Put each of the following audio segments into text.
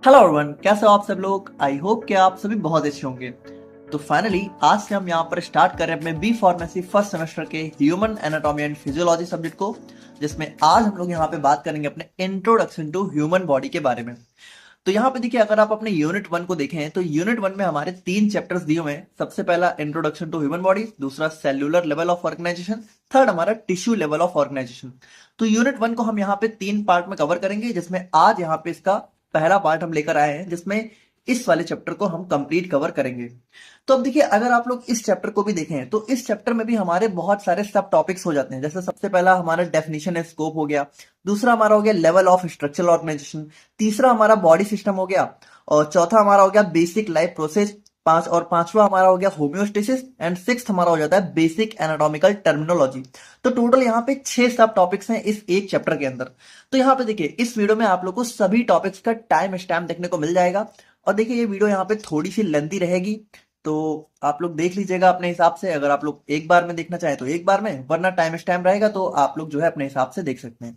Hello everyone, कैसे हो आप सब लोग। आई होप कि आप सभी बहुत अच्छे होंगे। तो फाइनली आज से हम यहाँ पर स्टार्ट कर रहे हैं अपने बी फार्मेसी फर्स्ट सेमेस्टर के human anatomy and physiology subject को, जिसमें आज हम लोग यहाँ पे बात करेंगे अपने इंट्रोडक्शन टू ह्यूमन बॉडी के बारे में। तो यहाँ पे देखिए, अगर आप अपने यूनिट 1 को देखें तो यूनिट 1 में हमारे 3 चैप्टर्स दिए हुए हैं। सबसे पहला इंट्रोडक्शन टू ह्यूमन बॉडी, दूसरा cellular level of organisation, third हमारा टिश्यू लेवल ऑफ ऑर्गेनाइजेशन। तो यूनिट 1 को हम यहाँ पे 3 पार्ट में कवर करेंगे, जिसमें आज यहाँ पे इसका पहला पार्ट हम लेकर आए हैं, जिसमें इस वाले चैप्टर को हम कंप्लीट कवर करेंगे। तो अब देखिए, अगर आप लोग इस चैप्टर को भी देखें तो इस चैप्टर में भी हमारे बहुत सारे सब टॉपिक्स हो जाते हैं। जैसे सबसे पहला हमारा डेफिनेशन एंड स्कोप हो गया, दूसरा हमारा हो गया लेवल ऑफ स्ट्रक्चरल ऑर्गेनाइजेशन, तीसरा हमारा बॉडी सिस्टम हो गया, और चौथा हमारा हो गया बेसिक लाइफ प्रोसेस, पांचवा हमारा हो गया होम्योस्टेसिस, एंड सिक्स्थ हमारा हो जाता है बेसिक एनाटॉमिकल टर्मिनोलॉजी। तो टोटल यहाँ पे 6 सब टॉपिक्स हैं इस एक चैप्टर के अंदर। तो यहाँ पे देखिए, इस वीडियो में आप लोग को सभी टॉपिक्स का टाइम स्टैम्प देखने को मिल जाएगा। और देखिए, ये वीडियो यहाँ पे थोड़ी सी लेंथी रहेगी, तो आप लोग देख लीजिएगा अपने हिसाब से। अगर आप लोग एक बार में देखना चाहें तो एक बार में, वरना टाइम स्टैम्प रहेगा तो आप लोग जो है अपने हिसाब से देख सकते हैं।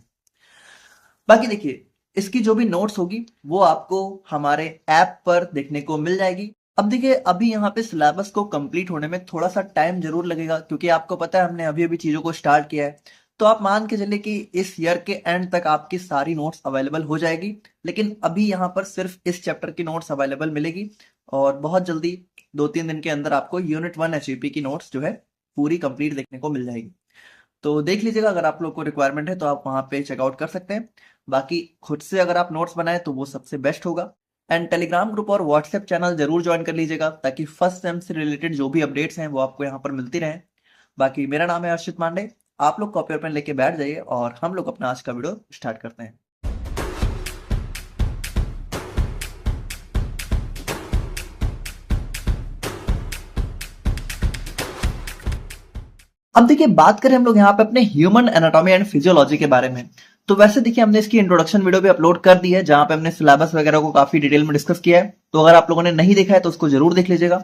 बाकी देखिए, इसकी जो भी नोट्स होगी वो आपको हमारे ऐप पर देखने को मिल जाएगी। अब देखिए, अभी यहाँ पे सिलेबस को कंप्लीट होने में थोड़ा सा टाइम जरूर लगेगा, क्योंकि आपको पता है हमने अभी अभी चीजों को स्टार्ट किया है। तो आप मान के चलिए कि इस ईयर के एंड तक आपकी सारी नोट्स अवेलेबल हो जाएगी, लेकिन अभी यहाँ पर सिर्फ इस चैप्टर की नोट्स अवेलेबल मिलेगी। और बहुत जल्दी 2-3 दिन के अंदर आपको यूनिट 1 एचईपी की नोट्स जो है पूरी कंप्लीट देखने को मिल जाएगी। तो देख लीजिएगा, अगर आप लोग को रिक्वायरमेंट है तो आप वहां पे चेकआउट कर सकते हैं। बाकी खुद से अगर आप नोट्स बनाए तो वो सबसे बेस्ट होगा। एंड टेलीग्राम ग्रुप और व्हाट्सएप चैनल जरूर ज्वाइन कर लीजिएगा, ताकि फर्स्ट सेम से रिलेटेड जो भी अपडेट्स हैं वो आपको यहाँ पर मिलती रहें। बाकी मेरा नाम है अर्शित पांडे। आप लोग कॉपी और पेन लेके बैठ जाइए और हम लोग अपना आज का वीडियो स्टार्ट करते हैं। अब देखिए, बात करें हम लोग यहाँ पे अपने ह्यूमन एनाटॉमी एंड फिजियोलॉजी के बारे में। तो वैसे देखिए, हमने इसकी इंट्रोडक्शन वीडियो भी अपलोड कर दी है, जहां पे हमने सिलेबस वगैरह को काफी डिटेल में डिस्कस किया है। तो अगर आप लोगों ने नहीं देखा है तो उसको जरूर देख लीजिएगा।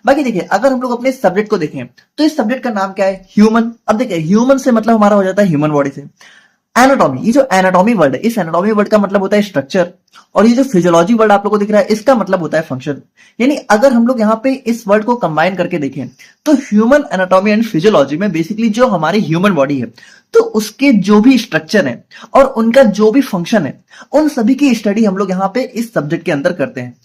बाकी देखिए, अगर हम लोग अपने सब्जेक्ट को देखें तो इस सब्जेक्ट का नाम क्या है? ह्यूमन। अब देखिए, ह्यूमन से मतलब हमारा हो जाता है ह्यूमन बॉडी से। एनाटॉमी, ये जो एनाटॉमी वर्ड है, इस एनाटॉमी वर्ड का मतलब होता है स्ट्रक्चर, और ये जो फिजियोलॉजी वर्ड आप लोगों को दिख रहा है, इसका मतलब होता है फंक्शन। यानी अगर हम लोग यहाँ पे इस वर्ड को कंबाइन करके देखें तो ह्यूमन एनाटॉमी एंड फिजियोलॉजी में बेसिकली जो हमारी ह्यूमन बॉडी है, तो उसके जो भी स्ट्रक्चर है और उनका जो भी फंक्शन है, उन सभी की स्टडी हम लोग यहाँ पे इस सब्जेक्ट के अंदर करते हैं।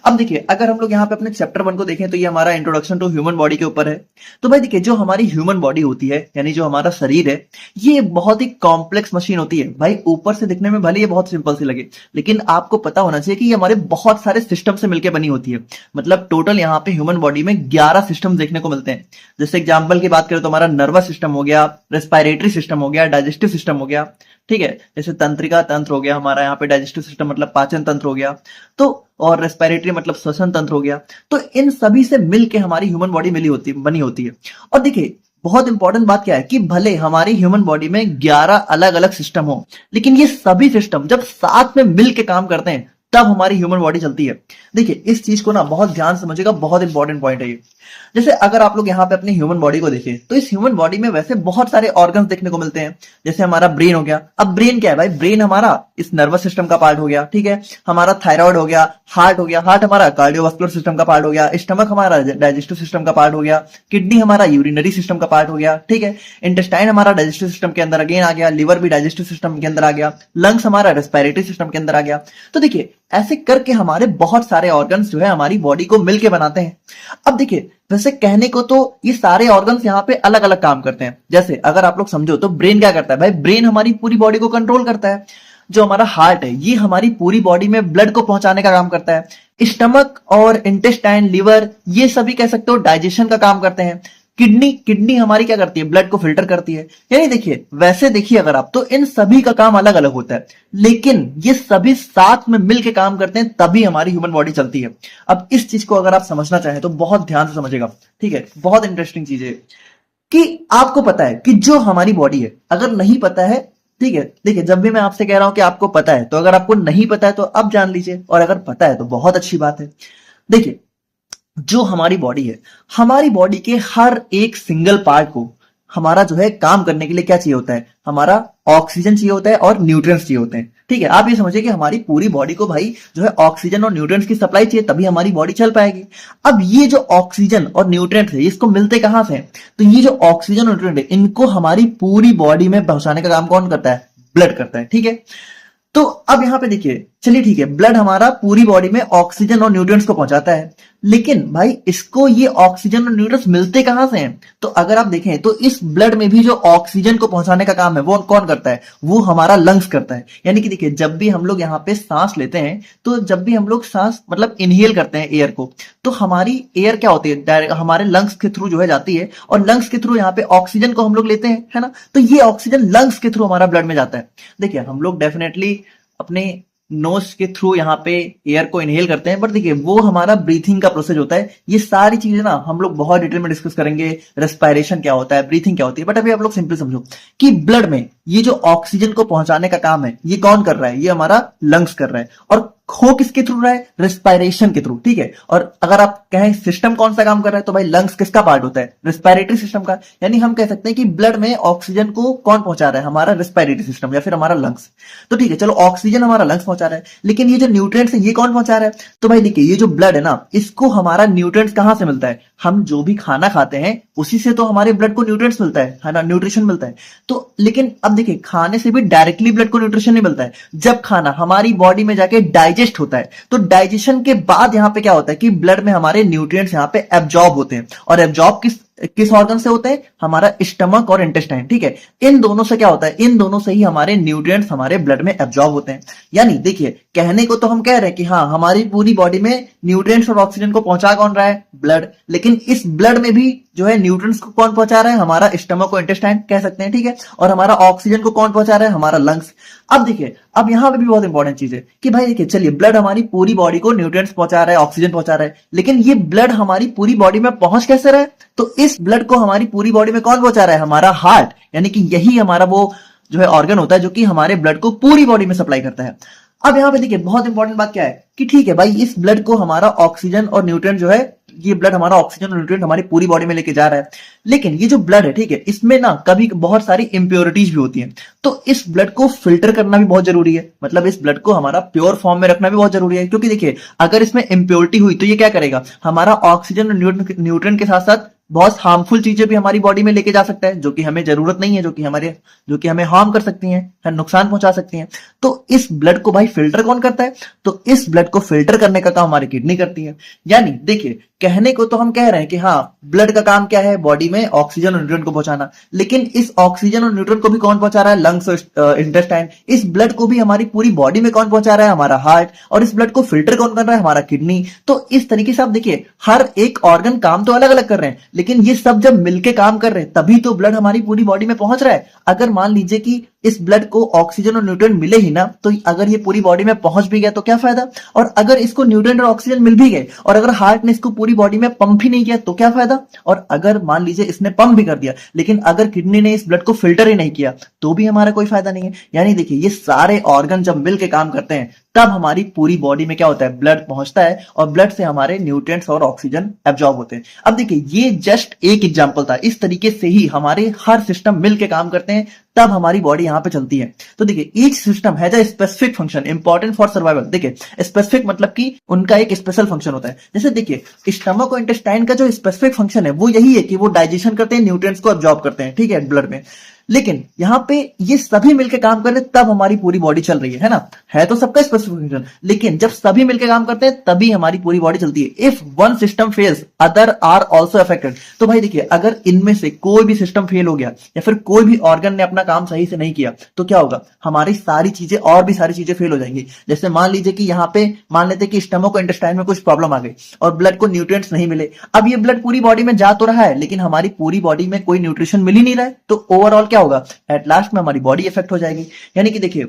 अब देखिए, अगर हम लोग यहाँ पे अपने चैप्टर 1 को देखें तो ये हमारा इंट्रोडक्शन टू ह्यूमन बॉडी के ऊपर है। तो भाई देखिए, जो हमारी ह्यूमन बॉडी होती है, यानी जो हमारा शरीर है, ये बहुत ही कॉम्प्लेक्स मशीन होती है। भाई ऊपर से दिखने में भले ये बहुत सिंपल सी लगे, लेकिन आपको पता होना चाहिए कि ये हमारे बहुत सारे सिस्टम से मिलकर बनी होती है। मतलब टोटल यहाँ पे ह्यूमन बॉडी में 11 सिस्टम देखने को मिलते हैं। जैसे एग्जाम्पल की बात करें तो हमारा नर्वस सिस्टम हो गया, रेस्पिरेटरी सिस्टम हो गया, डाइजेस्टिव सिस्टम हो गया, ठीक है। जैसे तंत्रिका तंत्र हो गया हमारा, यहाँ पे डाइजेस्टिव सिस्टम मतलब पाचन तंत्र हो गया, तो और रेस्पिरेटरी मतलब श्वसन तंत्र हो गया। तो इन सभी से मिलके हमारी ह्यूमन बॉडी बनी होती है। और देखिए, बहुत इंपॉर्टेंट बात क्या है कि भले हमारी ह्यूमन बॉडी में 11 अलग अलग सिस्टम हो, लेकिन ये सभी सिस्टम जब साथ में मिलके काम करते हैं तब हमारी ह्यूमन बॉडी चलती है। देखिए, इस चीज को ना बहुत ध्यान से समझिएगा, बहुत इंपॉर्टेंट पॉइंट है ये। जैसे अगर आप लोग यहाँ पे अपनी ह्यूमन बॉडी को देखें तो इस ह्यूमन बॉडी में वैसे बहुत सारे ऑर्गन्स देखने को मिलते हैं। जैसे हमारा ब्रेन हो गया। अब ब्रेन क्या है भाई? ब्रेन हमारा इस नर्वस सिस्टम का पार्ट हो गया, ठीक है। हमारा थायराइड हो गया, हार्ट हो गया, हार्ट हमारा कार्डियोवास्कुलर सिस्टम का पार्ट हो गया, स्टमक हमारा डाइजेस्टिव सिस्टम का पार्ट हो गया, किडनी हमारा यूरिनरी सिस्टम का पार्ट हो गया, ठीक है। इंटेस्टाइन हमारा डाइजेस्टिव सिस्टम के अंदर अगेन आ गया, लिवर भी डाइजेस्टिव सिस्टम के अंदर आ गया, लंग्स हमारा रेस्पिरेटरी सिस्टम के अंदर आ गया। तो देखिए, ऐसे करके हमारे बहुत सारे ऑर्गन्स जो है हमारी बॉडी को मिलके बनाते हैं। अब देखिए, वैसे कहने को तो ये सारे ऑर्गन्स यहाँ पे अलग अलग काम करते हैं। जैसे अगर आप लोग समझो तो ब्रेन क्या करता है भाई? ब्रेन हमारी पूरी बॉडी को कंट्रोल करता है। जो हमारा हार्ट है, ये हमारी पूरी बॉडी में ब्लड को पहुंचाने का काम करता है। स्टमक और इंटेस्टाइन, लिवर, ये सभी कह सकते हो डाइजेशन का काम करते हैं। किडनी हमारी क्या करती है? ब्लड को फिल्टर करती है। यानी देखिए, वैसे देखिए अगर आप, तो इन सभी का काम अलग अलग होता है, लेकिन ये सभी साथ में मिलके काम करते हैं, तभी हमारी ह्यूमन बॉडी चलती है। अब इस चीज को अगर आप समझना चाहें तो बहुत ध्यान से समझिएगा, ठीक है। बहुत इंटरेस्टिंग चीज है कि आपको पता है कि जो हमारी बॉडी है, अगर नहीं पता है, ठीक है, देखिए जब भी मैं आपसे कह रहा हूं कि आपको पता है, तो अगर आपको नहीं पता है तो अब जान लीजिए, और अगर पता है तो बहुत अच्छी बात है। देखिए, जो हमारी बॉडी है, हमारी बॉडी के हर एक सिंगल पार्ट को हमारा जो है काम करने के लिए क्या चाहिए होता है? हमारा ऑक्सीजन चाहिए होता है और न्यूट्रिएंट्स चाहिए होते हैं। ठीक है, आप ये समझिए कि हमारी पूरी बॉडी को भाई जो है ऑक्सीजन और न्यूट्रिएंट्स की सप्लाई चाहिए, तभी हमारी बॉडी चल पाएगी। अब ये जो ऑक्सीजन और न्यूट्रिएंट्स है इसको मिलते कहां से हैं? तो ये जो ऑक्सीजन और न्यूट्रिएंट है इनको हमारी पूरी बॉडी में पहुंचाने का काम कौन करता है? ब्लड करता है। ठीक है, तो अब यहां पे देखिए, चलिए ठीक है, ब्लड हमारा पूरी बॉडी में ऑक्सीजन और न्यूट्रिएंट्स को पहुंचाता है, लेकिन भाई इसको ये ऑक्सीजन और न्यूट्रिएंट्स मिलते कहां से हैं? तो अगर आप देखें तो इस ब्लड में भी जो ऑक्सीजन को पहुंचाने का काम है वो कौन करता है? वो हमारा लंग्स करता है। यानी कि देखिए, जब भी हम लोग यहाँ पे सांस लेते हैं, तो जब भी हम लोग सांस मतलब इनहेल करते हैं एयर को, तो हमारी एयर क्या होती है? डायरेक्ट हमारे लंग्स के थ्रू जो है जाती है, और लंग्स के थ्रू यहाँ पे ऑक्सीजन को हम लोग लेते हैं, है ना? तो ये ऑक्सीजन लंग्स के थ्रू हमारा ब्लड में जाता है। देखिए, हम लोग डेफिनेटली अपने नोज के थ्रू यहाँ पे एयर को इनहेल करते हैं, बट देखिए वो हमारा ब्रीथिंग का प्रोसेस होता है। ये सारी चीजें ना हम लोग बहुत डिटेल में डिस्कस करेंगे, रेस्पिरेशन क्या होता है, ब्रीथिंग क्या होती है, बट अभी आप लोग सिंपल समझो कि ब्लड में ये जो ऑक्सीजन को पहुंचाने का काम है ये कौन कर रहा है? ये हमारा लंग्स कर रहा है। और हो किसके थ्रू रहा है? रेस्पिरेशन के थ्रू। ठीक है, और अगर आप कहें सिस्टम कौन सा काम कर रहा है, तो भाई लंग्स किसका पार्ट होता है? रेस्पिरेटरी सिस्टम का। यानी हम कह सकते हैं कि ब्लड में ऑक्सीजन को कौन पहुंचा रहा है? हमारा रेस्पिरेटरी सिस्टम या फिर हमारा लंग्स। तो ठीक है, चलो ऑक्सीजन हमारा लंग्स पहुंचा रहा है, लेकिन ये जो न्यूट्रिएंट्स है ये कौन पहुंचा रहा है? तो भाई देखिए, ये जो ब्लड है ना, इसको हमारा न्यूट्रिएंट्स कहां से मिलता है? हम जो भी खाना खाते हैं उसी से तो हमारे ब्लड को न्यूट्रिएंट्स मिलता है ना, न्यूट्रिशन मिलता है। तो लेकिन अब देखिए, खाने से भी डायरेक्टली ब्लड को न्यूट्रिशन नहीं मिलता है। जब खाना हमारी बॉडी में जाके डाइजेस्ट होता है, तो डाइजेशन के बाद यहां पे क्या होता है कि ब्लड में हमारे न्यूट्रिएंट्स यहां पे एब्जॉर्ब होते हैं। और एब्जॉर्ब किस ऑर्गन से होते हैं? हमारा स्टमक और इंटेस्टाइन। ठीक है, इन दोनों से क्या होता है? इन दोनों से ही हमारे न्यूट्रिएंट्स हमारे ब्लड में एब्जॉर्ब होते हैं। यानी देखिए, कहने को तो हम कह रहे हैं कि हाँ, हमारी पूरी बॉडी में न्यूट्रिएंट्स और ऑक्सीजन को पहुंचा कौन रहा है? ब्लड। लेकिन इस ब्लड में भी जो है न्यूट्रिएंट्स को कौन पहुंचा रहा है? हमारा स्टमक और इंटेस्टाइन कह सकते हैं। ठीक है, और हमारा ऑक्सीजन को कौन पहुंचा रहा है? हमारा लंग्स। अब देखिए, अब यहां पे भी बहुत इंपॉर्टेंट चीज है कि भाई देखिए, चलिए ब्लड हमारी पूरी बॉडी को न्यूट्रिएंट्स पहुंचा रहा है, ऑक्सीजन पहुंचा रहा है, लेकिन ये ब्लड हमारी पूरी बॉडी में पहुंच कैसे रहा है? तो इस ब्लड को हमारी पूरी बॉडी में कौन पहुंचा रहा है? हमारा हार्ट। यानी कि यही हमारा वो जो है ऑर्गन होता है जो कि हमारे ब्लड को पूरी बॉडी में सप्लाई करता है। अब यहां पे देखिए, बहुत इंपॉर्टेंट बात क्या है कि ठीक है भाई, इस ब्लड को हमारा ऑक्सीजन और न्यूट्रिएंट जो है, ये ब्लड हमारा ऑक्सीजन और न्यूट्रिएंट हमारी पूरी बॉडी में लेके जा रहा है, लेकिन ये जो ब्लड है, ठीक है, इसमें ना कभी बहुत सारी इंप्योरिटीज भी होती हैं। तो इस ब्लड को फिल्टर करना भी बहुत जरूरी है, मतलब इस ब्लड को हमारा प्योर फॉर्म में रखना भी बहुत जरूरी है। क्योंकि देखिए, अगर इसमें इंप्योरिटी हुई तो ये क्या करेगा? हमारा ऑक्सीजन और न्यूट्रिएंट के साथ साथ बहुत हार्मफुल चीजें भी हमारी बॉडी में लेके जा सकता है, जो कि हमें जरूरत नहीं है, जो कि हमें हार्म कर सकती हैं, नुकसान पहुंचा सकती हैं। तो इस ब्लड को भाई फिल्टर कौन करता है? तो इस ब्लड को फिल्टर करने का काम हमारी किडनी करती है। यानी देखिए, कहने को तो हम कह रहे हैं कि हाँ, ब्लड का काम क्या है? बॉडी में ऑक्सीजन और न्यूट्रिएंट को पहुंचाना, लेकिन इस ऑक्सीजन और न्यूट्रिएंट को भी कौन पहुंचा रहा है? लंग्स और इंटेस्टाइन। इस ब्लड को भी हमारी पूरी बॉडी में कौन पहुंचा रहा है? हमारा हार्ट। और इस ब्लड को फिल्टर कौन कर रहा है? हमारा किडनी। तो इस तरीके से आप देखिए, हर एक ऑर्गन काम तो अलग अलग कर रहे हैं, लेकिन ये सब जब मिलके काम कर रहे हैं तभी तो ब्लड हमारी पूरी बॉडी में पहुंच रहा है। अगर मान लीजिए कि इस ब्लड को ऑक्सीजन और न्यूट्रिएंट मिले ही ना, तो अगर ये पूरी बॉडी में पहुंच भी गया तो क्या फायदा? और अगर इसको न्यूट्रिएंट और ऑक्सीजन मिल भी गए और अगर हार्ट ने इसको पूरी बॉडी में पंप ही नहीं किया तो क्या फायदा? और अगर मान लीजिए इसने पंप भी कर दिया, लेकिन अगर किडनी ने इस ब्लड को फिल्टर ही नहीं किया तो भी हमारा कोई फायदा नहीं है। यानी देखिए, ये सारे ऑर्गन जब मिलकर काम करते हैं तब हमारी पूरी बॉडी में क्या होता है? ब्लड पहुंचता है, और ब्लड से हमारे न्यूट्रिएंट्स और ऑक्सीजन एब्जॉर्ब होते हैं। अब देखिए, ये जस्ट एक एग्जांपल था। इस तरीके से ही हमारे हर सिस्टम मिलके काम करते हैं, तब हमारी बॉडी यहां पे चलती है। तो देखिए, each system has a specific function important for survival. देखिए, स्पेसिफिक मतलब कि उनका एक स्पेशल फंक्शन होता है। जैसे देखिए, स्टमक और इंटेस्टाइन का जो स्पेसिफिक फंक्शन है वो यही है कि वो डाइजेशन करते हैं, न्यूट्रिएंट्स को एब्जॉर्ब करते हैं, ठीक है, ब्लड में। लेकिन यहां पे ये सभी मिलकर काम कर रहे हैं तब हमारी पूरी बॉडी चल रही है ना? है तो सबका स्पेसिफिक फंक्शन, लेकिन जब सभी मिलकर काम करते हैं तभी हमारी पूरी बॉडी चलती है। If one system fails other are also affected. तो भाई देखिए, अगर इनमें से कोई भी सिस्टम फेल हो गया या फिर कोई भी ऑर्गन ने अपना काम सही से नहीं किया तो क्या होगा? हमारी सारी चीजें और भी सारी चीजें फेल हो जाएंगी। जैसे मान लीजिए कि यहाँ पे मान लेते कि स्टमक और इंटेस्टाइन में कुछ प्रॉब्लम आ गई और ब्लड को न्यूट्रिएंट्स नहीं मिले। अब ये ब्लड पूरी बॉडी में जा तो रहा है, लेकिन हमारी पूरी बॉडी में कोई न्यूट्रिशन मिल ही नहीं रहा है, तो ओवरऑल क्या होगा? एट लास्ट में हमारी बॉडी इफेक्ट हो जाएगी। यानी कि देखिए,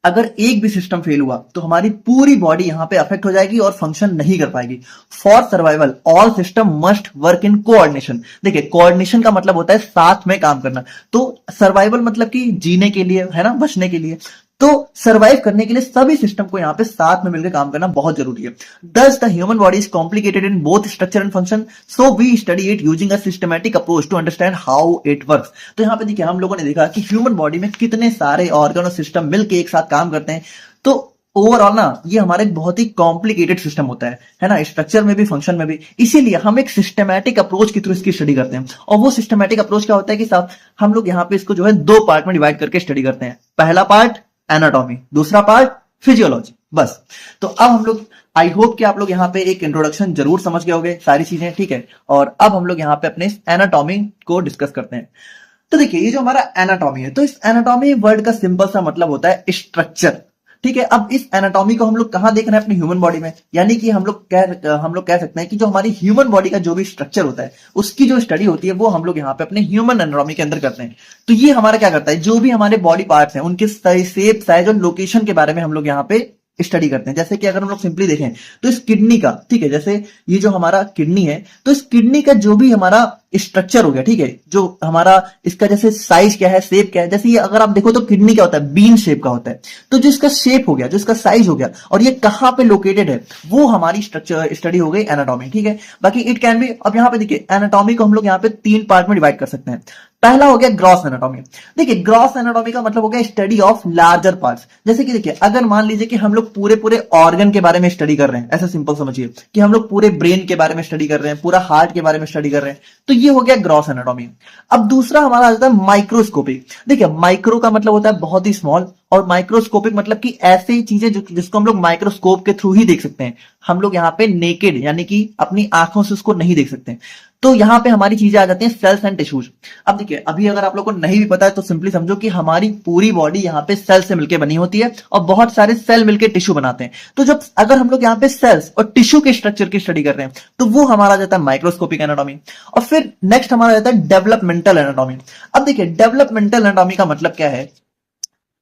अगर एक भी सिस्टम फेल हुआ तो हमारी पूरी बॉडी यहां पे अफेक्ट हो जाएगी और फंक्शन नहीं कर पाएगी। For survival all system must work in coordination. देखिए, कोऑर्डिनेशन का मतलब होता है साथ में काम करना। तो सर्वाइवल मतलब कि जीने के लिए, है ना, बचने के लिए। तो सरवाइव करने के लिए सभी सिस्टम को यहाँ पे साथ में मिलकर काम करना बहुत जरूरी है। Thus the human body is complicated in both structure and function, so we study it using a systematic approach to understand how it works। तो यहाँ पे देखिए हम लोगों ने देखा कि ह्यूमन बॉडी में कितने सारे ऑर्गन और सिस्टम मिलके एक साथ काम करते हैं। तो ओवरऑल ना ये हमारा एक बहुत ही कॉम्प्लिकेटेड सिस्टम होता है ना, स्ट्रक्चर में भी फंक्शन में भी। इसीलिए हम एक सिस्टमैटिक अप्रोच के थ्रू इसकी स्टडी करते हैं। और वो सिस्टमैटिक अप्रोच क्या होता है कि साहब हम लोग यहाँ पे इसको जो है दो पार्ट में डिवाइड करके स्टडी करते हैं। पहला पार्ट एनाटॉमी, दूसरा पार्ट फिजियोलॉजी। बस तो अब हम लोग, आई होप कि आप लोग यहाँ पे एक इंट्रोडक्शन जरूर समझ गए होंगे सारी चीजें, ठीक है। और अब हम लोग यहाँ पे अपने एनाटॉमी को डिस्कस करते हैं। तो देखिए ये जो हमारा एनाटॉमी है, तो इस एनाटॉमी वर्ड का सिंपल सा मतलब होता है स्ट्रक्चर, ठीक है। अब इस एनाटॉमी को हम लोग कहां देख रहे हैं? अपनी ह्यूमन बॉडी में। यानी कि हम लोग कह सकते हैं कि जो हमारी ह्यूमन बॉडी का जो भी स्ट्रक्चर होता है उसकी जो स्टडी होती है वो हम लोग यहाँ पे अपने ह्यूमन एनाटॉमी के अंदर करते हैं। तो ये हमारा क्या करता है, जो भी हमारे बॉडी पार्ट्स हैं उनके शेप, साइज और लोकेशन के बारे में हम लोग यहाँ पे स्टडी करते हैं। जैसे कि अगर हम लोग सिंपली देखें तो इस किडनी का, ठीक है, जैसे ये जो हमारा किडनी है, तो इस किडनी का जो भी हमारा स्ट्रक्चर हो गया, ठीक है, जो हमारा इसका जैसे साइज क्या है, शेप क्या है, जैसे ये अगर आप देखो तो किडनी क्या होता है, बीन शेप का होता है। तो जो इसका शेप हो गया, जो इसका साइज हो गया और ये कहां पे लोकेटेड है, वो हमारी स्ट्रक्चर स्टडी हो गई एनाटॉमी, ठीक है। बाकी इट कैन बी, अब यहाँ पे देखिए एनाटॉमी को हम लोग यहाँ पे तीन पार्ट में डिवाइड कर सकते हैं। पहला हो गया ग्रॉस एनाटॉमी। देखिए ग्रॉस एनाटॉमी का मतलब हो गया स्टडी ऑफ लार्जर पार्ट्स। जैसे कि देखिए अगर मान लीजिए कि हम लोग पूरे पूरे ऑर्गन के बारे में स्टडी कर रहे हैं, ऐसा सिंपल समझिए कि हम लोग पूरे ब्रेन के बारे में स्टडी कर रहे हैं, पूरा हार्ट के बारे में स्टडी कर रहे हैं, तो ये हो गया ग्रॉस एनाटॉमी। अब दूसरा हमारा आ जाता है माइक्रोस्कोपिक। देखिए माइक्रो का मतलब होता है बहुत ही स्मॉल, और माइक्रोस्कोपिक मतलब कि ऐसी चीजें जिसको हम लोग माइक्रोस्कोप के थ्रू ही देख सकते हैं। हम लोग यहाँ पे नेकेड यानी कि अपनी आंखों से उसको नहीं देख सकते। तो यहाँ पे हमारी चीजें आ जाती हैं सेल्स एंड टिश्यूज। अब देखिए अभी अगर आप लोग को नहीं भी पता है तो सिंपली समझो कि हमारी पूरी बॉडी यहाँ पे सेल से मिलकर बनी होती है और बहुत सारे सेल मिलकर टिश्यू बनाते हैं। तो जब अगर हम लोग यहाँ पे सेल्स और टिश्यू के स्ट्रक्चर की स्टडी कर रहे हैं तो वो हमारा आ जाता है माइक्रोस्कोपिक एनाटॉमी। और फिर नेक्स्ट हमारा आ जाता है डेवलपमेंटल एनाटॉमी। अब देखिए डेवलपमेंटल एनाटॉमी का मतलब क्या है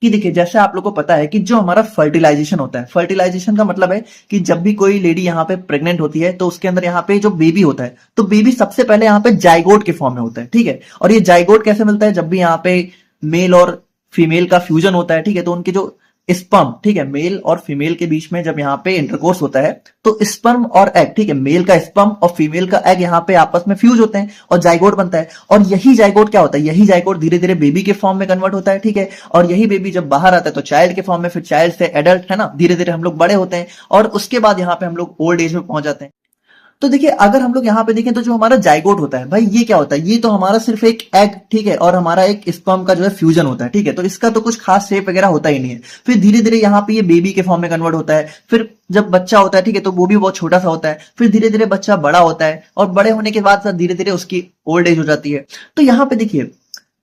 कि देखिए जैसे आप लोगों को पता है कि जो हमारा फर्टिलाइजेशन होता है, फर्टिलाइजेशन का मतलब है कि जब भी कोई लेडी यहाँ पे प्रेग्नेंट होती है तो उसके अंदर यहाँ पे जो बेबी होता है, तो बेबी सबसे पहले यहाँ पे जाइगोट के फॉर्म में होता है, ठीक है। और ये जाइगोट कैसे मिलता है? जब भी यहाँ पे मेल और फीमेल का फ्यूजन होता है, ठीक है, तो उनके जो स्पर्म, ठीक है, मेल और फीमेल के बीच में जब यहाँ पे इंटरकोर्स होता है तो स्पर्म और एग, ठीक है, मेल का स्पर्म और फीमेल का एग यहाँ पे आपस में फ्यूज होते हैं और जाइगोट बनता है। और यही जाइगोट क्या होता है, यही जाइगोट धीरे धीरे बेबी के फॉर्म में कन्वर्ट होता है, ठीक है। और यही बेबी जब बाहर आता है तो चाइल्ड के फॉर्म में, फिर चाइल्ड से एडल्ट, है ना, धीरे धीरे हम लोग बड़े होते हैं और उसके बाद यहाँ पे हम लोग ओल्ड एज में पहुंच जाते हैं। तो देखिए अगर हम लोग यहाँ पे देखें तो जो हमारा जाइगोट होता है भाई, ये क्या होता है? ये तो हमारा सिर्फ एक एग, ठीक है, और हमारा एक स्पर्म का जो है फ्यूजन होता है, ठीक है। तो इसका तो कुछ खास शेप वगैरह होता ही नहीं है। फिर धीरे धीरे यहाँ पे ये बेबी के फॉर्म में कन्वर्ट होता है। फिर जब बच्चा होता है, ठीक है, तो वो भी बहुत छोटा सा होता है। फिर धीरे धीरे बच्चा बड़ा होता है और बड़े होने के बाद धीरे धीरे उसकी ओल्ड एज हो जाती है। तो यहाँ पे देखिए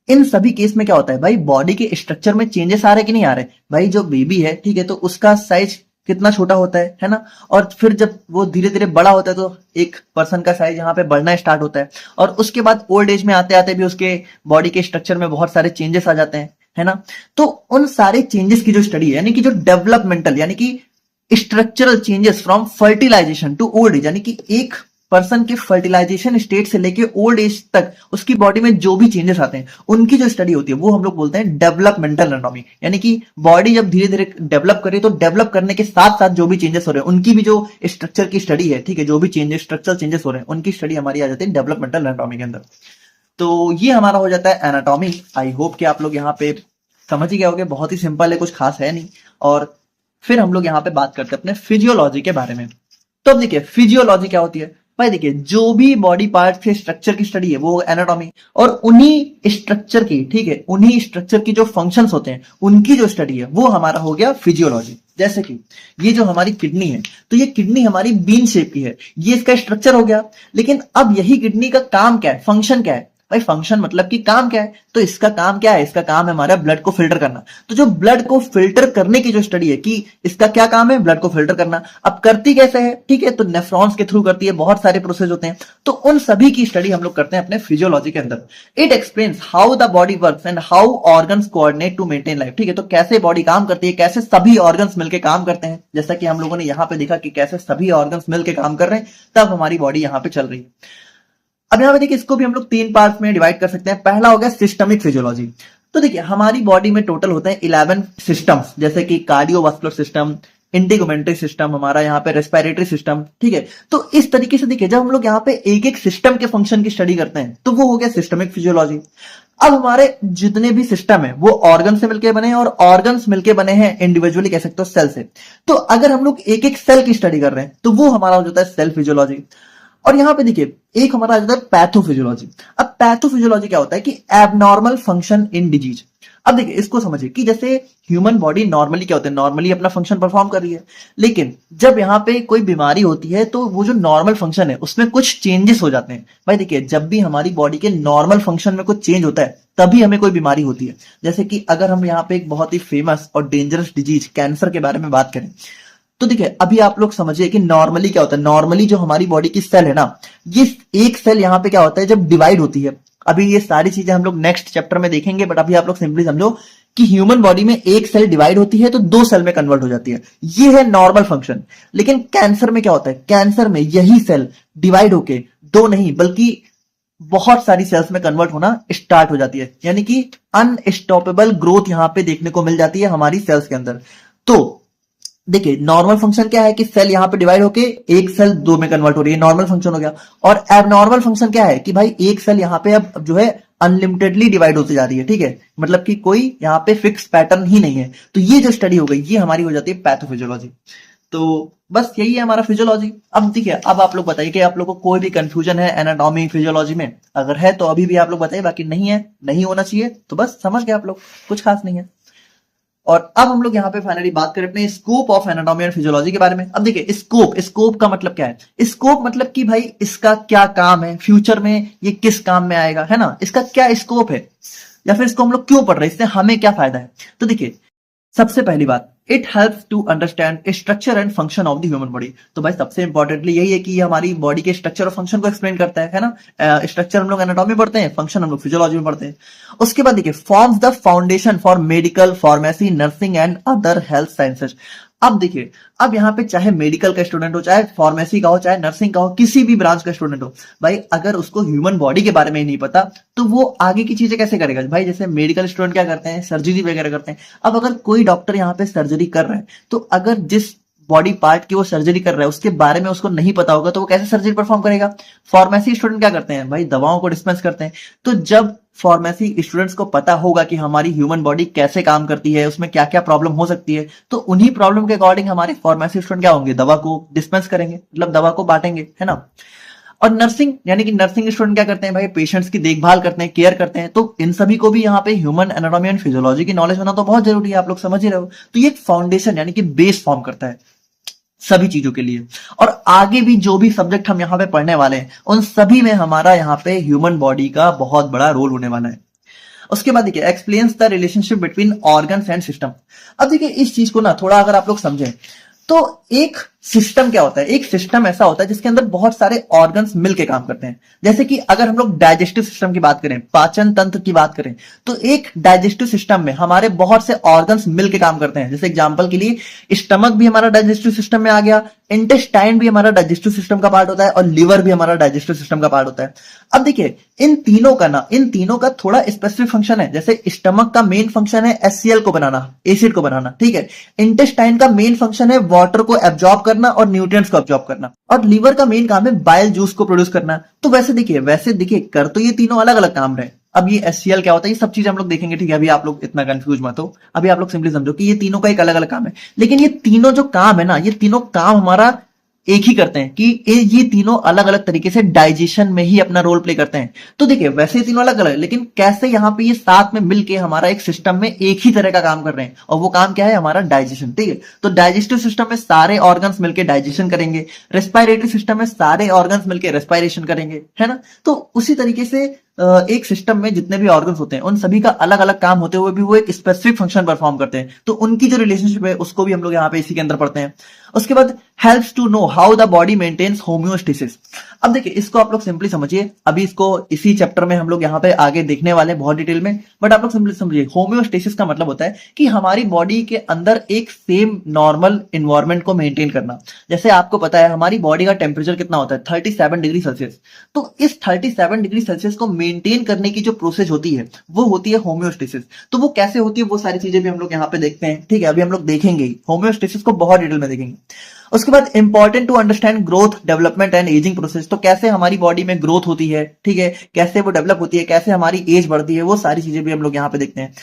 इन सभी केस में क्या होता है भाई, बॉडी के स्ट्रक्चर में चेंजेस आ रहे कि नहीं आ रहे? भाई जो बेबी है, ठीक है, तो उसका साइज कितना छोटा होता है ना। और फिर जब वो धीरे धीरे बड़ा होता है तो एक पर्सन का साइज यहाँ पे बढ़ना स्टार्ट होता है और उसके बाद ओल्ड एज में आते आते भी उसके बॉडी के स्ट्रक्चर में बहुत सारे चेंजेस आ जाते हैं, है ना। तो उन सारे चेंजेस की जो स्टडी है, यानी कि जो डेवलपमेंटल यानी कि structural changes from fertilisation to old age, यानी कि एक पर्सन के फर्टिलाइजेशन स्टेट से लेके ओल्ड एज तक उसकी बॉडी में जो भी चेंजेस आते हैं उनकी जो स्टडी होती है वो हम लोग बोलते हैं डेवलपमेंटल एनाटॉमी। यानी कि बॉडी जब धीरे धीरे डेवलप करे तो डेवलप करने के साथ साथ जो भी चेंजेस हो रहे हैं उनकी भी जो स्ट्रक्चर की स्टडी है, ठीक है, जो भी चेंजेस स्ट्रक्चरल चेंजेस हो रहे हैं उनकी स्टडी हमारी आ जाती है डेवलपमेंटल एनाटॉमी के अंदर। तो ये हमारा हो जाता है एनाटॉमी। आई होप कि आप लोग यहाँ पे समझ ही गए होंगे, बहुत ही सिंपल है, कुछ खास है नहीं। और फिर हम लोग यहाँ पे बात करते हैं अपने फिजियोलॉजी के बारे में। तो अब देखिए फिजियोलॉजी क्या होती है भाई? देखिए जो भी बॉडी पार्ट के स्ट्रक्चर की स्टडी है वो एनाटॉमी, और उन्हीं स्ट्रक्चर की, ठीक है, उन्हीं स्ट्रक्चर की जो फंक्शंस होते हैं उनकी जो स्टडी है वो हमारा हो गया फिजियोलॉजी। जैसे कि ये जो हमारी किडनी है, तो ये किडनी हमारी बीन शेप की है, ये इसका स्ट्रक्चर हो गया। लेकिन अब यही किडनी का काम क्या है, फंक्शन क्या है भाई? फंक्शन मतलब कि काम क्या है? तो इसका काम क्या है? इसका काम है हमारा ब्लड को फिल्टर करना। तो जो ब्लड को फिल्टर करने की जो स्टडी है कि इसका क्या काम है, ब्लड को फिल्टर करना। अब करती कैसे है, ठीक है, तो नेफ्रॉन्स के थ्रू करती है, बहुत सारे प्रोसेस होते हैं। तो उन सभी की स्टडी हम लोग करते हैं अपने फिजियोलॉजी के अंदर। It explains how the body works and how organs coordinate to maintain life, ठीक है। तो कैसे बॉडी काम करती है, कैसे सभी ऑर्गन्स मिलकर काम करते हैं, जैसा कि हम लोगों ने यहाँ पे देखा कि कैसे सभी ऑर्गन्स मिलकर काम कर रहे हैं, तब हमारी बॉडी यहाँ पे चल रही है। अब यहाँ पे देखिए इसको भी हम लोग तीन पार्ट्स में डिवाइड कर सकते हैं। पहला हो गया सिस्टमिक फिजियोलॉजी। तो देखिए हमारी बॉडी में टोटल होते हैं 11 सिस्टम्स, जैसे कि कार्डियोवास्कुलर सिस्टम, इंटीगुमेंटरी सिस्टम, हमारा यहाँ पे रेस्पिरेटरी सिस्टम, ठीक है। तो इस तरीके से देखिए जब हम लोग यहाँ पे एक एक सिस्टम के फंक्शन की स्टडी करते हैं तो वो हो गया सिस्टमिक फिजियोलॉजी। अब हमारे जितने भी सिस्टम है वो ऑर्गन से मिलके बने हैं, और ऑर्गन्स मिलके बने हैं इंडिविजुअली कह सकते हो सेल से। तो अगर हम लोग एक एक सेल की स्टडी कर रहे हैं तो वो हमारा हो जाता है सेल फिजियोलॉजी। और यहां पे देखिए एक हमारा आ जाता है पैथोफिजियोलॉजी। अब पैथोफिजियोलॉजी क्या होता है कि एबनॉर्मल फंक्शन इन डिजीज। अब देखिए इसको समझिए कि जैसे ह्यूमन बॉडी नॉर्मली क्या होता है, नॉर्मली अपना फंक्शन परफॉर्म कर रही है, लेकिन जब यहाँ पे कोई बीमारी होती है तो वो जो नॉर्मल फंक्शन है उसमें कुछ चेंजेस हो जाते हैं। भाई देखिए जब भी हमारी बॉडी के नॉर्मल फंक्शन में कुछ चेंज होता है तभी हमें कोई बीमारी होती है। जैसे कि अगर हम यहाँ पे एक बहुत ही फेमस और डेंजरस डिजीज कैंसर के बारे में बात करें तो देखिए अभी आप लोग समझिए कि नॉर्मली क्या होता है, नॉर्मली जो हमारी बॉडी की सेल है ना, ये एक सेल यहाँ पे क्या होता है जब डिवाइड होती है। अभी ये सारी चीजें हम लोग नेक्स्ट चैप्टर में देखेंगे, बट अभी आप लोग सिंपली समझो कि ह्यूमन बॉडी में एक सेल डिवाइड होती है तो दो सेल में कन्वर्ट हो जाती है, ये है नॉर्मल फंक्शन। लेकिन कैंसर में क्या होता है, कैंसर में यही सेल डिवाइड होके दो नहीं बल्कि बहुत सारी सेल्स में कन्वर्ट होना स्टार्ट हो जाती है, यानी कि अनस्टॉपेबल ग्रोथ यहां पे देखने को मिल जाती है हमारी सेल्स के अंदर। तो देखिए नॉर्मल फंक्शन क्या है कि सेल यहां पे डिवाइड होके एक सेल दो में कन्वर्ट हो रही है, नॉर्मल फंक्शन हो गया। और एबनॉर्मल फंक्शन क्या है कि भाई एक सेल यहां पे अब जो है अनलिमिटेडली डिवाइड होती जा रही है, ठीक है, मतलब कि कोई यहां पे फिक्स पैटर्न ही नहीं है। तो ये जो स्टडी हो गई ये हमारी हो जाती है पैथोफिजियोलॉजी। तो बस यही है हमारा फिजियोलॉजी। अब देखिए अब आप लोग बताइए कि आप लोग को कोई भी कंफ्यूजन है एनाटॉमी फिजियोलॉजी में, अगर है तो अभी भी आप लोग बताइए, बाकी नहीं है नहीं होना चाहिए तो बस समझ गए आप लोग, कुछ खास नहीं है। और अब हम लोग यहाँ पे फाइनली बात करें अपने scope of anatomy and physiology के बारे में। अब देखिए स्कोप का मतलब क्या है, स्कोप मतलब कि भाई इसका क्या काम है, फ्यूचर में ये किस काम में आएगा, है ना, इसका क्या स्कोप है, या फिर इसको हम लोग क्यों पढ़ रहे हैं, इससे हमें क्या फायदा है। तो देखिए सबसे पहली बात, it helps to understand structure and function of the human body. तो भाई सबसे इंपॉर्टेंटली यही है कि ये हमारी बॉडी के स्ट्रक्चर और फंक्शन को एक्सप्लेन करता है ना। स्ट्रक्चर हम लोग एनाटॉमी पढ़ते हैं, फंक्शन हम लोग फिजियोलॉजी में पढ़ते हैं। उसके बाद देखिए forms the foundation for medical, pharmacy, nursing and other health sciences. अब देखिए अब यहाँ पे चाहे मेडिकल का स्टूडेंट हो, चाहे फार्मेसी का हो, चाहे नर्सिंग का हो, किसी भी ब्रांच का स्टूडेंट हो, भाई अगर उसको ह्यूमन बॉडी के बारे में ही नहीं पता तो वो आगे की चीजें कैसे करेगा। भाई जैसे मेडिकल स्टूडेंट क्या करते हैं, सर्जरी वगैरह करते हैं। अब अगर कोई डॉक्टर यहाँ पे सर्जरी कर रहा है तो अगर जिस बॉडी पार्ट की वो सर्जरी कर रहा है उसके बारे में उसको नहीं पता होगा तो वो कैसे सर्जरी परफॉर्म करेगा। फार्मेसी स्टूडेंट क्या करते हैं, भाई दवाओं को डिस्पेंस करते हैं। तो जब फार्मेसी स्टूडेंट्स को पता होगा कि हमारी ह्यूमन बॉडी कैसे काम करती है, उसमें क्या क्या प्रॉब्लम हो सकती है, तो उन्हीं प्रॉब्लम के अकॉर्डिंग हमारे फार्मेसी स्टूडेंट क्या होंगे, दवा को डिस्पेंस करेंगे, मतलब दवा को बांटेंगे, है ना। और नर्सिंग यानी कि नर्सिंग स्टूडेंट क्या करते हैं, भाई पेशेंट्स की देखभाल करते हैं, केयर करते हैं। तो इन सभी को भी यहाँ पे ह्यूमन एनाटॉमी एंड फिजियोलॉजी की नॉलेज होना तो बहुत जरूरी है, आप लोग समझ ही रहे हो। तो ये एक फाउंडेशन यानी कि बेस फॉर्म करता है सभी चीजों के लिए। और आगे भी जो भी सब्जेक्ट हम यहाँ पे पढ़ने वाले हैं उन सभी में हमारा यहाँ पे ह्यूमन बॉडी का बहुत बड़ा रोल होने वाला है। उसके बाद देखिए explains the relationship between organs and system. अब देखिए इस चीज को ना थोड़ा अगर आप लोग समझें तो एक सिस्टम क्या होता है, एक सिस्टम ऐसा होता है जिसके अंदर बहुत सारे ऑर्गन्स मिलके काम करते हैं। जैसे कि अगर हम लोग डाइजेस्टिव सिस्टम की बात करें, पाचन तंत्र की बात करें, तो एक डाइजेस्टिव सिस्टम में हमारे बहुत से ऑर्गन्स मिलके काम करते हैं। जैसे एग्जांपल के लिए स्टमक भी हमारा डाइजेस्टिव सिस्टम में आ गया, इंटेस्टाइन भी हमारा डाइजेस्टिव सिस्टम का पार्ट होता है, और लिवर भी हमारा डाइजेस्टिव सिस्टम का पार्ट होता है। अब देखिए इन तीनों का थोड़ा स्पेसिफिक फंक्शन है। जैसे स्टमक का मेन फंक्शन है HCl को बनाना, एसिड को बनाना, ठीक है। इंटेस्टाइन का मेन फंक्शन है वाटर को एब्जॉर्ब करना और न्यूट्रिएंट्स को एब्जॉर्ब करना, और लीवर का मेन काम है बाइल जूस को प्रोड्यूस करना। तो वैसे देखिए कर तो ये तीनों अलग अलग काम रहे। अब ये HCl क्या होता है, ये सब चीज हम लोग देखेंगे, ठीक है। अभी आप लोग इतना कंफ्यूज मत हो, अभी आप लोग सिंपली समझो कि ये तीनों का एक अलग अलग काम है। लेकिन ये तीनों जो काम है ना, ये तीनों काम हमारा एक ही करते हैं कि ये तीनों अलग अलग तरीके से डाइजेशन में ही अपना रोल प्ले करते हैं। तो देखिए वैसे ये तीनों अलग अलग, लेकिन कैसे यहाँ पे ये साथ में मिलके हमारा एक सिस्टम में एक ही तरह का काम कर रहे हैं, और वो काम क्या है, हमारा डाइजेशन, ठीक है। तो डाइजेस्टिव सिस्टम में सारे ऑर्गन्स मिलके डाइजेशन करेंगे, रेस्पिरेटरी सिस्टम में सारे ऑर्गन्स मिलके रेस्पिरेशन करेंगे, है ना। तो उसी तरीके से एक सिस्टम में जितने भी ऑर्गन्स होते हैं उन सभी का अलग अलग काम होते हुए भी वो एक स्पेसिफिक फंक्शन परफॉर्म करते हैं। तो उनकी जो रिलेशनशिप है उसको भी हम लोग यहाँ पे इसी के अंदर पढ़ते हैं। उसके बाद helps to know how the body maintains homeostasis. अब देखिए इसको आप लोग सिंपली समझिए, अभी इसको इसी चैप्टर में हम लोग यहाँ पे आगे देखने वाले हैं बहुत डिटेल में, बट आप लोग सिंपली समझिए होम्योस्टेसिस का मतलब होता है कि हमारी बॉडी के अंदर एक सेम नॉर्मल इन्वायरमेंट को मेंटेन करना। जैसे आपको पता है हमारी बॉडी का टेम्परेचर कितना होता है, 37 डिग्री सेल्सियस। तो इस 37 डिग्री सेल्सियस को मेंटेन करने की जो प्रोसेस होती है वो होती है होम्योस्टेसिस। तो वो कैसे होती है वो सारी चीजें भी हम लोग यहाँ पे देखते हैं, ठीक है, अभी हम लोग देखेंगे ही, होम्योस्टेसिस को बहुत डिटेल में देखेंगे। उसके बाद important to understand growth, development and ageing process, तो कैसे हमारी बॉडी में ग्रोथ होती है, ठीक है, कैसे वो डेवलप होती है, कैसे हमारी एज बढ़ती है, वो सारी चीजें भी हम लोग यहाँ पे देखते हैं।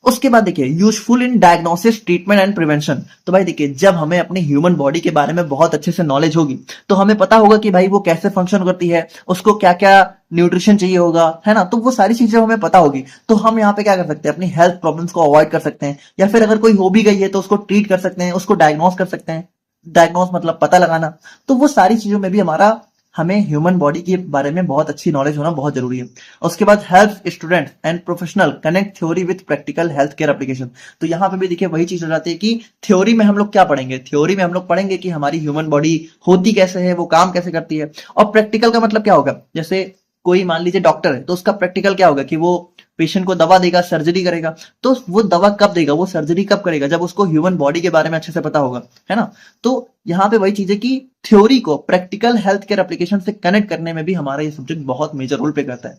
उसके बाद देखिए useful in diagnosis, treatment and prevention. तो भाई देखिए जब हमें अपने ह्यूमन बॉडी के बारे में बहुत अच्छे से नॉलेज होगी तो हमें पता होगा कि भाई वो कैसे फंक्शन करती है, उसको क्या क्या न्यूट्रिशन चाहिए होगा, है ना, तो वो सारी चीजें हमें पता होगी तो हम यहाँ पे क्या कर सकते हैं, अपनी हेल्थ प्रॉब्लम्स को अवॉइड कर सकते हैं, या फिर अगर कोई हो भी गई है तो उसको ट्रीट कर सकते हैं, उसको डायग्नोस कर सकते हैं। डायग्नोस मतलब पता लगाना। तो वो सारी चीजों में भी हमारा, हमें ह्यूमन बॉडी के बारे में बहुत अच्छी नॉलेज होना बहुत जरूरी है। उसके बाद help student and professional connect theory with practical health care application. तो यहाँ पे भी देखिए वही चीज हो जाती है कि थ्योरी में हम लोग क्या पढ़ेंगे, थ्योरी में हम लोग पढ़ेंगे कि हमारी ह्यूमन बॉडी होती कैसे है, वो काम कैसे करती है। और प्रैक्टिकल का मतलब क्या होगा, जैसे कोई मान लीजिए डॉक्टर है तो उसका प्रैक्टिकल क्या होगा कि वो पेशेंट को दवा देगा, सर्जरी करेगा। तो वो दवा कब देगा, वो सर्जरी कब करेगा, जब उसको ह्यूमन बॉडी के बारे में अच्छे से पता होगा, है ना। तो यहाँ पे वही चीज है कि थ्योरी को प्रैक्टिकल हेल्थ केयर एप्लीकेशन से कनेक्ट करने में भी हमारा ये सब्जेक्ट बहुत मेजर रोल प्ले करता है।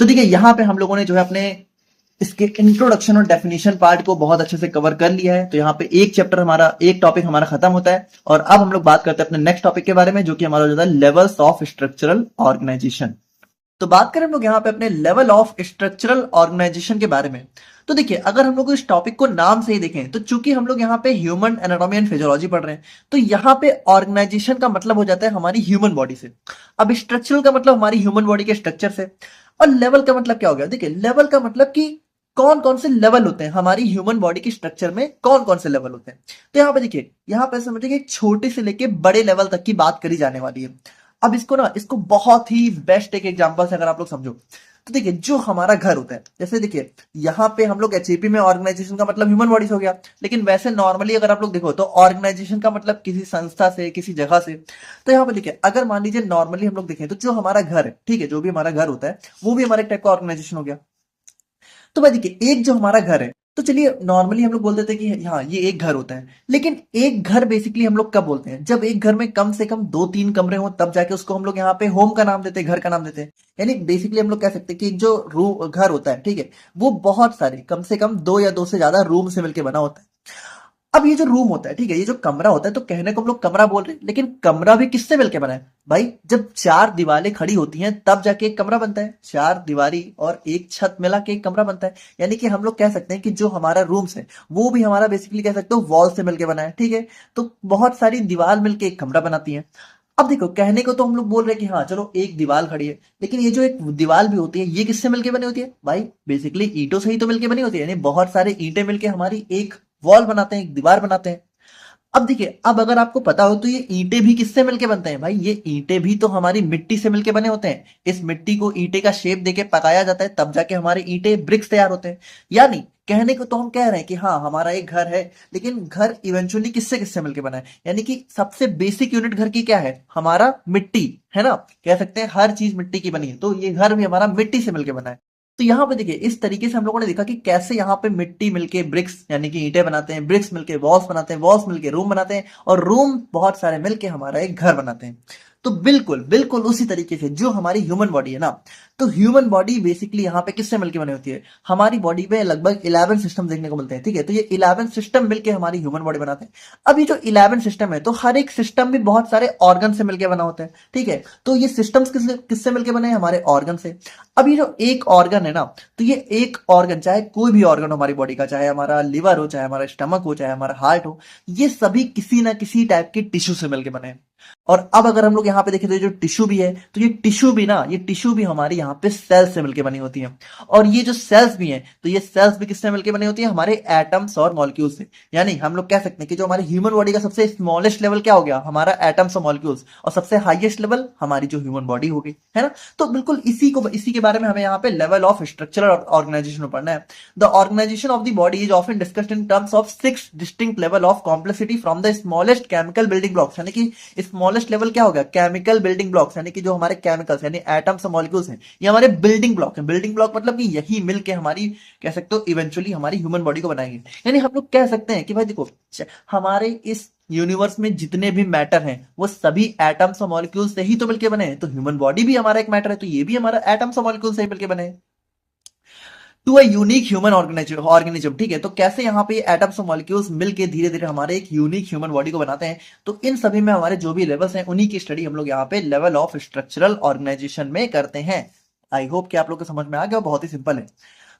तो देखिए यहाँ पे हम लोगों ने जो है अपने इसके इंट्रोडक्शन और डेफिनेशन पार्ट को बहुत अच्छे से कवर कर लिया है। तो यहाँ पे एक चैप्टर हमारा, एक टॉपिक हमारा खत्म होता है और अब हम लोग बात करते हैं अपने नेक्स्ट टॉपिक के बारे में, जो कि हमारा हो जाता है लेवल्स ऑफ स्ट्रक्चरल ऑर्गेनाइजेशन। तो बात करें हम लोग यहाँ पे अपने लेवल ऑफ स्ट्रक्चरल ऑर्गेनाइजेशन के बारे में। तो देखिए अगर हम लोग इस टॉपिक को नाम से ही देखें तो चूंकि हम लोग यहाँ पे ह्यूमन एनाटॉमी एंड फिजियोलॉजी पढ़ रहे हैं तो यहाँ पे ऑर्गेनाइजेशन का मतलब हो जाता है हमारी ह्यूमन बॉडी से। अब स्ट्रक्चरल का मतलब हमारी ह्यूमन बॉडी के स्ट्रक्चर से, और लेवल का मतलब क्या हो गया, देखिए लेवल का मतलब कि कौन कौन से लेवल होते हैं हमारी ह्यूमन बॉडी की स्ट्रक्चर में, कौन कौन से लेवल होते हैं। तो यहाँ पे देखिए, यहाँ पे समझिए एक छोटे से लेके बड़े लेवल तक की बात करी जाने वाली है। अब इसको बहुत ही बेस्ट एक एग्जांपल से अगर आप लोग समझो तो देखिए जो हमारा घर होता है, जैसे देखिए यहाँ पे हम लोग एचएपी में ऑर्गेनाइजेशन का मतलब ह्यूमन बॉडी हो गया, लेकिन वैसे नॉर्मली अगर आप लोग देखो तो ऑर्गेनाइजेशन का मतलब किसी संस्था से, किसी जगह से। तो यहाँ पे देखिए अगर मान लीजिए नॉर्मली हम लोग देखें तो जो हमारा घर है, ठीक है, जो भी हमारा घर होता है वो भी हमारे टाइप का ऑर्गेनाइजेशन हो गया। तो भाई देखिए एक जो हमारा घर है, तो चलिए नॉर्मली हम लोग बोल देते हैं कि हाँ ये एक घर होता है, लेकिन एक घर बेसिकली हम लोग कब बोलते हैं, जब एक घर में कम से कम 2-3 कमरे हो तब जाके उसको हम लोग यहाँ पे होम का नाम देते हैं, घर का नाम देते हैं। यानी बेसिकली हम लोग कह सकते हैं कि एक जो रूम घर होता है, ठीक है, वो बहुत सारे कम से कम 2 या 2 से ज्यादा रूम से मिलकर बना होता है। अब ये जो रूम होता है, ठीक है, ये जो कमरा होता है, तो कहने को हम लोग कमरा बोल रहे हैं, लेकिन कमरा भी किससे मिलके बना है भाई, जब 4 दीवारें खड़ी होती हैं तब जाके एक कमरा बनता है। 4 दीवारी और एक छत मिला के एक कमरा बनता है। यानी कि हम लोग कह सकते हैं कि जो हमारा रूम्स है वो भी हमारा बेसिकली कह सकते हो वॉल से मिलके बना है, ठीक है। तो बहुत सारी दीवार मिलके एक कमरा बनाती है। अब देखो कहने को तो हम लोग बोल रहे हैं कि हाँ चलो एक दीवार खड़ी है, लेकिन ये जो एक दीवार भी होती है ये किससे मिलके बनी होती है भाई, बेसिकली ईंटों से ही तो मिलके बनी होती है। यानी बहुत सारे ईंटें मिलके हमारी एक वॉल बनाते हैं, एक दीवार बनाते हैं। अब देखिए अब अगर आपको पता हो तो ये ईंटें भी किससे मिलके बनते हैं भाई, ये ईंटें भी तो हमारी मिट्टी से मिलके बने होते हैं। इस मिट्टी को ईंटे का शेप देके पकाया जाता है तब जाके हमारे ईंटें ब्रिक्स तैयार होते हैं। यानी कहने को तो हम कह रहे हैं कि हाँ हमारा एक घर है, लेकिन घर इवेंचुअली किससे किससे मिलके बना है, यानी कि सबसे बेसिक यूनिट घर की क्या है, हमारा मिट्टी, है ना। कह सकते हैं हर चीज मिट्टी की बनी है, तो ये घर भी हमारा मिट्टी से मिलके बना है। तो यहाँ पे देखिए इस तरीके से हम लोगों ने देखा कि कैसे यहाँ पे मिट्टी मिलके ब्रिक्स यानी कि ईंटें बनाते हैं, ब्रिक्स मिलके वॉल्स बनाते हैं, वॉल्स मिलके रूम बनाते हैं, और रूम बहुत सारे मिलके हमारा एक घर बनाते हैं। तो बिल्कुल बिल्कुल उसी तरीके से जो हमारी ह्यूमन बॉडी है ना, तो ह्यूमन बॉडी बेसिकली यहाँ पे किससे मिलकर बनी होती है, हमारी बॉडी में लगभग 11 सिस्टम देखने को मिलते हैं, ठीक है। तो ये 11 सिस्टम मिलके हमारी ह्यूमन बॉडी बनाते हैं। अब ये जो 11 सिस्टम है तो हर एक सिस्टम भी बहुत सारे ऑर्गन से मिलकर बना होता है, ठीक है। तो ये सिस्टम्स किससे मिलकर बने हैं, हमारे ऑर्गन से। अब ये जो एक ऑर्गन है ना, तो ये एक ऑर्गन चाहे कोई भी ऑर्गन हो हमारी बॉडी का, चाहे हमारा लिवर हो, चाहे हमारा स्टमक हो, चाहे हमारा हार्ट हो, ये सभी किसी ना किसी टाइप के टिश्यू से मिलकर बने हैं। और अब अगर हम लोग यहाँ पे देखें तो ये जो टिश्यू भी है, तो ये टिश्यू भी ना, ये टिश्यू भी हमारे यहाँ पे सेल्स से मिलकर बनी होती है। और ये जो सेल्स भी हैं तो ये सेल्स भी किससे मिलकर बनी होती है, हमारे एटम्स और मॉलिक्यूल्स से। यानी हम लोग कह सकते हैं कि जो हमारी ह्यूमन बॉडी का सबसे स्मॉलेस्ट लेवल क्या हो गया, हमारा एटम्स और मॉलिक्यूल्स, और सबसे हाईएस्ट लेवल हमारी जो ह्यूमन बॉडी होगी, है ना। तो बिल्कुल इसी के बारे में हमें यहाँ पे लेवल ऑफ स्ट्रक्चरल ऑर्गेनाइजेशन में पढ़ना है। The organisation of the body is often discussed in terms of 6 distinct level of complexity from the smallest chemical building blocks. यानी कि स्मॉलेस्ट लेवल क्या होगा, केमिकल बिल्डिंग ब्लॉक्स, यानी कि जो हमारे केमिकल्स यानी एटम्स और मॉलिक्यूल्स हैं ये हमारे बिल्डिंग ब्लॉक हैं। बिल्डिंग ब्लॉक मतलब कि यही मिलके हमारी कह सकते हो इवेंचुअली हमारी ह्यूमन बॉडी को बनाएंगे। यानी हम लोग कह सकते हैं कि भाई देखो हमारे इस यूनिवर्स में जितने भी मैटर हैं वो सभी एटम्स और मॉलिक्यूल से ही तो मिलके बने हैं। तो ह्यूमन बॉडी भी हमारा एक मैटर है, तो ये भी हमारा एटम्स और मॉलिक्यूल से ही मिलके बने हैं। To a unique human organism, ठीक है। तो कैसे यहाँ पे एटम्स और मॉलिक्यूल्स मिलके धीरे धीरे हमारे एक यूनिक ह्यूमन बॉडी को बनाते हैं। तो इन सभी में हमारे जो भी लेवल्स हैं उन्हीं की स्टडी हम लोग यहाँ पे लेवल ऑफ स्ट्रक्चरल ऑर्गेनाइजेशन में करते हैं। आई होप कि आप लोग को समझ में आ गया, बहुत ही सिंपल है।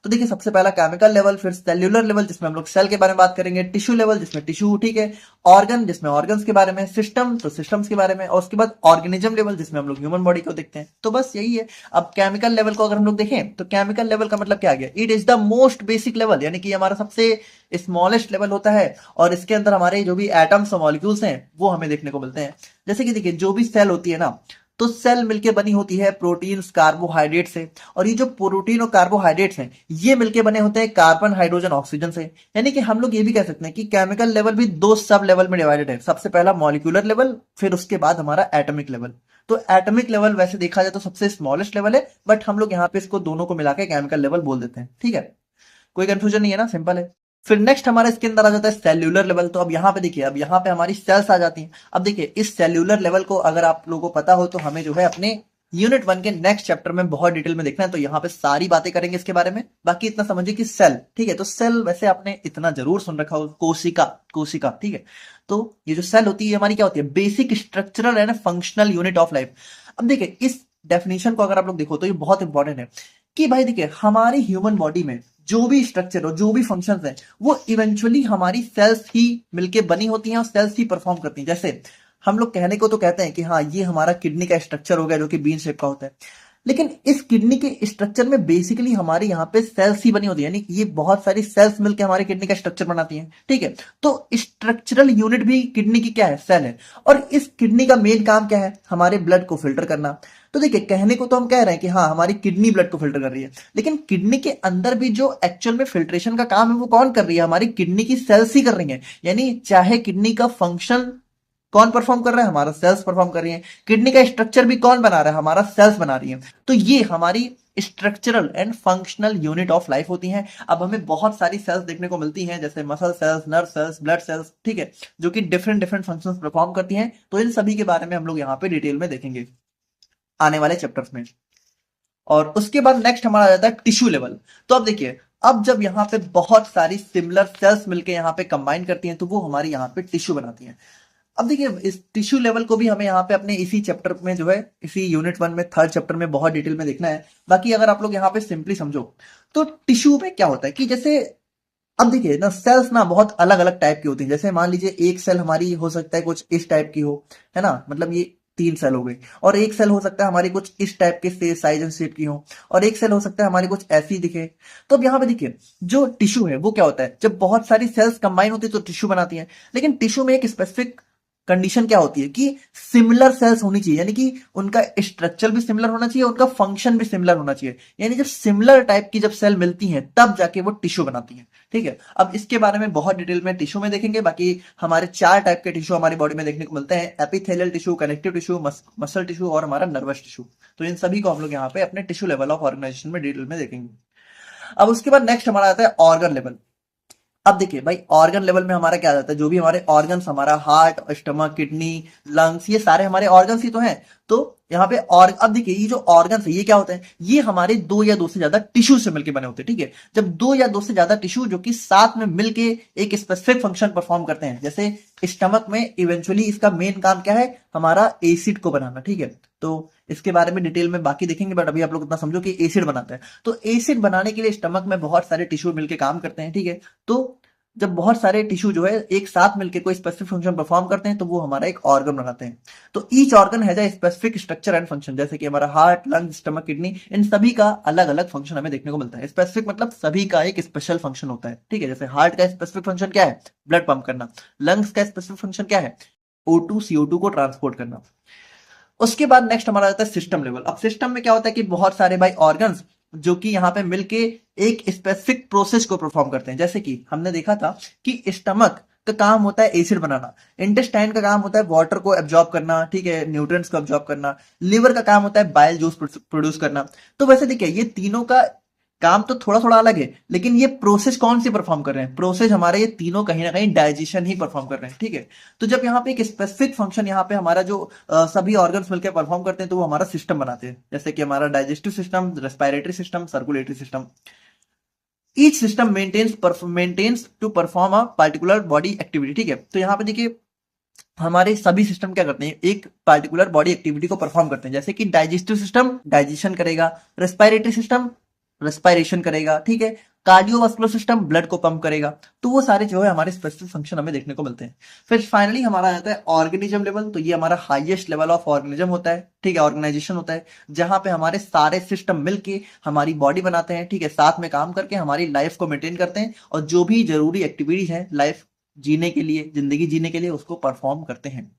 तो देखिए, सबसे पहला केमिकल लेवल, फिर सेल्यूलर लेवल जिसमें हम लोग सेल के बारे में बात करेंगे, टिश्यू लेवल जिसमें टिश्यू, ठीक है, ऑर्गन जिसमें ऑर्गन्स के बारे में, सिस्टम तो सिस्टम्स के बारे में, और उसके बाद ऑर्गेनिज्म लेवल जिसमें हम लोग ह्यूमन बॉडी को देखते हैं। तो बस यही है। अब केमिकल लेवल को अगर हम लोग देखें तो केमिकल लेवल का मतलब क्या आ गया, it is the most basic level, यानी कि हमारा सबसे स्मॉलेस्ट लेवल होता है और इसके अंदर हमारे जो भी एटम्स और मॉलिक्यूल्स हैं वो हमें देखने को मिलते हैं। जैसे कि देखिए, जो भी सेल होती है ना, तो सेल मिलके बनी होती है प्रोटीन्स कार्बोहाइड्रेट से, और ये जो प्रोटीन और कार्बोहाइड्रेट्स हैं ये मिलके बने होते हैं कार्बन हाइड्रोजन ऑक्सीजन से। यानी कि हम लोग ये भी कह सकते हैं कि केमिकल लेवल भी दो सब लेवल में डिवाइडेड है। सबसे पहला मॉलिक्यूलर लेवल, फिर उसके बाद हमारा एटॉमिक लेवल। तो एटॉमिक लेवल वैसे देखा जाए तो सबसे स्मॉलेस्ट लेवल है, बट हम लोग यहाँ पे इसको दोनों को मिलाकर केमिकल लेवल बोल देते हैं, ठीक है। कोई कंफ्यूजन नहीं है ना, सिंपल है। फिर नेक्स्ट हमारे इसके अंदर आ जाता है सेल्यूलर लेवल। तो अब यहाँ पे देखिए, अब यहाँ पे हमारी सेल्स आ जाती हैं। अब देखिए, इस सेल्यूलर लेवल को अगर आप लोगों को पता हो तो हमें जो है अपने यूनिट 1 के नेक्स्ट चैप्टर में बहुत डिटेल में देखना है, तो यहाँ पे सारी बातें करेंगे इसके बारे में। बाकी इतना समझिए कि सेल, ठीक है, तो सेल वैसे आपने इतना जरूर सुन रखा हो, कोशिका, कोशिका, ठीक है। तो ये जो सेल होती है हमारी क्या होती है, basic structural and functional unit of life. अब देखिए, इस डेफिनेशन को अगर आप लोग देखो तो ये बहुत इंपॉर्टेंट है कि भाई देखिए, हमारी ह्यूमन बॉडी में जो भी स्ट्रक्चर हो, जो भी फंक्शंस हैं, वो इवेंचुअली हमारी सेल्स ही मिलके बनी होती हैं और सेल्स ही परफॉर्म करती हैं। जैसे हम लोग कहने को तो कहते हैं कि हाँ, ये हमारा किडनी का स्ट्रक्चर हो गया जो कि बीन शेप का होता है, लेकिन इस किडनी के स्ट्रक्चर में बेसिकली हमारे यहाँ पे सेल्स ही बनी होती है, यानी कि ये बहुत सारी सेल्स मिलकर हमारे किडनी का स्ट्रक्चर बनाती हैं, ठीक है। तो स्ट्रक्चरल यूनिट भी किडनी की क्या है, सेल है। और इस किडनी का मेन काम क्या है, हमारे ब्लड को फिल्टर करना। तो देखिए, कहने को तो हम कह रहे हैं कि हाँ, हमारी किडनी ब्लड को फिल्टर कर रही है, लेकिन किडनी के अंदर भी जो एक्चुअल में फिल्ट्रेशन का काम है वो कौन कर रही है, हमारी किडनी की सेल्स ही कर रही है। यानी चाहे किडनी का फंक्शन कौन परफॉर्म कर रहा है, हमारा सेल्स परफॉर्म कर रही है। किडनी का स्ट्रक्चर भी कौन बना रहा है, हमारा सेल्स बना रही है। तो ये हमारी structural and functional unit of life होती हैं। अब हमें बहुत सारी सेल्स देखने को मिलती हैं, जैसे muscle cells, nerve cells, blood cells, ठीक है, जो कि डिफरेंट डिफरेंट फंक्शंस परफॉर्म करती हैं। तो इन सभी के बारे में हम लोग यहाँ पे डिटेल में देखेंगे आने वाले चैप्टर्स में। और उसके बाद नेक्स्ट हमारा आ जाता है टिश्यू लेवल। तो अब देखिए, अब जब यहाँ पे बहुत सारी सिमिलर सेल्स मिलके यहाँ पे कंबाइन करती हैं तो वो हमारी यहाँ पे टिश्यू बनाती हैं। अब देखिए, इस टिश्यू लेवल को भी हमें यहाँ पे अपने इसी चैप्टर में जो है, इसी यूनिट 1 में थर्ड चैप्टर में बहुत डिटेल में देखना है। बाकी अगर आप लोग यहाँ पे सिंपली समझो तो टिश्यू में क्या होता है कि जैसे, अब देखिए ना, सेल्स ना बहुत अलग अलग टाइप की होती हैं। जैसे मान लीजिए एक सेल हमारी हो सकता है कुछ इस टाइप की हो, है ना, मतलब ये 3 सेल हो गई, और एक सेल हो सकता है हमारी कुछ इस टाइप के साइज एंड शेप की हो, और एक सेल हो सकता है हमारी कुछ ऐसी दिखे। तो अब यहाँ पे देखिए, जो टिश्यू है वो क्या होता है, जब बहुत सारी सेल्स कंबाइन होती है तो टिश्यू बनाती है। लेकिन टिश्यू में एक स्पेसिफिक कंडीशन क्या होती है कि सिमिलर सेल्स होनी चाहिए, यानी कि उनका स्ट्रक्चर भी सिमिलर होना चाहिए, उनका फंक्शन भी सिमिलर होना चाहिए। यानी जब सिमिलर टाइप की जब सेल मिलती हैं तब जाके वो टिश्यू बनाती हैं, ठीक है। अब इसके बारे में बहुत डिटेल में टिश्यू में देखेंगे। बाकी हमारे 4 टाइप के टिश्यू हमारी बॉडी में देखने को मिलते हैं, epithelial tissue, connective tissue, muscle tissue और हमारा नर्वस टिश्यू। तो इन सभी को हम लोग यहाँ पे अपने टिश्यू लेवल ऑफ ऑर्गेनाइजेशन में डिटेल में देखेंगे। अब उसके बाद नेक्स्ट हमारा आता है ऑर्गन लेवल। अब देखिए भाई, ऑर्गन लेवल में हमारा क्या आता है, जो भी हमारे ऑर्गन्स, हमारा हार्ट, स्टमक, किडनी, लंग्स, ये सारे हमारे ऑर्गन्स ही तो हैं। तो यहाँ पे और अब देखिए, ये जो ऑर्गन्स है ये क्या होते हैं, ये हमारे 2 या 2 से ज्यादा टिश्यू से मिलकर बने होते हैं, ठीक है। जब 2 या 2 से ज्यादा टिश्यू जो कि साथ में मिलके एक स्पेसिफिक फंक्शन परफॉर्म करते हैं, जैसे स्टमक में इवेंचुअली इसका मेन काम क्या है, हमारा एसिड को बनाना, ठीक है। तो इसके बारे में डिटेल में बाकी देखेंगे, बट अभी आप लोग इतना समझो कि एसिड बनाता है। तो एसिड बनाने के लिए स्टमक में बहुत सारे टिश्यू मिलकर काम करते हैं, ठीक है। तो जब बहुत सारे टिश्यू जो है एक साथ मिलकर कोई स्पेसिफिक फंक्शन परफॉर्म करते हैं तो वो हमारा एक ऑर्गन बनाते हैं। तो each organ has a specific structure and function, जैसे कि हमारा हार्ट, लंग, स्टमक, किडनी, इन सभी का अलग अलग फंक्शन हमें देखने को मिलता है। स्पेसिफिक मतलब सभी का एक स्पेशल फंक्शन होता है, ठीक है। जैसे हार्ट का स्पेसिफिक फंक्शन क्या है, ब्लड पंप करना। लंग्स का स्पेसिफिक फंक्शन क्या है, O2 CO2 को ट्रांसपोर्ट करना। उसके बाद नेक्स्ट हमारा आता है सिस्टम लेवल। अब सिस्टम में क्या होता है कि बहुत सारे भाई ऑर्गन्स जो कि यहाँ पे मिलके एक स्पेसिफिक प्रोसेस को परफॉर्म करते हैं। जैसे कि हमने देखा था कि स्टमक का काम होता है एसिड बनाना, इंटेस्टाइन का काम होता है वाटर को एब्जॉर्ब करना, ठीक है, न्यूट्रिएंट्स को एब्जॉर्ब करना, लिवर का काम होता है बाइल जूस प्रोड्यूस करना। तो वैसे देखिए, ये तीनों का काम तो थोड़ा थोड़ा अलग है, लेकिन ये प्रोसेस कौन सी परफॉर्म कर रहे हैं, प्रोसेस हमारे ये तीनों कहीं ना कहीं डाइजेशन ही परफॉर्म कर रहे हैं, ठीक है। तो जब यहाँ पे एक स्पेसिफिक फंक्शन यहाँ पे हमारा जो सभी ऑर्गन्स मिलकर परफॉर्म करते हैं तो वो हमारा सिस्टम बनाते हैं, जैसे कि हमारा digestive system, respiratory system, circulatory system. Each system maintains to perform a particular body activity, ठीक है। तो यहाँ पे देखिए हमारे सभी सिस्टम क्या करते हैं, एक पार्टिकुलर बॉडी एक्टिविटी को परफॉर्म करते हैं, जैसे कि डाइजेस्टिव सिस्टम डाइजेशन करेगा, रेस्पिरेटरी सिस्टम रेस्पिरेशन करेगा, ठीक है। कार्डियोवास्कुलर सिस्टम ब्लड को पंप करेगा। तो वो सारे जो है हमारे स्पेसिफिक फंक्शन हमें देखने को मिलते हैं। फिर फाइनली हमारा आता है ऑर्गेनिज्म लेवल। तो ये हमारा हाईएस्ट लेवल ऑफ ऑर्गेनिज्म होता है, ठीक है, ऑर्गेनाइजेशन होता है, जहां पे हमारे सारे सिस्टम मिलके हमारी बॉडी बनाते हैं, ठीक है, साथ में काम करके हमारी लाइफ को मेंटेन करते हैं और जो भी जरूरी एक्टिविटीज है लाइफ जीने के लिए, जिंदगी जीने के लिए, उसको परफॉर्म करते हैं।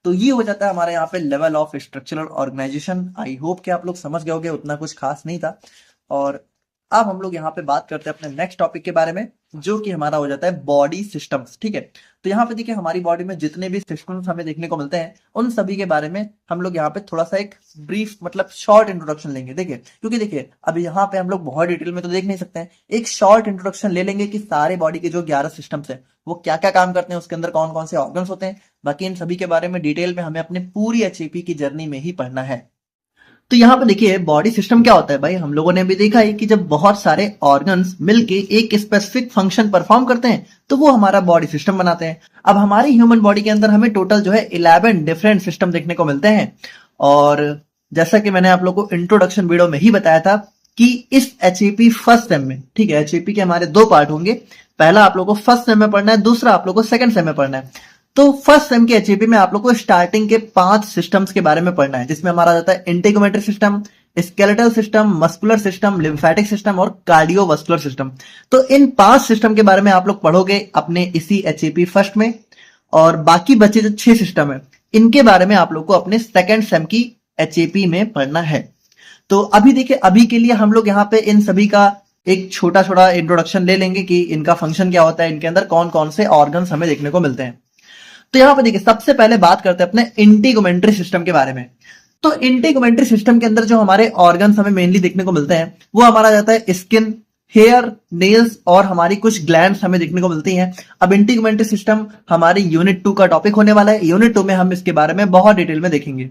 तो ये हो जाता है हमारे यहाँ पे level of structural organisation. I hope कि आप लोग समझ गए होंगे, उतना कुछ खास नहीं था। और अब हम लोग यहाँ पे बात करते हैं अपने नेक्स्ट टॉपिक के बारे में, जो कि हमारा हो जाता है बॉडी सिस्टम्स, ठीक है। तो यहाँ पे देखिए हमारी बॉडी में जितने भी सिस्टम्स हमें देखने को मिलते हैं उन सभी के बारे में हम लोग यहाँ पे थोड़ा सा एक ब्रीफ मतलब शॉर्ट इंट्रोडक्शन लेंगे, देखिए, क्योंकि देखिए अभी यहाँ पे हम लोग बहुत डिटेल में तो देख नहीं सकते हैं, एक शॉर्ट इंट्रोडक्शन ले लेंगे कि सारे बॉडी के जो 11 सिस्टम्स है वो क्या क्या काम करते हैं, उसके अंदर कौन कौन से ऑर्गन्स होते हैं। बाकी इन सभी के बारे में डिटेल में हमें अपने पूरी एचएपी की जर्नी में ही पढ़ना है। तो यहाँ पे देखिए बॉडी सिस्टम क्या होता है भाई, हम लोगों ने भी देखा है कि जब बहुत सारे ऑर्गन्स मिलके एक स्पेसिफिक फंक्शन परफॉर्म करते हैं तो वो हमारा बॉडी सिस्टम बनाते हैं। अब हमारी ह्यूमन बॉडी के अंदर हमें टोटल जो है 11 डिफरेंट सिस्टम देखने को मिलते हैं। और जैसा कि मैंने आप लोग को इंट्रोडक्शन वीडियो में ही बताया था कि इस एचएपी फर्स्ट सेम में, ठीक है, एचएपी के हमारे 2 पार्ट होंगे। पहला आप लोग को फर्स्ट सेम में पढ़ना है, दूसरा आप लोग को सेकंड सेम में पढ़ना है। तो फर्स्ट सेम के एचएपी में आप लोग को स्टार्टिंग के 5 सिस्टम्स के बारे में पढ़ना है, जिसमें हमारा जाता है integumentary system, skeletal system, muscular system, lymphatic system और कार्डियोवास्कुलर सिस्टम। तो इन 5 सिस्टम के बारे में आप लोग पढ़ोगे अपने इसी एचएपी फर्स्ट में, और बाकी बचे जो 6 सिस्टम है इनके बारे में आप लोग को अपने सेकंड सेम की एचएपी में पढ़ना है। तो अभी देखिए अभी के लिए हम लोग यहाँ पे इन सभी का एक छोटा छोटा इंट्रोडक्शन ले लेंगे कि इनका फंक्शन क्या होता है, इनके अंदर कौन कौन से ऑर्गन्स हमें देखने को मिलते हैं। तो यहाँ पे देखिए सबसे पहले बात करते हैं अपने इंटीग्यूमेंट्री सिस्टम के बारे में। तो इंटीग्यूमेंट्री सिस्टम के अंदर जो हमारे ऑर्गन्स हमें मेनली देखने को मिलते हैं वो हमारा जाता है स्किन, हेयर, नेल्स और हमारी कुछ ग्लैंड्स हमें देखने को मिलती हैं। अब इंटीग्यूमेंट्री सिस्टम हमारी यूनिट 2 का टॉपिक होने वाला है। यूनिट 2 में हम इसके बारे में बहुत डिटेल में देखेंगे।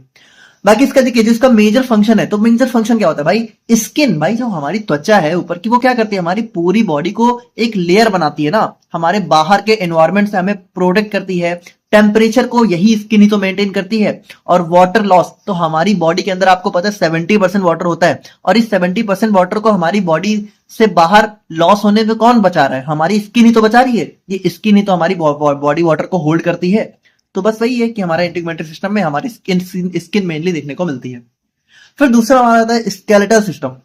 बाकी इसका देखिए जिसका मेजर फंक्शन है, तो मेजर फंक्शन क्या होता है भाई, स्किन, भाई जो हमारी त्वचा है ऊपर की वो क्या करती है, हमारी पूरी बॉडी को एक लेयर बनाती है ना, हमारे बाहर के एनवायरनमेंट से हमें प्रोटेक्ट करती है। टेम्परेचर को यही स्किन ही तो मेंटेन करती है। और वाटर लॉस, तो हमारी बॉडी के अंदर आपको पता है 70% वाटर होता है, और इस 70% वाटर को हमारी बॉडी से बाहर लॉस होने में कौन बचा रहा है, हमारी स्किन ही तो बचा रही है। ये स्किन ही तो हमारी बॉडी वाटर को होल्ड करती है। तो बस वही है कि हमारे इंटीग्यूमेंट्री सिस्टम में हमारी स्किन मेनली देखने को मिलती है। फिर दूसरा हमारा आता है स्केलेटल सिस्टम।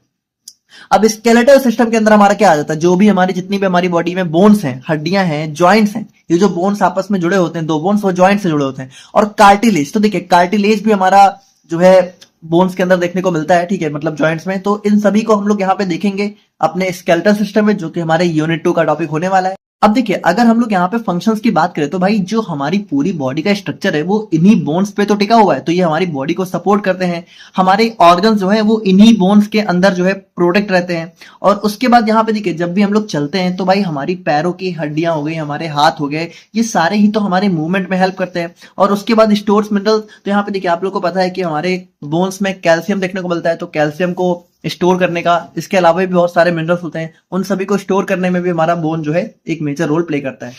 अब स्केलेटल सिस्टम के अंदर हमारा क्या आ जाता है, जो भी हमारी जितनी भी हमारी बॉडी में बोन्स हैं, हड्डियां हैं, जॉइंट्स हैं, ये जो बोन्स आपस में जुड़े होते हैं, 2 बोन्स वो जॉइंट से जुड़े होते हैं। और कार्टिलेज, तो देखिए कार्टिलेज भी हमारा जो है बोन्स के अंदर देखने को मिलता है, ठीक है, मतलब जॉइंट्स में। तो इन सभी को हम लोग यहाँ पे देखेंगे अपने स्केलेटल सिस्टम में, जो कि हमारे यूनिट 2 का टॉपिक होने वाला है। अब देखिए अगर हम लोग यहाँ पे फंक्शंस की बात करें तो भाई जो हमारी पूरी बॉडी का स्ट्रक्चर है वो इन्हीं बोन्स पे तो टिका हुआ है, तो ये हमारी बॉडी को सपोर्ट करते हैं। हमारे ऑर्गन्स जो है वो इन्हीं बोन्स के अंदर जो है प्रोटेक्ट रहते हैं। और उसके बाद यहाँ पे देखिए जब भी हम लोग चलते हैं तो भाई हमारी पैरों की हड्डियां हो गई, हमारे हाथ हो गए, ये सारे ही तो हमारे मूवमेंट में हेल्प करते हैं। और उसके बाद स्टोर्स मिनरल, तो यहाँ पे देखिए आप लोग को पता है कि हमारे बोन्स में कैल्शियम देखने को मिलता है, तो कैल्शियम को स्टोर करने का, इसके अलावा भी बहुत सारे मिनरल्स होते हैं, उन सभी को स्टोर करने में भी हमारा बोन जो है एक मेजर रोल प्ले करता है।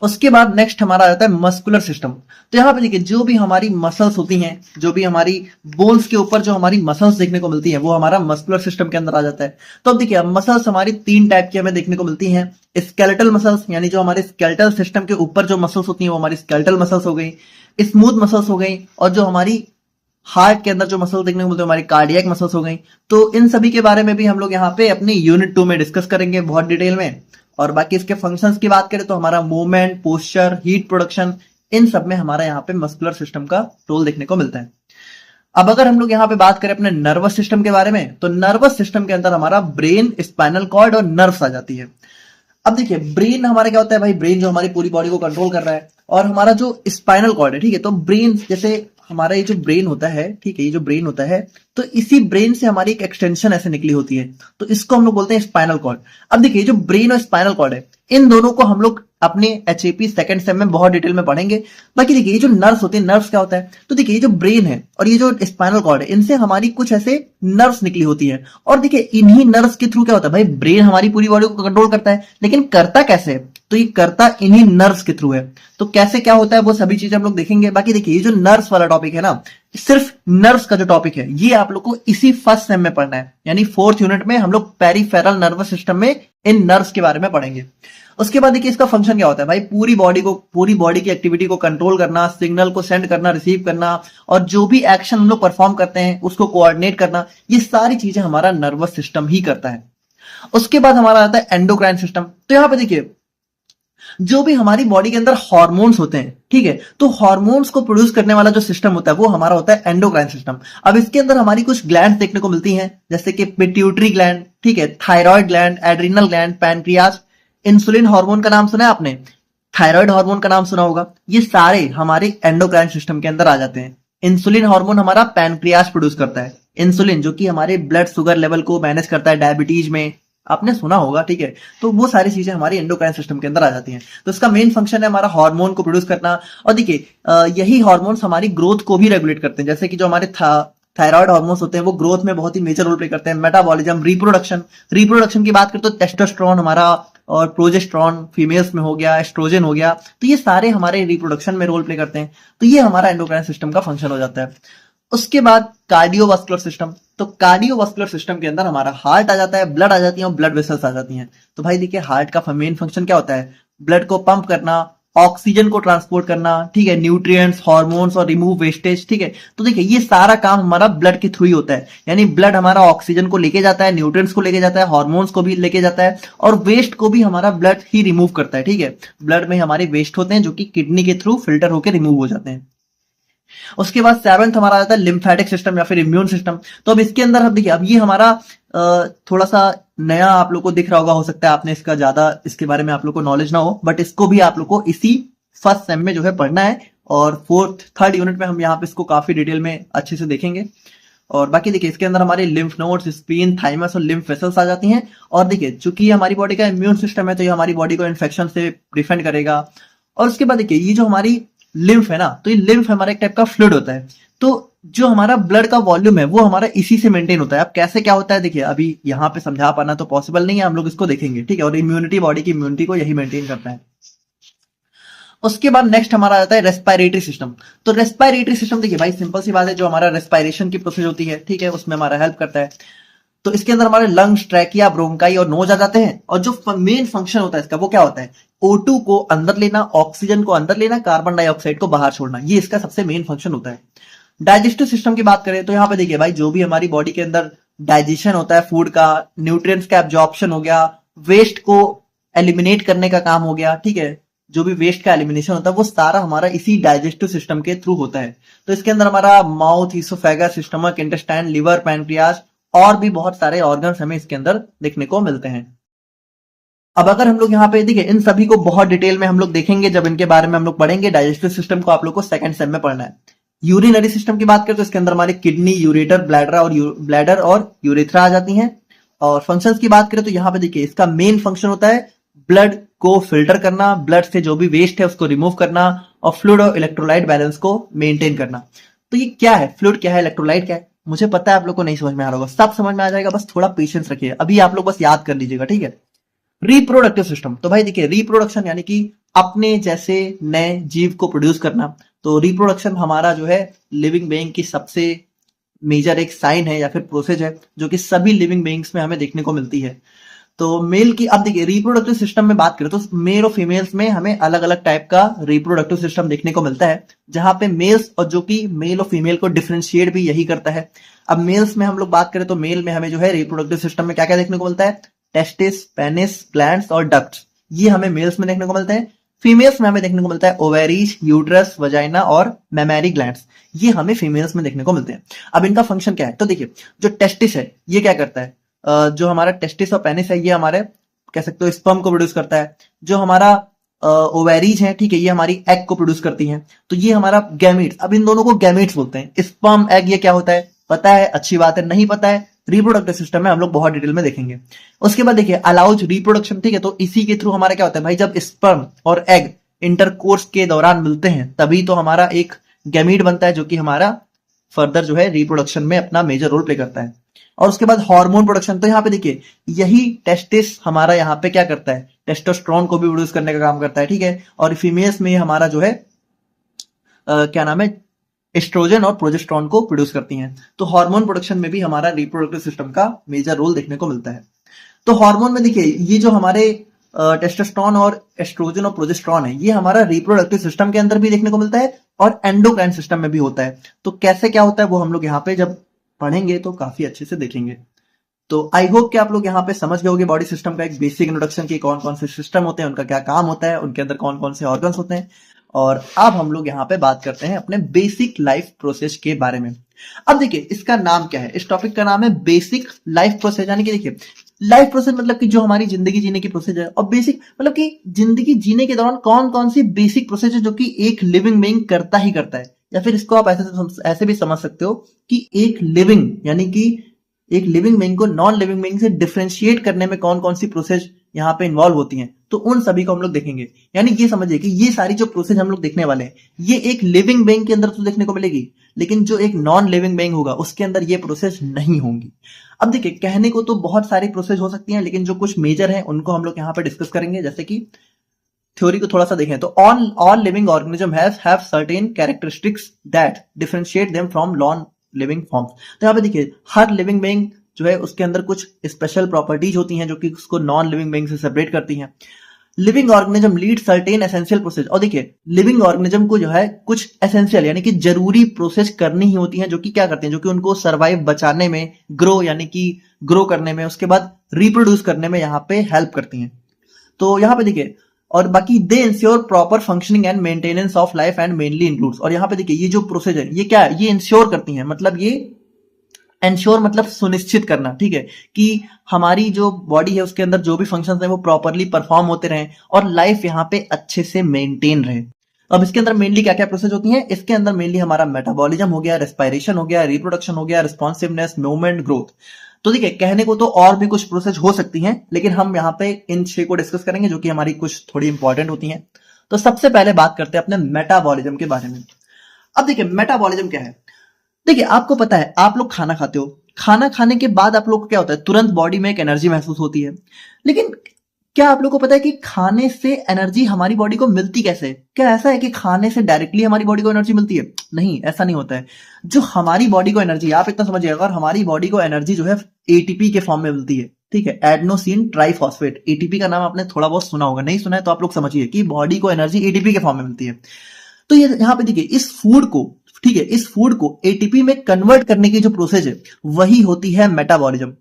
उसके बाद नेक्स्ट हमारा आता है मस्कुलर सिस्टम। तो यहाँ पे देखिए जो भी हमारी मसल्स होती हैं, जो भी हमारी बोन्स के ऊपर जो हमारी मसल्स देखने को मिलती हैं वो हमारा मस्कुलर सिस्टम के अंदर आ जाता है। तो अब देखिए मसल्स हमारी 3 टाइप की हमें देखने को मिलती हैं। स्केलेटल मसल्स, यानी जो हमारे स्केलेटल सिस्टम के ऊपर जो मसल्स होती हैं वो हमारी स्केलेटल मसल्स हो गई, स्मूथ मसल्स हो गई, और जो हमारी हार्ट के अंदर जो मसल्स देखने को मिलते हैं हमारी कार्डियक मसल्स हो गई। तो इन सभी के बारे में भी हम लोग यहाँ पे अपनी यूनिट 2 में डिस्कस करेंगे बहुत डिटेल में। और बाकी इसके फंक्शंस की बात करें तो हमारा मूवमेंट, पोस्चर, हीट प्रोडक्शन, इन सब में हमारा यहाँ पे मस्कुलर सिस्टम का रोल देखने को मिलता है। अब अगर हम लोग यहाँ पे बात करें अपने नर्वस सिस्टम के बारे में, तो नर्वस सिस्टम के अंदर हमारा ब्रेन, स्पाइनल कॉर्ड और नर्व्स आ जाती है। अब देखिए ब्रेन हमारा क्या होता है भाई, ब्रेन जो हमारी पूरी बॉडी को कंट्रोल कर रहा है, और हमारा जो स्पाइनल कॉर्ड है, ठीक है, तो ब्रेन जैसे हमारा ये जो ब्रेन होता है, ठीक है, ये जो ब्रेन होता है, तो इसी ब्रेन से हमारी एक एक्सटेंशन ऐसे निकली होती है, तो इसको हम लोग बोलते हैं स्पाइनल कॉर्ड। अब देखिए जो ब्रेन और स्पाइनल कॉर्ड है, इन दोनों को हम लोग अपने एचएपी सेकंड सेम में बहुत डिटेल में पढ़ेंगे। बाकी देखिए ये जो नर्व्स होते हैं, नर्व्स क्या होता है, तो देखिए ये जो ब्रेन है और ये जो स्पाइनल कॉर्ड है, इनसे हमारी कुछ ऐसे नर्व्स निकली होती है, और देखिए इन्हीं नर्व्स के थ्रू क्या होता है भाई, ब्रेन हमारी पूरी बॉडी को कंट्रोल करता है, लेकिन करता कैसे है, तो ये करता इन्हीं नर्व्स के थ्रू है। तो कैसे क्या होता है वो सभी चीजें हम लोग देखेंगे। बाकी देखिए ये जो नर्व्स वाला टॉपिक है ना, सिर्फ नर्व्स का जो टॉपिक है ये आप लोग को इसी फर्स्ट सेम में पढ़ना है, यानी फोर्थ यूनिट में हम लोग पेरिफेरल नर्वस सिस्टम में इन नर्व्स के बारे में पढ़ेंगे। उसके बाद देखिए इसका फंक्शन क्या होता है भाई, पूरी बॉडी की एक्टिविटी को कंट्रोल करना, सिग्नल को सेंड करना, रिसीव करना, और जो भी एक्शन हम लोग परफॉर्म करते हैं उसको कोऑर्डिनेट करना, ये सारी चीजें हमारा नर्वस सिस्टम ही करता है। उसके बाद हमारा आता है एंडोक्राइन सिस्टम। तो यहां पे देखिए जो भी हमारी बॉडी के अंदर हार्मोन्स होते हैं, ठीक है, तो हार्मोन्स को प्रोड्यूस करने वाला जो सिस्टम होता है वो हमारा होता है एंडोक्राइन सिस्टम। अब इसके अंदर हमारी कुछ ग्लैंड देखने को मिलती हैं, जैसे कि पिट्यूटरी ग्लैंड, ठीक है, thyroid gland, adrenal gland, pancreas. Insulin hormone का नाम सुना है आपने, थायराइड हार्मोन का नाम सुना होगा, ये सारे हमारे एंडोक्राइन सिस्टम के अंदर आ जाते हैं। इंसुलिन हार्मोन हमारा पैनक्रियाज प्रोड्यूस करता है, इंसुलिन जो कि हमारे ब्लड शुगर लेवल को मैनेज करता है, डायबिटीज में आपने सुना होगा, ठीक है, तो वो सारी चीजें हमारी एंडोक्राइन सिस्टम के अंदर आ जाती हैं। तो इसका मेन फंक्शन है हमारा हार्मोन को प्रोड्यूस करना। और देखिए यही हार्मोन्स हमारी ग्रोथ को भी रेगुलेट करते हैं, जैसे कि जो हमारे थायराइड हार्मोन्स होते हैं वो ग्रोथ में बहुत ही मेजर रोल प्ले करते हैं। मेटाबॉलिज्म, रिप्रोडक्शन की बात करें तो टेस्टोस्टेरोन हमारा, और प्रोजेस्टेरोन फीमेल्स में हो गया, एस्ट्रोजन हो गया, तो ये सारे हमारे रिप्रोडक्शन में रोल प्ले करते हैं। तो ये हमारा एंडोक्राइन सिस्टम का फंक्शन हो जाता है। उसके बाद कार्डियोवास्कुलर सिस्टम। तो कार्डियोवास्कुलर सिस्टम के अंदर हमारा हार्ट आ जाता है, ब्लड आ जाती है और ब्लड वेसल्स आ जाती हैं। तो भाई देखिए हार्ट का मेन फंक्शन क्या होता है, ब्लड को पंप करना, ऑक्सीजन को ट्रांसपोर्ट करना, ठीक है, न्यूट्रिएंट्स, हार्मोन्स और रिमूव वेस्टेज, ठीक है। तो देखिए ये सारा काम हमारा ब्लड के थ्रू ही होता है, यानी ब्लड हमारा ऑक्सीजन को लेके जाता है, न्यूट्रिएंट्स को लेके जाता है, हार्मोन्स को भी लेके जाता है, और वेस्ट को भी हमारा ब्लड ही रिमूव करता है, ठीक है। ब्लड में हमारे वेस्ट होते हैं जो कि किडनी के थ्रू फिल्टर होकर रिमूव हो जाते हैं। उसके बाद सेवंथ हमारा आता है लिम्फेटिक सिस्टम या फिर इम्यून सिस्टम। तो अब इसके अंदर हम देखिए, अब ये हमारा थोड़ा सा नया आप लोग को दिख रहा होगा, हो सकता है आपने इसका ज्यादा इसके बारे में आप लोग को नॉलेज ना हो, बट इसको भी आप लोग को इसी फर्स्ट सेम में जो है पढ़ना है, और थर्ड यूनिट में हम यहाँ पे इसको काफी डिटेल में अच्छे से देखेंगे। और बाकी देखिए इसके अंदर हमारे लिम्फ नोड्स, स्प्लीन, थाइमस और लिम्फ वेसल्स आ जाती हैं। और देखिए चूंकि हमारी बॉडी का इम्यून सिस्टम है तो ये हमारी बॉडी को इन्फेक्शन से डिफेंड करेगा। और उसके बाद देखिए ये जो हमारी लिम्फ है ना, तो ये लिम्फ हमारा एक टाइप का फ्लूइड होता है। तो जो हमारा ब्लड का वॉल्यूम है वो हमारा इसी से मेंटेन होता है। अब कैसे क्या होता है देखिए, अभी यहाँ पे समझा पाना तो पॉसिबल नहीं है, हम लोग इसको देखेंगे, ठीक है। और इम्यूनिटी, बॉडी की इम्यूनिटी को यही मेंटेन करता है। उसके बाद नेक्स्ट हमारा आता है रेस्पिरेटरी सिस्टम। तो रेस्पिरेटरी सिस्टम देखिए भाई सिंपल सी बात है, जो हमारा रेस्पिरेशन की प्रोसेस होती है, ठीक है, उसमें हमारा हेल्प करता है। तो इसके अंदर हमारे लंग्स, ट्रैकिया, ब्रोंकाई और नोज आ जाते हैं। और जो मेन फंक्शन होता है इसका वो क्या होता है, O2 को अंदर लेना, ऑक्सीजन को अंदर लेना, कार्बन डाइऑक्साइड को बाहर छोड़ना, ये इसका सबसे मेन फंक्शन होता है। डाइजेस्टिव सिस्टम की बात करें तो यहाँ पे देखिए भाई जो भी हमारी बॉडी के अंदर डाइजेशन होता है फूड का, न्यूट्रिएंट्स का एब्जॉर्प्शन हो गया, वेस्ट को एलिमिनेट करने का काम हो गया, ठीक है, जो भी वेस्ट का एलिमिनेशन होता है वो सारा हमारा इसी डाइजेस्टिव सिस्टम के थ्रू होता है। तो इसके अंदर हमारा mouth, oesophagus, stomach, intestine, liver, pancreas और भी बहुत सारे ऑर्गन्स हमें इसके अंदर देखने को मिलते हैं। अब अगर हम लोग यहाँ पे देखिए इन सभी को बहुत डिटेल में हम लोग देखेंगे जब इनके बारे में हम लोग पढ़ेंगे। डाइजेस्टिव सिस्टम को आप लोग को सेकंड सेम में पढ़ना है। यूरिनरी सिस्टम की बात करें तो इसके अंदर हमारे किडनी, यूरेटर, ब्लैडर और यूरेथ्रा आ जाती हैं। और फंक्शंस की बात करें तो यहाँ पे देखिए इसका मेन फंक्शन होता है ब्लड को फिल्टर करना, ब्लड से जो भी वेस्ट है उसको रिमूव करना, और फ्लूइड और इलेक्ट्रोलाइट बैलेंस को मेंटेन करना। तो ये क्या है, फ्लूइड क्या है, इलेक्ट्रोलाइट क्या है, मुझे पता है आप लोग को नहीं समझ में आ रहा होगा, सब समझ में आ जाएगा, बस थोड़ा पेशेंस रखिए, अभी आप लोग बस याद कर लीजिएगा, ठीक है। रिप्रोडक्टिव सिस्टम, तो भाई देखिए रिप्रोडक्शन यानी कि अपने जैसे नए जीव को प्रोड्यूस करना। तो रिप्रोडक्शन हमारा जो है लिविंग बीइंग की सबसे मेजर एक साइन है या फिर प्रोसेस है जो कि सभी लिविंग बीइंग्स में हमें देखने को मिलती है। तो मेल की, अब देखिए रिप्रोडक्टिव सिस्टम में बात करें तो मेल और फीमेल्स में हमें अलग अलग टाइप का रिप्रोडक्टिव सिस्टम देखने को मिलता है, जहां पे मेल्स और जो कि मेल और फीमेल को डिफरेंशिएट भी यही करता है। अब मेल्स में हम लोग बात करें तो मेल में हमें जो है रिप्रोडक्टिव सिस्टम में क्या क्या देखने को मिलता है, टेस्टिस, पेनिस, ग्लैंड्स और डक्ट्स, ये हमें मेल्स में देखने को मिलते हैं। फीमेल्स में हमें देखने को मिलता है ओवेरीज, यूट्रस, वजाइना और मैमरी ग्लैंड्स, ये हमें फीमेल्स में देखने को मिलते हैं। अब इनका फंक्शन क्या है, तो देखिए जो टेस्टिस है ये क्या करता है, जो हमारा टेस्टिस और पेनिस है ये हमारे कह सकते हो स्पर्म को प्रोड्यूस करता है। जो हमारा ओवेरीज हैं, ठीक है, ये हमारी एग को प्रोड्यूस करती हैं। तो ये हमारा गैमीट्स, अब इन दोनों को गैमीट्स बोलते हैं। स्पर्म एग ये क्या होता है, पता है, अच्छी बात है। नहीं पता है, रिप्रोडक्टिव सिस्टम में हम लोग बहुत डिटेल में देखेंगे। उसके बाद देखिए अलाउज रिप्रोडक्शन, ठीक है, तो इसी के थ्रू हमारा क्या होता है भाई, जब स्पर्म और एग इंटरकोर्स के दौरान मिलते हैं तभी तो हमारा एक गैमीट बनता है, जो कि हमारा फर्दर जो है रिप्रोडक्शन में अपना मेजर रोल प्ले करता है। और उसके बाद हार्मोन प्रोडक्शन, तो यहाँ पे देखिए यही टेस्टिस हमारा यहाँ पे क्या करता है, टेस्टोस्टेरोन को भी प्रोड्यूस करने का काम करता है, ठीक है। और फीमेल्स में हमारा जो है क्या नाम है, एस्ट्रोजन और प्रोजेस्टेरोन को प्रोड्यूस करती हैं। तो हार्मोन प्रोडक्शन में भी हमारा रिप्रोडक्टिव सिस्टम का मेजर रोल देखने को मिलता है। तो हार्मोन में देखिए ये जो हमारे टेस्टोस्टेरोन और एस्ट्रोजन और प्रोजेस्टेरोन है, ये हमारा रिप्रोडक्टिव सिस्टम के अंदर भी देखने को मिलता है और एंडोक्राइन सिस्टम में भी होता है। तो कैसे क्या होता है वो हम लोग यहाँ पे जब पढ़ेंगे तो काफी अच्छे से देखेंगे। तो आई होप कि आप लोग यहाँ पे समझ गए होंगे बॉडी सिस्टम का एक बेसिक इंट्रोडक्शन की कौन कौन से सिस्टम होते हैं, उनका क्या काम होता है, उनके अंदर कौन कौन से ऑर्गन्स होते हैं। और अब हम लोग यहाँ पे बात करते हैं अपने बेसिक लाइफ प्रोसेस के बारे में। अब देखिए इसका नाम क्या है, इस टॉपिक का नाम है बेसिक लाइफ प्रोसेस। यानी कि देखिए लाइफ प्रोसेस मतलब कि जो हमारी जिंदगी जीने की प्रोसेस है, और बेसिक मतलब कि जिंदगी जीने के दौरान कौन कौन सी बेसिक प्रोसेस है जो कि एक लिविंग बीइंग करता ही करता है। या फिर इसको आप ऐसे भी समझ सकते हो कि एक लिविंग यानी कि एक लिविंग बीइंग को नॉन लिविंग बीइंग से डिफरेंशिएट करने में कौन कौन सी प्रोसेस यहाँ पे इन्वॉल्व होती हैं, तो उन सभी को हम लोग देखेंगे। यानी ये समझिए कि ये सारी जो प्रोसेस हम लोग देखने वाले हैं, ये एक लिविंग बीइंग के अंदर तो देखने को मिलेगी, लेकिन जो एक नॉन लिविंग बीइंग होगा उसके अंदर ये प्रोसेस नहीं होंगी। अब देखिए कहने को तो बहुत सारी प्रोसेस हो सकती हैं, लेकिन जो कुछ मेजर है उनको हम लोग यहाँ पे डिस्कस करेंगे। जैसे कि थ्योरी को थोड़ा सा देखें तो all living organism have certain characteristics that differentiate them from non living forms. तो यहाँ पे देखिए हर लिविंग बीइंग जो है उसके अंदर कुछ स्पेशल प्रॉपर्टीज होती हैं जो कि उसको नॉन लिविंग बीइंग से सेपरेट करती हैं। Living organism lead certain essential process, और देखिए लिविंग ऑर्गेनिज्म को जो है कुछ एसेंशियल यानी कि जरूरी प्रोसेस करनी ही होती हैं, जो कि क्या करते हैं, जो कि उनको सर्वाइव बचाने में, ग्रो यानी कि ग्रो करने में, उसके बाद रिप्रोड्यूस करने में यहाँ पे हेल्प करती हैं। तो यहाँ पे देखिए और बाकी दे ensure proper functioning and maintenance of life and mainly includes. और यहाँ पे देखिए ये जो प्रोसेस है ये क्या है, ये इंश्योर करती हैं, मतलब ये इंश्योर मतलब सुनिश्चित करना, ठीक है, कि हमारी जो बॉडी है उसके अंदर जो भी फंक्शंस हैं वो प्रॉपरली परफॉर्म होते रहें और लाइफ यहाँ पे अच्छे से मेंटेन रहे। अब इसके अंदर मेनली क्या क्या प्रोसेस होती हैं, इसके अंदर मेनली हमारा मेटाबॉलिज्म हो गया, रेस्पिरेशन हो गया, रिप्रोडक्शन हो गया, रिस्पॉन्सिवनेस, मूवमेंट, ग्रोथ। तो देखिए कहने को तो और भी कुछ प्रोसेस हो सकती हैं, लेकिन हम यहाँ पे इन 6 को डिस्कस करेंगे जो कि हमारी कुछ थोड़ी इंपॉर्टेंट होती हैं। तो सबसे पहले बात करते हैं अपने मेटाबॉलिज्म के बारे में। अब देखिए मेटाबॉलिज्म क्या है, देखिए आपको पता है आप लोग खाना खाते हो, खाना खाने के बाद आप लोग को क्या होता है, तुरंत बॉडी में एक एनर्जी महसूस होती है। लेकिन क्या आप लोग को पता है कि खाने से एनर्जी हमारी बॉडी को मिलती कैसे है? क्या ऐसा है कि खाने से डायरेक्टली हमारी बॉडी को एनर्जी मिलती है? नहीं, ऐसा नहीं होता है। जो हमारी बॉडी को एनर्जी, आप इतना समझिएगा, अगर हमारी बॉडी को एनर्जी जो है एटीपी के फॉर्म में मिलती है, ठीक है, एडेनोसिन ट्राइफॉस्फेट, एटीपी का नाम आपने थोड़ा बहुत सुना होगा, नहीं सुना है तो आप लोग समझिए कि बॉडी को एनर्जी एटीपी के फॉर्म में मिलती है। तो ये यहाँ पे देखिए इस फूड को, ठीक है, इस फूड को एटीपी में कन्वर्ट करने की जो प्रोसेस है वही होती है मेटाबॉलिज्म।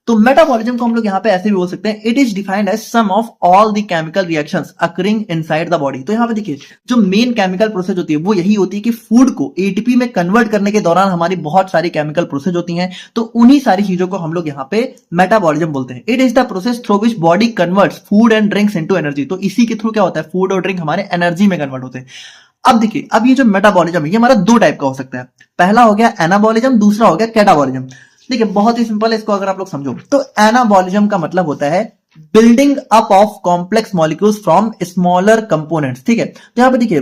तो मेटाबॉलिज्म को हम लोग यहाँ पे ऐसे भी बोल सकते हैं, it is defined as sum of all the chemical reactions occurring inside the body. तो यहाँ पे देखिए जो मेन केमिकल प्रोसेस होती है वो यही होती है कि फूड को एटीपी में कन्वर्ट करने के दौरान हमारी बहुत सारी केमिकल प्रोसेस होती हैं, तो उन्हीं सारी चीजों को हम लोग यहाँ पे मेटाबॉलिज्म बोलते हैं। It is the process through which body converts food and drinks into energy. तो इसी के थ्रू क्या होता है, फूड और ड्रिंक हमारे एनर्जी में कन्वर्ट होते हैं। अब देखिए अब ये जो मेटाबॉलिज्म है ये हमारा 2 टाइप का हो सकता है। पहला हो गया एनाबॉलिज्म, दूसरा हो गया कैटाबॉलिज्म। देखिए बहुत ही सिंपल है, इसको अगर आप लोग समझो तो एनाबॉलिज्म का मतलब होता है building up of complex molecules from smaller components, ठीक है। तो यहां पे देखिए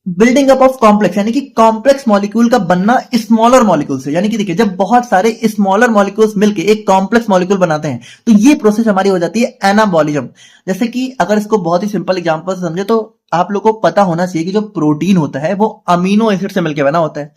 बिल्डिंग अप ऑफ कॉम्प्लेक्स यानी कि कॉम्प्लेक्स मॉलिक्यूल का बनना स्मॉलर मॉलिक्यूल से, यानी कि देखिए जब बहुत सारे स्मॉलर मॉलिक्यूल्स मिलके एक कॉम्प्लेक्स मॉलिक्यूल बनाते हैं तो ये प्रोसेस हमारी हो जाती है एनाबॉलिज्म। जैसे कि अगर इसको बहुत ही सिंपल एग्जांपल से समझे तो आप लोग को पता होना चाहिए कि जो प्रोटीन होता है वो अमीनो एसिड से मिलकर बना होता है।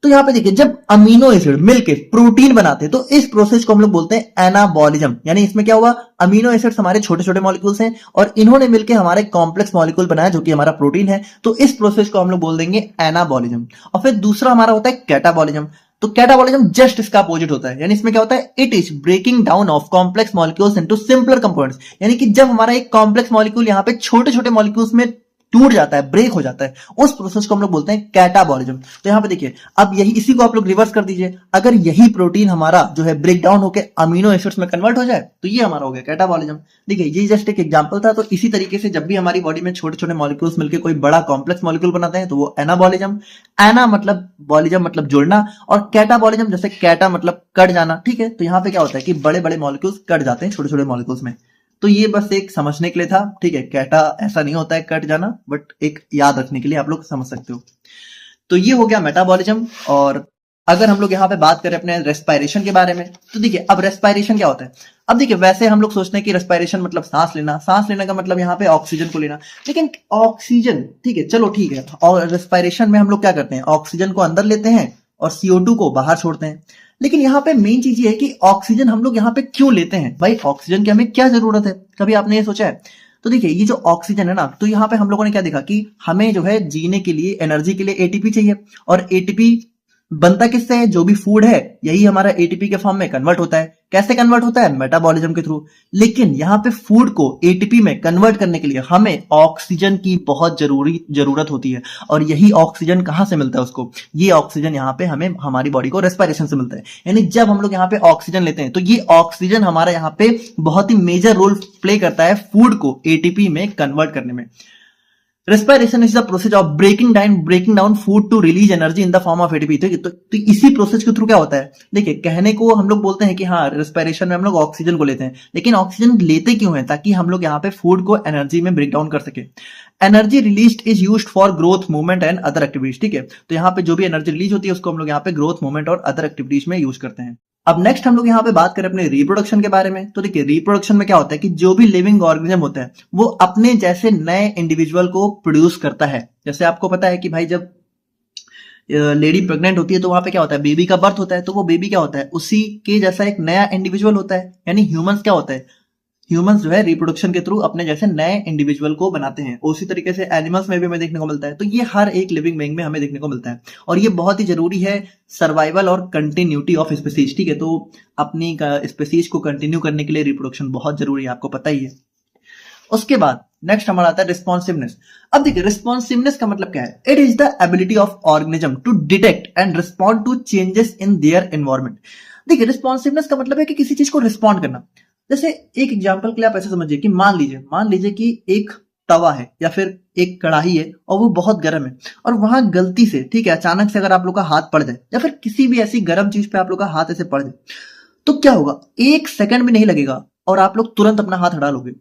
तो यहाँ पे देखिए जब अमीनो एसिड मिलके प्रोटीन बनाते हैं तो इस प्रोसेस को हम लोग बोलते हैं एनाबॉलिज्म। यानी इसमें क्या हुआ, अमीनो एसिड्स हमारे छोटे छोटे मॉलिक्यूल्स हैं और इन्होंने मिलकर हमारे कॉम्प्लेक्स मॉलिक्यूल बनाया जो कि हमारा प्रोटीन है, तो इस प्रोसेस को हम लोग बोल देंगे एनाबॉलिज्म। और फिर दूसरा हमारा होता है कैटाबॉलिज्म। तो कैटाबॉलिज्म जस्ट इसका अपोजिट होता है, यानी इसमें क्या होता है, it is breaking down of complex molecules into simpler components. यानी कि जब हमारा एक कॉम्प्लेक्स मॉलिक्यूल यहाँ पे छोटे छोटे मॉलिक्यूल्स में टूट जाता है, ब्रेक हो जाता है, उस प्रोसेस को हम लोग बोलते हैं कैटाबॉलिज्म। तो यहाँ पे देखिए, अब यही इसी को आप लोग रिवर्स कर दीजिए, अगर यही प्रोटीन हमारा जो है ब्रेक डाउन होकर अमीनो एसिड्स में कन्वर्ट हो जाए तो ये हमारा हो गया कैटाबॉलिज्म। देखिए ये जस्ट एक एग्जांपल था। तो इसी तरीके से जब भी हमारी बॉडी में छोटे छोटे मॉलिक्यूल्स मिलकर कोई बड़ा कॉम्प्लेक्स मॉलिक्यूल बनाते हैं तो वो एनाबॉलिज्म, एना मतलब बॉलिज्म मतलब जुड़ना, और कैटाबॉलिज्म जैसे कैटा मतलब कट जाना, ठीक है। तो यहाँ पे क्या होता है कि बड़े बड़े मॉलिक्यूल्स कट जाते हैं छोटे छोटे मॉलिक्यूल्स में। तो ये बस एक समझने के लिए था, ठीक है। कैटा ऐसा नहीं होता है कट जाना, बट एक याद रखने के लिए आप लोग समझ सकते हो। तो ये हो गया मेटाबॉलिज्म। और अगर हम लोग यहाँ पे बात करें अपने रेस्पिरेशन के बारे में, तो देखिए अब रेस्पिरेशन क्या होता है। अब देखिए वैसे हम लोग सोचते हैं कि रेस्पिरेशन मतलब सांस लेना, सांस लेने का मतलब यहाँ पे ऑक्सीजन को लेना, लेकिन ऑक्सीजन, ठीक है चलो ठीक है, और रेस्पिरेशन में हम लोग क्या करते हैं, ऑक्सीजन को अंदर लेते हैं और CO2 को बाहर छोड़ते हैं। लेकिन यहाँ पे मेन चीज ये है कि ऑक्सीजन हम लोग यहाँ पे क्यों लेते हैं, भाई ऑक्सीजन की हमें क्या जरूरत है, कभी आपने ये सोचा है। तो देखिए ये जो ऑक्सीजन है ना, तो यहाँ पे हम लोगों ने क्या देखा कि हमें जो है जीने के लिए, एनर्जी के लिए एटीपी चाहिए, और एटीपी बनता किससे है, जो भी फूड है यही हमारा एटीपी के फॉर्म में कन्वर्ट होता है। कैसे कन्वर्ट होता है, मेटाबॉलिज्म के थ्रू। लेकिन यहाँ पे फूड को एटीपी में कन्वर्ट करने के लिए हमें ऑक्सीजन की बहुत जरूरत होती है, और यही ऑक्सीजन कहाँ से मिलता है उसको, ये ऑक्सीजन यहाँ पे हमें हमारी बॉडी को रेस्पिरेशन से मिलता है। यानी जब हम लोग यहाँ पे ऑक्सीजन लेते हैं तो ये ऑक्सीजन हमारा यहाँ पे बहुत ही मेजर रोल प्ले करता है फूड को एटीपी में कन्वर्ट करने में। Respiration is the process of breaking down food to release energy in the form of ATP. तो इसी प्रोसेस के थ्रू क्या होता है, देखिए कहने को हम लोग बोलते हैं कि हाँ रेस्पिरेशन में हम लोग ऑक्सीजन को लेते हैं, लेकिन ऑक्सीजन लेते क्यों है, ताकि हम लोग यहाँ पे फूड को एनर्जी में ब्रेक डाउन कर सके। Energy release is used for growth, movement and other activities, ठीक है। तो यहाँ पे जो भी एनर्जी रिलीज होती है उसको हम लोग यहाँ पे ग्रोथ, मूवमेंट और अदर एक्टिविटीज में यूज करते हैं। अब नेक्स्ट हम लोग यहाँ पे बात करें अपने रिप्रोडक्शन के बारे में। तो देखिए रिप्रोडक्शन में क्या होता है कि जो भी लिविंग ऑर्गेनिज्म होता है वो अपने जैसे नए इंडिविजुअल को प्रोड्यूस करता है। जैसे आपको पता है कि भाई जब लेडी प्रेग्नेंट होती है तो वहां पे क्या होता है, बेबी का बर्थ होता है, तो वो बेबी क्या होता है, उसी के जैसा एक नया इंडिविजुअल होता है। यानी ह्यूमंस क्या होता है, ह्यूमंस जो है रिप्रोडक्शन के थ्रू अपने जैसे नए इंडिविजुअल को बनाते हैं। उसी तरीके से एनिमल्स में भी हमें देखने को मिलता है। तो ये हर एक लिविंग बीइंग में हमें देखने को मिलता है, और ये बहुत ही जरूरी है सर्वाइवल और कंटिन्यूटी ऑफ स्पीसीज, ठीक है। तो अपनी स्पीसीज को कंटिन्यू करने के लिए रिप्रोडक्शन बहुत जरूरी है, आपको पता ही है। उसके बाद नेक्स्ट हमारा आता है रिस्पॉन्सिवनेस। अब देखिए रिस्पॉन्सिवनेस का मतलब क्या है, it is the ability of organism to detect and respond to changes in their environment. देखिए रिस्पॉन्सिवनेस का मतलब है कि किसी चीज को रिस्पॉन्ड करना। जैसे एक एग्जांपल के लिए आप ऐसे समझिए कि मान लीजिए कि एक तवा है या फिर एक कढ़ाई है और वो बहुत गर्म है, और वहां गलती से, ठीक है, अचानक से अगर आप लोग का हाथ पड़ जाए या फिर किसी भी ऐसी गर्म चीज पे आप लोग का हाथ ऐसे पड़ जाए, तो क्या होगा, 1 सेकंड भी नहीं लगेगा और आप लोग तुरंत अपना हाथ हटा लोगे।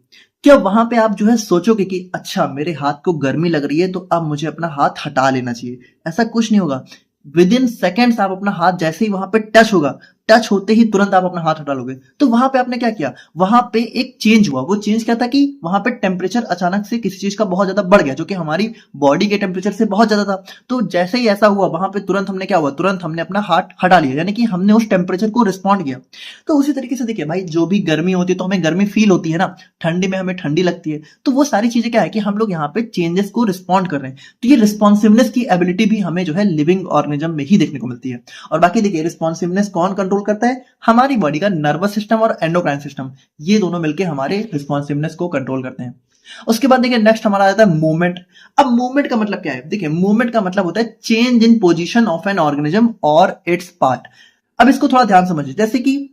क्या वहां पे आप जो है सोचोगे कि अच्छा मेरे हाथ को गर्मी लग रही है तो अब मुझे अपना हाथ हटा लेना चाहिए? ऐसा कुछ नहीं होगा। विद इन सेकेंड्स आप अपना हाथ जैसे ही वहां पे टच होगा, टच होते ही तुरंत आप अपना हाथ हटा लोगे। तो वहां पे आपने क्या किया, वहां पे एक चेंज हुआ। वो चेंज क्या था कि वहां पे टेम्परेचर अचानक से किसी चीज का बहुत ज्यादा बढ़ गया, जो कि हमारी बॉडी के टेम्परेचर से बहुत ज्यादा था। तो जैसे ही ऐसा हुआ वहां पे तुरंत हमने क्या हुआ, तुरंत हमने अपना हाथ हटा लिया, यानी कि हमने उस टेम्परेचर को रिस्पॉन्ड किया। तो उसी तरीके से देखिए भाई, जो भी गर्मी होती है तो हमें गर्मी फील होती है ना, ठंडी में हमें ठंडी लगती है। तो वो सारी चीजें क्या है कि हम लोग यहाँ पे चेंजेस को रिस्पॉन्ड कर रहे हैं। तो ये रिस्पॉन्सिवनेस की एबिलिटी भी हमें जो है लिविंग ऑर्गेनिज्म में ही देखने को मिलती है। और बाकी देखिए रिस्पॉन्सिवनेस कौन कंट्रोल करता है, हमारी बॉडी का नर्वस सिस्टम और एंडोक्राइन सिस्टम, ये दोनों मिलकर हमारे रिस्पॉन्सिवनेस को कंट्रोल करते हैं। उसके बाद देखिए नेक्स्ट हमारा आता है मूवमेंट। अब मूवमेंट का मतलब क्या है, देखिए मूवमेंट का मतलब होता है change in position of an organism और इट्स पार्ट। अब इसको थोड़ा ध्यान समझिए, जैसे कि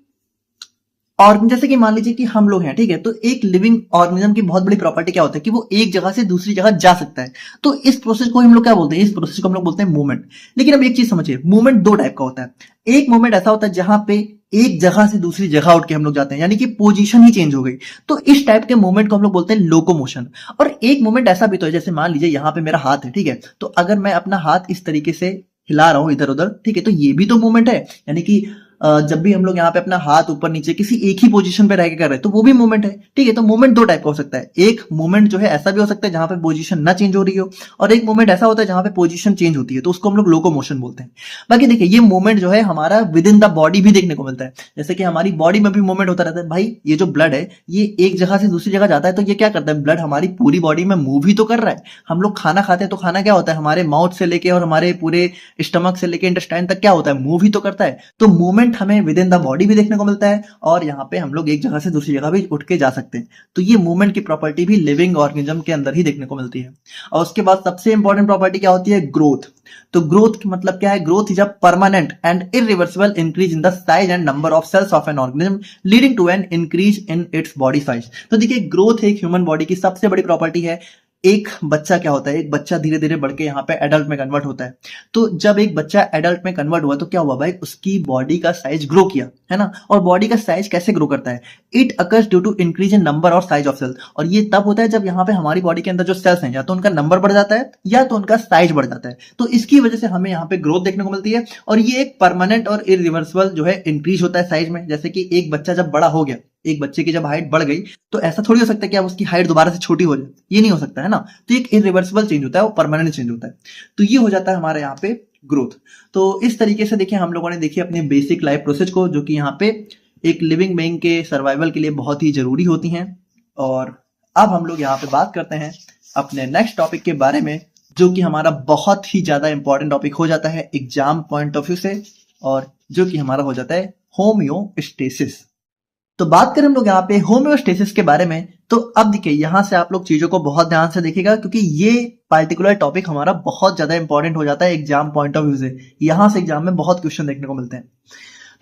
मान लीजिए कि हम लोग हैं, ठीक है, तो एक लिविंग ऑर्गेनिज्म की बहुत बड़ी प्रॉपर्टी क्या होता है कि वो एक जगह से दूसरी जगह जा सकता है। तो इस प्रोसेस को हम लोग क्या बोलते हैं, इस प्रोसेस को हम लोग बोलते हैं मूवमेंट। लेकिन अब एक चीज समझिए, मूवमेंट 2 टाइप का होता है। एक मूवमेंट ऐसा होता है जहां पे एक जगह से दूसरी जगह उठ के हम लोग जाते हैं, यानी कि पोजीशन ही चेंज हो गई। तो इस टाइप के मूवमेंट को हम लोग बोलते हैं लोकोमोशन। और एक मूवमेंट ऐसा भी तो है, जैसे मान लीजिए यहाँ पे मेरा हाथ है, ठीक है, तो अगर मैं अपना हाथ इस तरीके से हिला रहा हूं इधर उधर, ठीक है, तो ये भी तो मूवमेंट है। यानी कि जब भी हम लोग यहाँ पे अपना हाथ ऊपर नीचे किसी एक ही पोजीशन पे रह के कर रहे हैं तो वो भी मूवमेंट है, ठीक है। तो मूवमेंट 2 टाइप का हो सकता है। एक मूवमेंट जो है ऐसा भी हो सकता है जहां पे पोजीशन ना चेंज हो रही हो, और एक मूवमेंट ऐसा होता है जहां पे पोजीशन चेंज होती है, तो उसको हम लोग लोकोमोशन बोलते हैं। बाकी देखिए ये मूवमेंट जो है हमारा विद इन द बॉडी भी देखने को मिलता है। जैसे कि हमारी बॉडी में भी मूवमेंट होता रहता है। भाई ये जो ब्लड है ये एक जगह से दूसरी जगह जाता है, तो ये क्या करता है, ब्लड हमारी पूरी बॉडी में मूव ही तो कर रहा है। हम लोग खाना खाते हैं तो खाना क्या होता है, हमारे माउथ से लेके और हमारे पूरे स्टमक से लेके इंटेस्टाइन तक क्या होता है, मूव ही तो करता है। तो मूवमेंट मूवमेंट हमें विद इन द बॉडी भी देखने को मिलता है और यहाँ पे हम लोग एक जगह से दूसरी जगह भी उठ के जा सकते हैं। तो ये मूवमेंट की प्रॉपर्टी भी लिविंग ऑर्गेनिज्म के अंदर ही देखने को मिलती है। और उसके बाद सबसे इंपॉर्टेंट प्रॉपर्टी क्या होती है? ग्रोथ। तो ग्रोथ का मतलब क्या है? Growth is a permanent and irreversible increase in the size and number of cells of an organism leading to an increase in its body size. तो देखिए, ग्रोथ एक ह्यूमन बॉडी की सबसे बड़ी प्रॉपर्टी है। एक बच्चा क्या होता है? एक बच्चा धीरे धीरे बढ़ के यहाँ पे एडल्ट में कन्वर्ट होता है। तो जब एक बच्चा एडल्ट में कन्वर्ट हुआ तो क्या हुआ भाई? उसकी बॉडी का साइज ग्रो किया, है ना। और बॉडी का साइज कैसे ग्रो करता है? It occurs due to increase in number और साइज ऑफ सेल्स। और ये तब होता है जब यहाँ पे हमारी बॉडी के अंदर जो सेल्स हैं, या तो उनका नंबर बढ़ जाता है या तो उनका साइज बढ़ जाता है। तो इसकी वजह से हमें यहाँ पे ग्रोथ देखने को मिलती है। और ये एक परमानेंट और इरिवर्सिबल जो है इंक्रीज होता है साइज में। जैसे कि एक बच्चा जब बड़ा हो गया, एक बच्चे की जब हाइट बढ़ गई, तो ऐसा थोड़ी हो सकता है कि अब उसकी हाइट दोबारा से छोटी हो जाए, ये नहीं हो सकता है ना। तो एक इरिवर्सिबल चेंज होता है, वो परमानेंट चेंज होता है। तो ये हो जाता है हमारे यहाँ पे ग्रोथ। तो इस तरीके से देखिए हम लोगों ने देखी अपनी बेसिक लाइफ प्रोसेस को, जो कि यहाँ पे एक लिविंग बीइंग के सर्वाइवल के लिए बहुत ही जरूरी होती हैं। और अब हम लोग यहाँ पे बात करते हैं अपने नेक्स्ट टॉपिक के बारे में, जो कि हमारा बहुत ही ज्यादा इंपॉर्टेंट टॉपिक हो जाता है एग्जाम पॉइंट ऑफ व्यू से, और जो कि हमारा हो जाता है होम्योस्टेसिस। तो बात करें हम लोग यहाँ पे होम्योस्टेसिस के बारे में, तो अब देखिए यहाँ से आप लोग चीजों को बहुत ध्यान से देखिएगा, क्योंकि ये पार्टिकुलर टॉपिक हमारा बहुत ज्यादा इंपॉर्टेंट हो जाता है एग्जाम पॉइंट ऑफ व्यू से। यहाँ से एग्जाम में बहुत क्वेश्चन देखने को मिलते हैं।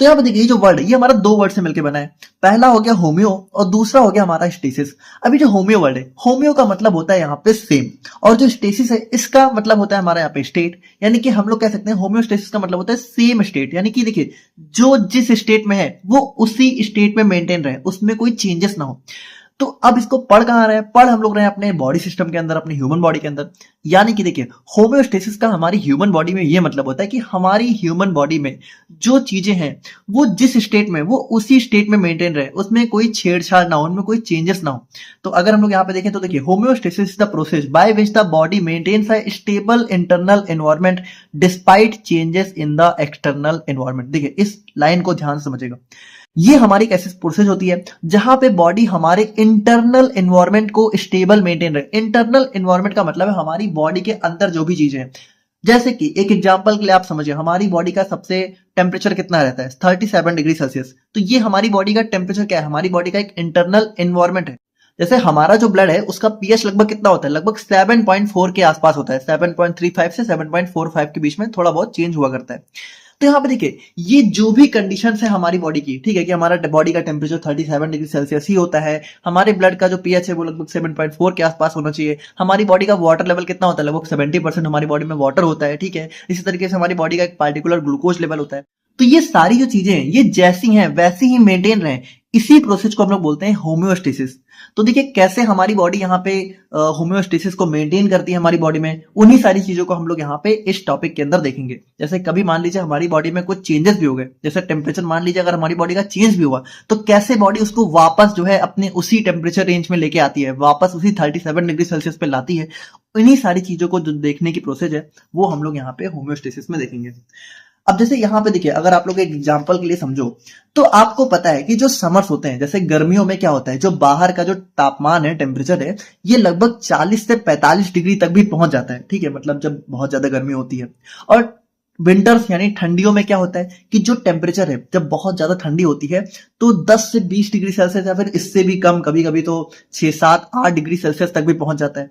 तो यहाँ पे देखिए, ये जो वर्ड है ये हमारा दो वर्ड से मिलकर बना है। पहला हो गया होम्यो और दूसरा हो गया हमारा स्टेसिस। अभी जो होम्यो वर्ड है, होम्यो का मतलब होता है यहाँ पे सेम, और जो स्टेसिस है इसका मतलब होता है हमारा यहाँ पे स्टेट। यानी कि हम लोग कह सकते हैं होम्योस्टेसिस का मतलब होता है सेम स्टेट। यानी कि देखिए, जो जिस स्टेट में है वो उसी स्टेट में मेंटेन रहे, उसमें कोई चेंजेस ना हो। तो अब इसको पढ़ कहाँ रहे हैं? पढ़ हम लोग रहे हैं अपने बॉडी सिस्टम के अंदर, अपनी ह्यूमन बॉडी के अंदर। यानी कि देखिए, होम्योस्टेसिस का हमारी ह्यूमन बॉडी में ये मतलब होता है कि हमारी ह्यूमन बॉडी में जो चीजें हैं वो जिस स्टेट में, वो उसी स्टेट में मेंटेन रहे, उसमें कोई छेड़छाड़ ना हो, उनमें कोई चेंजेस ना हो। तो अगर हम लोग यहाँ पे देखें तो देखिए, homeostasis is the process by which the body maintains a stable internal environment despite changes in the external environment. देखिए, इस लाइन को ध्यान से समझिएगा। ये हमारी एक ऐसी प्रोसेस होती है जहां पे बॉडी हमारे इंटरनल एनवायरनमेंट को स्टेबल मेंटेन रहे। इंटरनल एनवायरनमेंट का मतलब है हमारी बॉडी के अंदर जो भी चीजें हैं। जैसे कि एक एग्जांपल के लिए आप समझिए, हमारी बॉडी का सबसे टेम्परेचर कितना रहता है? 37 डिग्री सेल्सियस। तो ये हमारी बॉडी का टेम्परेचर क्या है? हमारी बॉडी का एक इंटरनल एनवायरनमेंट है। जैसे हमारा जो ब्लड है उसका पीएच लगभग कितना होता है? लगभग 7.4 के आसपास होता है। 7.35 से 7.45 के बीच में थोड़ा बहुत चेंज हुआ करता है। तो यहाँ पे देखिए, ये जो भी कंडीशंस है हमारी बॉडी की, ठीक है, कि हमारा बॉडी का टेम्परेचर 37 डिग्री सेल्सियस ही होता है, हमारे ब्लड का जो पीएच है वो लगभग 7.4 के आसपास होना चाहिए, हमारी बॉडी का वाटर लेवल कितना होता है? लगभग 70% हमारी बॉडी में वाटर होता है, ठीक है। इसी तरीके से हमारी बॉडी का एक पार्टिकुलर ग्लूकोज लेवल होता है। तो ये सारी जो चीजें हैं ये जैसी हैं वैसी ही मेंटेन रहे, इसी प्रोसेस को हम लोग बोलते हैं होम्योस्टेसिस। तो देखिए, कैसे हमारी बॉडी यहाँ पे होम्योस्टेसिस को मेंटेन करती है हमारी बॉडी में, उन्हीं सारी चीजों को हम लोग यहाँ पे इस टॉपिक के अंदर देखेंगे। जैसे कभी मान लीजिए हमारी बॉडी में कुछ चेंजेस भी हो गए, जैसे टेम्परेचर मान लीजिए अगर हमारी बॉडी का चेंज भी हुआ, तो कैसे बॉडी उसको वापस जो है अपने उसी टेम्परेचर रेंज में लेके आती है, वापस उसी 37 डिग्री सेल्सियस पे लाती है। इन्हीं सारी चीजों को जो देखने की प्रोसेस है वो हम लोग यहाँ पे होम्योस्टेसिस में देखेंगे। अब जैसे यहाँ पे देखिए, अगर आप लोग एक एग्जांपल के लिए समझो, तो आपको पता है कि जो समर्स होते हैं, जैसे गर्मियों में क्या होता है, जो बाहर का जो तापमान है, टेम्परेचर है, ये लगभग 40 से 45 डिग्री तक भी पहुंच जाता है, ठीक है, मतलब जब बहुत ज्यादा गर्मी होती है। और विंटर्स यानी ठंडियों में क्या होता है कि जो टेम्परेचर है, जब बहुत ज्यादा ठंडी होती है तो 10 से 20 डिग्री सेल्सियस या फिर इससे भी कम, कभी कभी तो 6, 7, 8 डिग्री सेल्सियस तक भी पहुंच जाता है।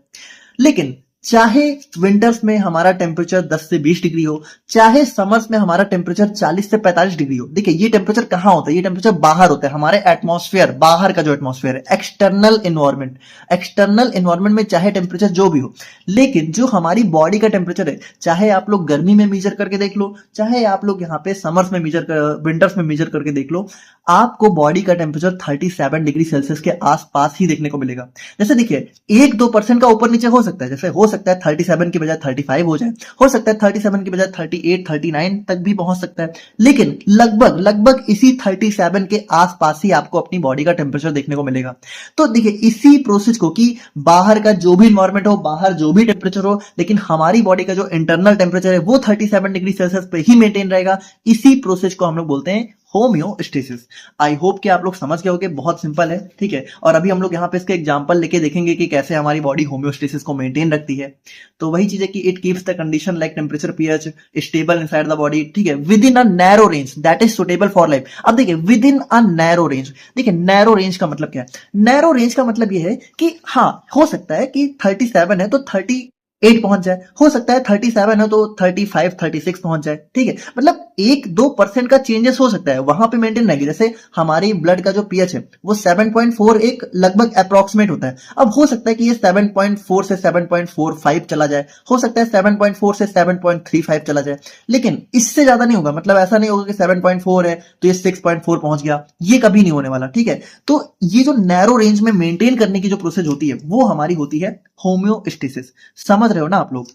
लेकिन चाहे विंटर्स में हमारा टेम्परेचर 10 से 20 डिग्री हो, चाहे समर्स में हमारा टेम्परेचर 40 से 45 डिग्री हो, देखिए ये टेम्परेचर कहाँ होता है? ये टेम्परेचर बाहर होता है, हमारे एटमॉस्फेयर, बाहर का जो एटमॉस्फेयर है, एक्सटर्नल एनवायरनमेंट। एक्सटर्नल एनवायरनमेंट में चाहे टेम्परेचर जो भी हो, लेकिन जो हमारी बॉडी का टेम्परेचर है, चाहे आप लोग गर्मी में मेजर करके देख लो, चाहे आप लोग यहाँ पे समर्स में विंटर्स में मेजर करके देख लो, आपको बॉडी का टेम्परेचर 37 डिग्री सेल्सियस के आसपास ही देखने को मिलेगा। जैसे देखिए, 1-2% का ऊपर नीचे हो सकता है, जैसे हो सकता है 37 की बजाय 35 हो जाए, हो सकता है 37 की बजाय 38, 39 तक भी पहुंच सकता है, लेकिन लगभग इसी 37 के आसपास ही आपको अपनी बॉडी का टेम्परेचर देखने को मिलेगा। तो देखिए, इसी प्रोसेस को कि बाहर का जो भी एनवायरनमेंट हो, बाहर जो भी टेम्परेचर हो, लेकिन हमारी बॉडी का जो इंटरनल टेम्परेचर है वो 37 डिग्री सेल्सियस पे ही मेंटेन रहेगा, इसी प्रोसेस को हम लोग बोलते हैं होम्योस्टेसिस। आई होप कि आप लोग समझ गए होगे, बहुत सिंपल है, ठीक है। और अभी हम लोग यहाँ पे इसके एग्जांपल लेके देखेंगे कि कैसे हमारी बॉडी होम्योस्टेसिस को मेंटेन रखती है। तो वही चीज है कि it keeps the condition like temperature, pH stable inside the body, ठीक है, with in a narrow range that is suitable for life. अब देखिए with in a narrow range, देखिए नैरो रेंज का मतलब क्या है? नैरो रेंज का मतलब ये है कि हाँ, हो सकता है कि 37 है तो 38 पहुंच जाए, हो सकता है 37 है तो 35 36 पहुंच जाए, ठीक है। मतलब 1-2% का चेंजेस हो सकता है, वहां पे मेंटेन रहेगी। जैसे हमारी ब्लड का जो पीएच है वो 7.4 एक लगभग अप्रोक्सीमेट होता है। अब हो सकता है कि ये 7.4 से 7.45 चला जाए, हो सकता है 7.4 से 7.35 चला जाए, लेकिन इससे ज्यादा नहीं होगा। मतलब ऐसा नहीं होगा कि 7.4 है तो ये 6.4 पहुंच गया, ये कभी नहीं होने वाला, ठीक है। तो ये जो नैरो रेंज में मेंटेन करने की जो प्रोसेस होती है वो हमारी होती है होम्योस्टेसिस। समझ रहे हो ना आप लोग?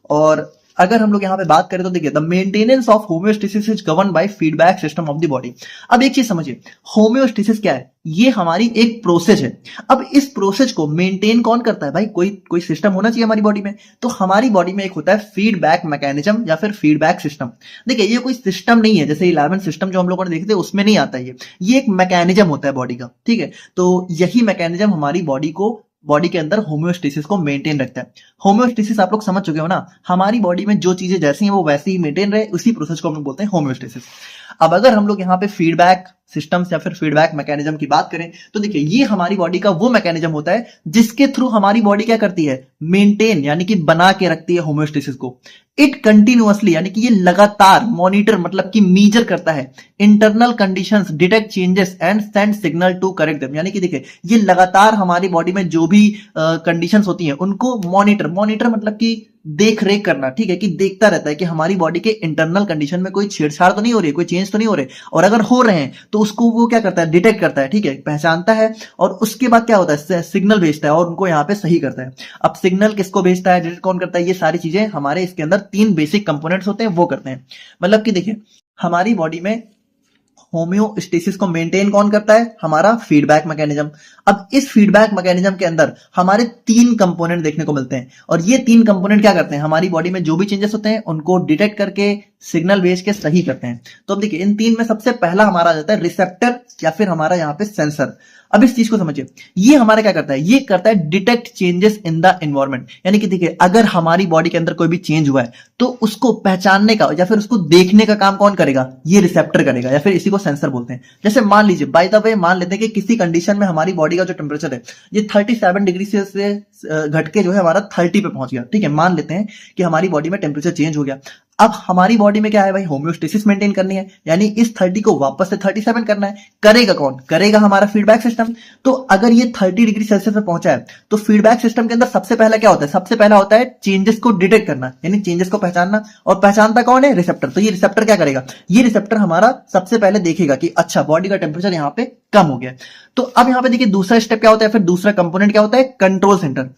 और अगर हम लोग यहां पे बात करें तो देखिए the maintenance of homeostasis is govern by feedback system of the body. अब एक चीज समझिए, होम्योस्टेसिस क्या है? ये हमारी एक प्रोसेस है। अब इस प्रोसेस को मेंटेन कौन करता है भाई? कोई सिस्टम होना चाहिए हमारी बॉडी में। तो हमारी बॉडी में एक होता है फीडबैक मैकेनिज्म या फिर फीडबैक सिस्टम। देखिए ये कोई सिस्टम नहीं है, जैसे 11 सिस्टम जो हम लोगों ने देखे थे उसमें नहीं आता ये एक मैकेनिज्म होता है बॉडी का, ठीक है। तो यही मैकेनिज्म हमारी बॉडी के अंदर होम्योस्टेसिस को मेंटेन रखता है। होम्योस्टेसिस आप लोग समझ चुके हो ना, हमारी बॉडी में जो चीजें जैसी हैं वो वैसे ही मेंटेन रहे, उसी प्रोसेस को हम लोग बोलते हैं होम्योस्टेसिस। अब अगर हम लोग यहाँ पे फीडबैक सिस्टम्स या फिर फीडबैक मैकेनिज्म की बात करें तो देखिए ये हमारी बॉडी का वो मैकेनिज्म होता है जिसके थ्रू हमारी बॉडी क्या करती है? मेंटेन यानी कि बना के रखती है होम्योस्टेसिस को। इट कंटिन्यूअसली यानी कि ये लगातार मॉनिटर मतलब कि मीजर करता है internal conditions, detect changes and send signal to correct them. यानी कि देखिए ये लगातार हमारी बॉडी में जो भी कंडीशंस होती हैं उनको मॉनिटर मतलब कि देख रेख करना, ठीक है, कि देखता रहता है कि हमारी बॉडी के इंटरनल कंडीशन में कोई छेड़छाड़ तो नहीं हो रही है, कोई चेंज तो नहीं हो रहे, और अगर हो रहे हैं तो उसको वो क्या करता है? डिटेक्ट करता है, ठीक है, पहचानता है, और उसके बाद क्या होता है? सिग्नल भेजता है और उनको यहाँ पे सही करता है। अब सिग्नल किसको भेजता है, डिटेक्ट कौन करता है, ये सारी चीजें हमारे इसके अंदर 3 बेसिक कंपोनेंट्स होते हैं, वो करते हैं। मतलब कि देखिए हमारी बॉडी में होम्योस्टेसिस को मेंटेन कौन करता है? हमारा फीडबैक मैकेनिज्म। अब इस फीडबैक मैकेनिज्म के अंदर हमारे 3 कंपोनेंट देखने को मिलते हैं, और ये 3 कंपोनेंट क्या करते हैं? हमारी बॉडी में जो भी चेंजेस होते हैं उनको डिटेक्ट करके सिग्नल भेज के सही करते हैं। तो अब देखिए इन 3 में सबसे पहला हमारा आ जाता है रिसेप्टर या फिर हमारा यहाँ पे सेंसर। अब इस चीज को समझिए, ये हमारा क्या करता है? ये करता है detect changes in the environment. यानी कि देखिए अगर हमारी बॉडी के अंदर कोई भी चेंज हुआ है तो उसको पहचानने का या फिर उसको देखने का काम कौन करेगा? ये रिसेप्टर करेगा, या फिर इसी को सेंसर बोलते हैं। जैसे मान लीजिए, बाय द वे मान लेते हैं कि किसी कंडीशन में हमारी बॉडी का जो टेम्परेचर है ये 37 डिग्री से घट के जो है हमारा 30 पे पहुंच गया, ठीक है। मान लेते हैं कि हमारी बॉडी में टेम्परेचर चेंज हो गया। अब हमारी बॉडी में क्या है भाई? होम्योस्टेसिस मेंटेन करनी है, यानी इस 30 को वापस से 37 करना है। करेगा कौन? करेगा हमारा फीडबैक सिस्टम। तो अगर ये 30 डिग्री सेल्सियस पे पहुंचा है तो फीडबैक सिस्टम के अंदर सबसे पहला क्या होता है? सबसे पहला होता है चेंजेस को डिटेक्ट करना, यानी चेंजेस को पहचानना। और पहचानता कौन है? रिसेप्टर। तो ये रिसेप्टर क्या करेगा? ये रिसेप्टर हमारा सबसे पहले देखेगा कि अच्छा बॉडी का टेम्परेचर यहाँ पे कम हो गया। तो अब यहाँ पे देखिए दूसरा स्टेप क्या होता है, फिर दूसरा कंपोनेंट क्या होता है? Control centre.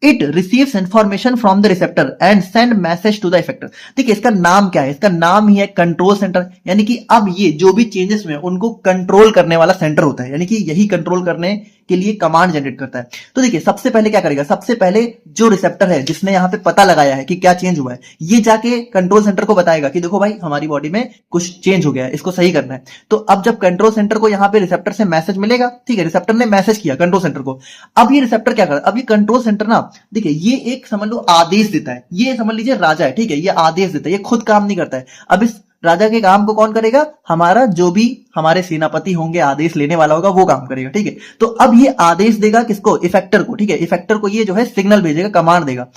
It receives information from the receptor and send message to the effector. देखिए इसका नाम क्या है? इसका नाम ही है कंट्रोल सेंटर। यानी कि अब ये जो भी चेंजेस हुए उनको कंट्रोल करने वाला सेंटर होता है, यानी कि यही कंट्रोल करने के लिए कमांड जनरेट करता है। तो देखिए सबसे पहले क्या करेगा? सबसे पहले जो रिसेप्टर है जिसने यहाँ पे पता लगाया है कि क्या चेंज हुआ है, ये जाके कंट्रोल सेंटर को बताएगा कि देखो भाई हमारी बॉडी में कुछ चेंज हो गया है, इसको सही करना है। तो अब जब कंट्रोल सेंटर को यहाँ पे रिसेप्टर से मैसेज मिलेगा, ठीक है, रिसेप्टर ने मैसेज किया कंट्रोल सेंटर को। अब ये रिसेप्टर क्या करता है? अब ये कंट्रोल सेंटर ना देखिए ये एक समझ लो आदेश देता है। ये समझ लीजिए राजा है, ठीक है, ये आदेश देता है, ये खुद काम नहीं करता है। अब इस राजा के काम को कौन करेगा? हमारा जो भी हमारे सेनापति होंगे, आदेश लेने वाला होगा, वो काम करेगा, ठीक है। तो अब ये आदेश देगा किसको? इफेक्टर को, ठीक है। इफेक्टर को ये जो है सिग्नल भेजेगा, कमांड देगा।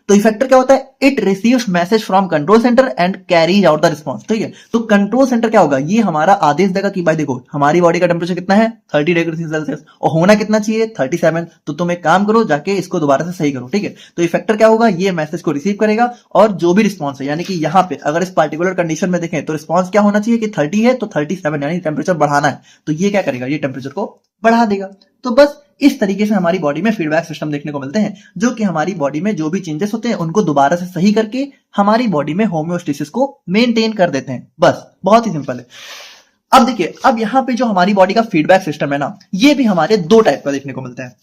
तो इफेक्टर क्या होता है? It receives message from control centre and carries out the response, ठीक है। तो कंट्रोल सेंटर क्या होगा? ये हमारा आदेश देगा कि भाई देखो हमारी बॉडी का टेम्परेचर कितना है? 30 डिग्री सेल्सियस, और होना कितना चाहिए? 37। तो तुम एक काम करो, जाके इसको दोबारा से सही करो, ठीक है। तो इफेक्टर क्या होगा? ये मैसेज को रिसीव करेगा, और जो भी रिस्पॉन्स है, यानी कि यहाँ पे अगर इस पार्टिकुलर कंडीशन में देखें तो रिस्पॉन्स क्या होना चाहिए कि 30 है तो 37 यानी टेम्परेचर बढ़ाना है, तो ये क्या करेगा? ये टेम्परेचर को बढ़ा देगा। तो बस इस तरीके से हमारी बॉडी में फीडबैक सिस्टम देखने को मिलते हैं, जो कि हमारी बॉडी में जो भी चेंजेस होते हैं उनको दोबारा से सही करके हमारी बॉडी में होम्योस्टेसिस को मेंटेन कर देते हैं। बस बहुत ही सिंपल है। अब देखिए, अब यहाँ पे जो हमारी बॉडी का फीडबैक सिस्टम है ना, ये भी हमारे 2 टाइप का देखने को मिलता है।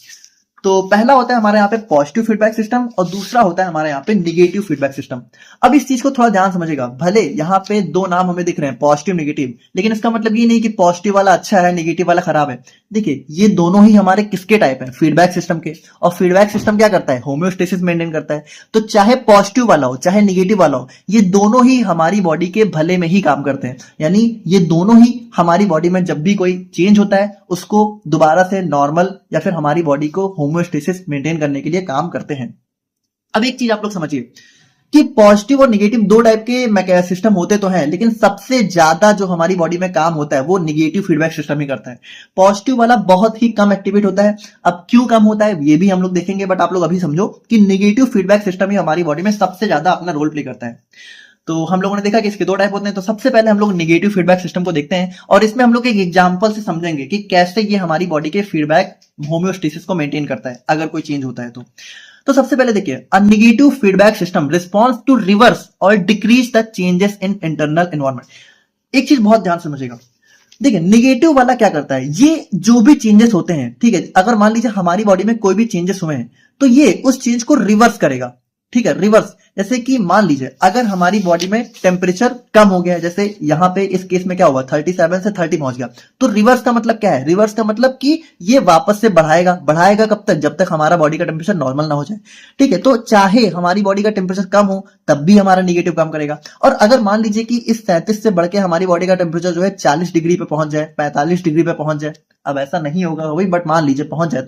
तो पहला होता है हमारे यहाँ पे पॉजिटिव फीडबैक सिस्टम और दूसरा होता है हमारे यहाँ पे निगेटिव फीडबैक सिस्टम। अब इस चीज को थोड़ा ध्यान समझेगा, भले यहाँ पे दो नाम हमें दिख रहे हैं पॉजिटिव निगेटिव, लेकिन इसका मतलब ये नहीं कि पॉजिटिव वाला अच्छा है निगेटिव वाला खराब है। देखिए ये दोनों ही हमारे किसके टाइप है, फीडबैक सिस्टम के। और फीडबैक सिस्टम क्या करता है, होम्योस्टेसिस मेंटेन करता है। तो चाहे पॉजिटिव वाला हो चाहे निगेटिव वाला हो, ये दोनों ही हमारी बॉडी के भले में ही काम करते हैं। यानी ये दोनों ही हमारी बॉडी में जब भी कोई चेंज होता है उसको दोबारा से नॉर्मल या फिर हमारी बॉडी को होम्योस्टेसिस मेंटेन करने के लिए काम करते हैं। अब एक चीज आप लोग समझिए कि पॉजिटिव और निगेटिव दो टाइप के सिस्टम होते तो हैं, लेकिन सबसे ज्यादा जो हमारी बॉडी में काम होता है वो निगेटिव फीडबैक सिस्टम ही करता है। पॉजिटिव वाला बहुत ही कम एक्टिवेट होता है। अब क्यों कम होता है ये भी हम लोग देखेंगे, बट आप लोग अभी समझो कि निगेटिव फीडबैक सिस्टम ही हमारी बॉडी में सबसे ज्यादा अपना रोल प्ले करता है। तो हम लोगों ने देखा कि इसके दो टाइप होते हैं। तो सबसे पहले हम लोग निगेटिव फीडबैक सिस्टम को देखते हैं और इसमें हम लोग एक एग्जांपल से समझेंगे कि कैसे ये हमारी बॉडी के फीडबैक होम्योस्टेसिस को मेंटेन करता है अगर कोई चेंज होता है तो सबसे पहले देखिए, a negative feedback system response to reverse और decrease the changes in internal environment. एक चीज बहुत ध्यान से समझिएगा, देखिए निगेटिव वाला क्या करता है, ये जो भी चेंजेस होते हैं, ठीक है, अगर मान लीजिए हमारी बॉडी में कोई भी चेंजेस हुए हैं तो ये उस चेंज को रिवर्स करेगा। ठीक है, रिवर्स जैसे कि मान लीजिए अगर हमारी बॉडी में टेम्परेचर कम हो गया है, जैसे यहाँ पे इस केस में क्या हुआ 37 से 30 पहुंच गया, तो रिवर्स का मतलब क्या है, रिवर्स का मतलब कि ये वापस से बढ़ाएगा कब तक, जब तक हमारा बॉडी का टेम्परेचर नॉर्मल ना हो जाए। ठीक है, तो चाहे हमारी बॉडी का टेम्परेचर कम हो तब भी हमारा निगेटिव काम करेगा। और अगर मान लीजिए कि इस 37 से बढ़ के हमारी बॉडी का टेम्परेचर जो है 40 डिग्री पे पहुंच जाए, 45 डिग्री पे पहुंच जाए, अब ऐसा नहीं होगा वही, बट मान लीजिए पहुंच जाए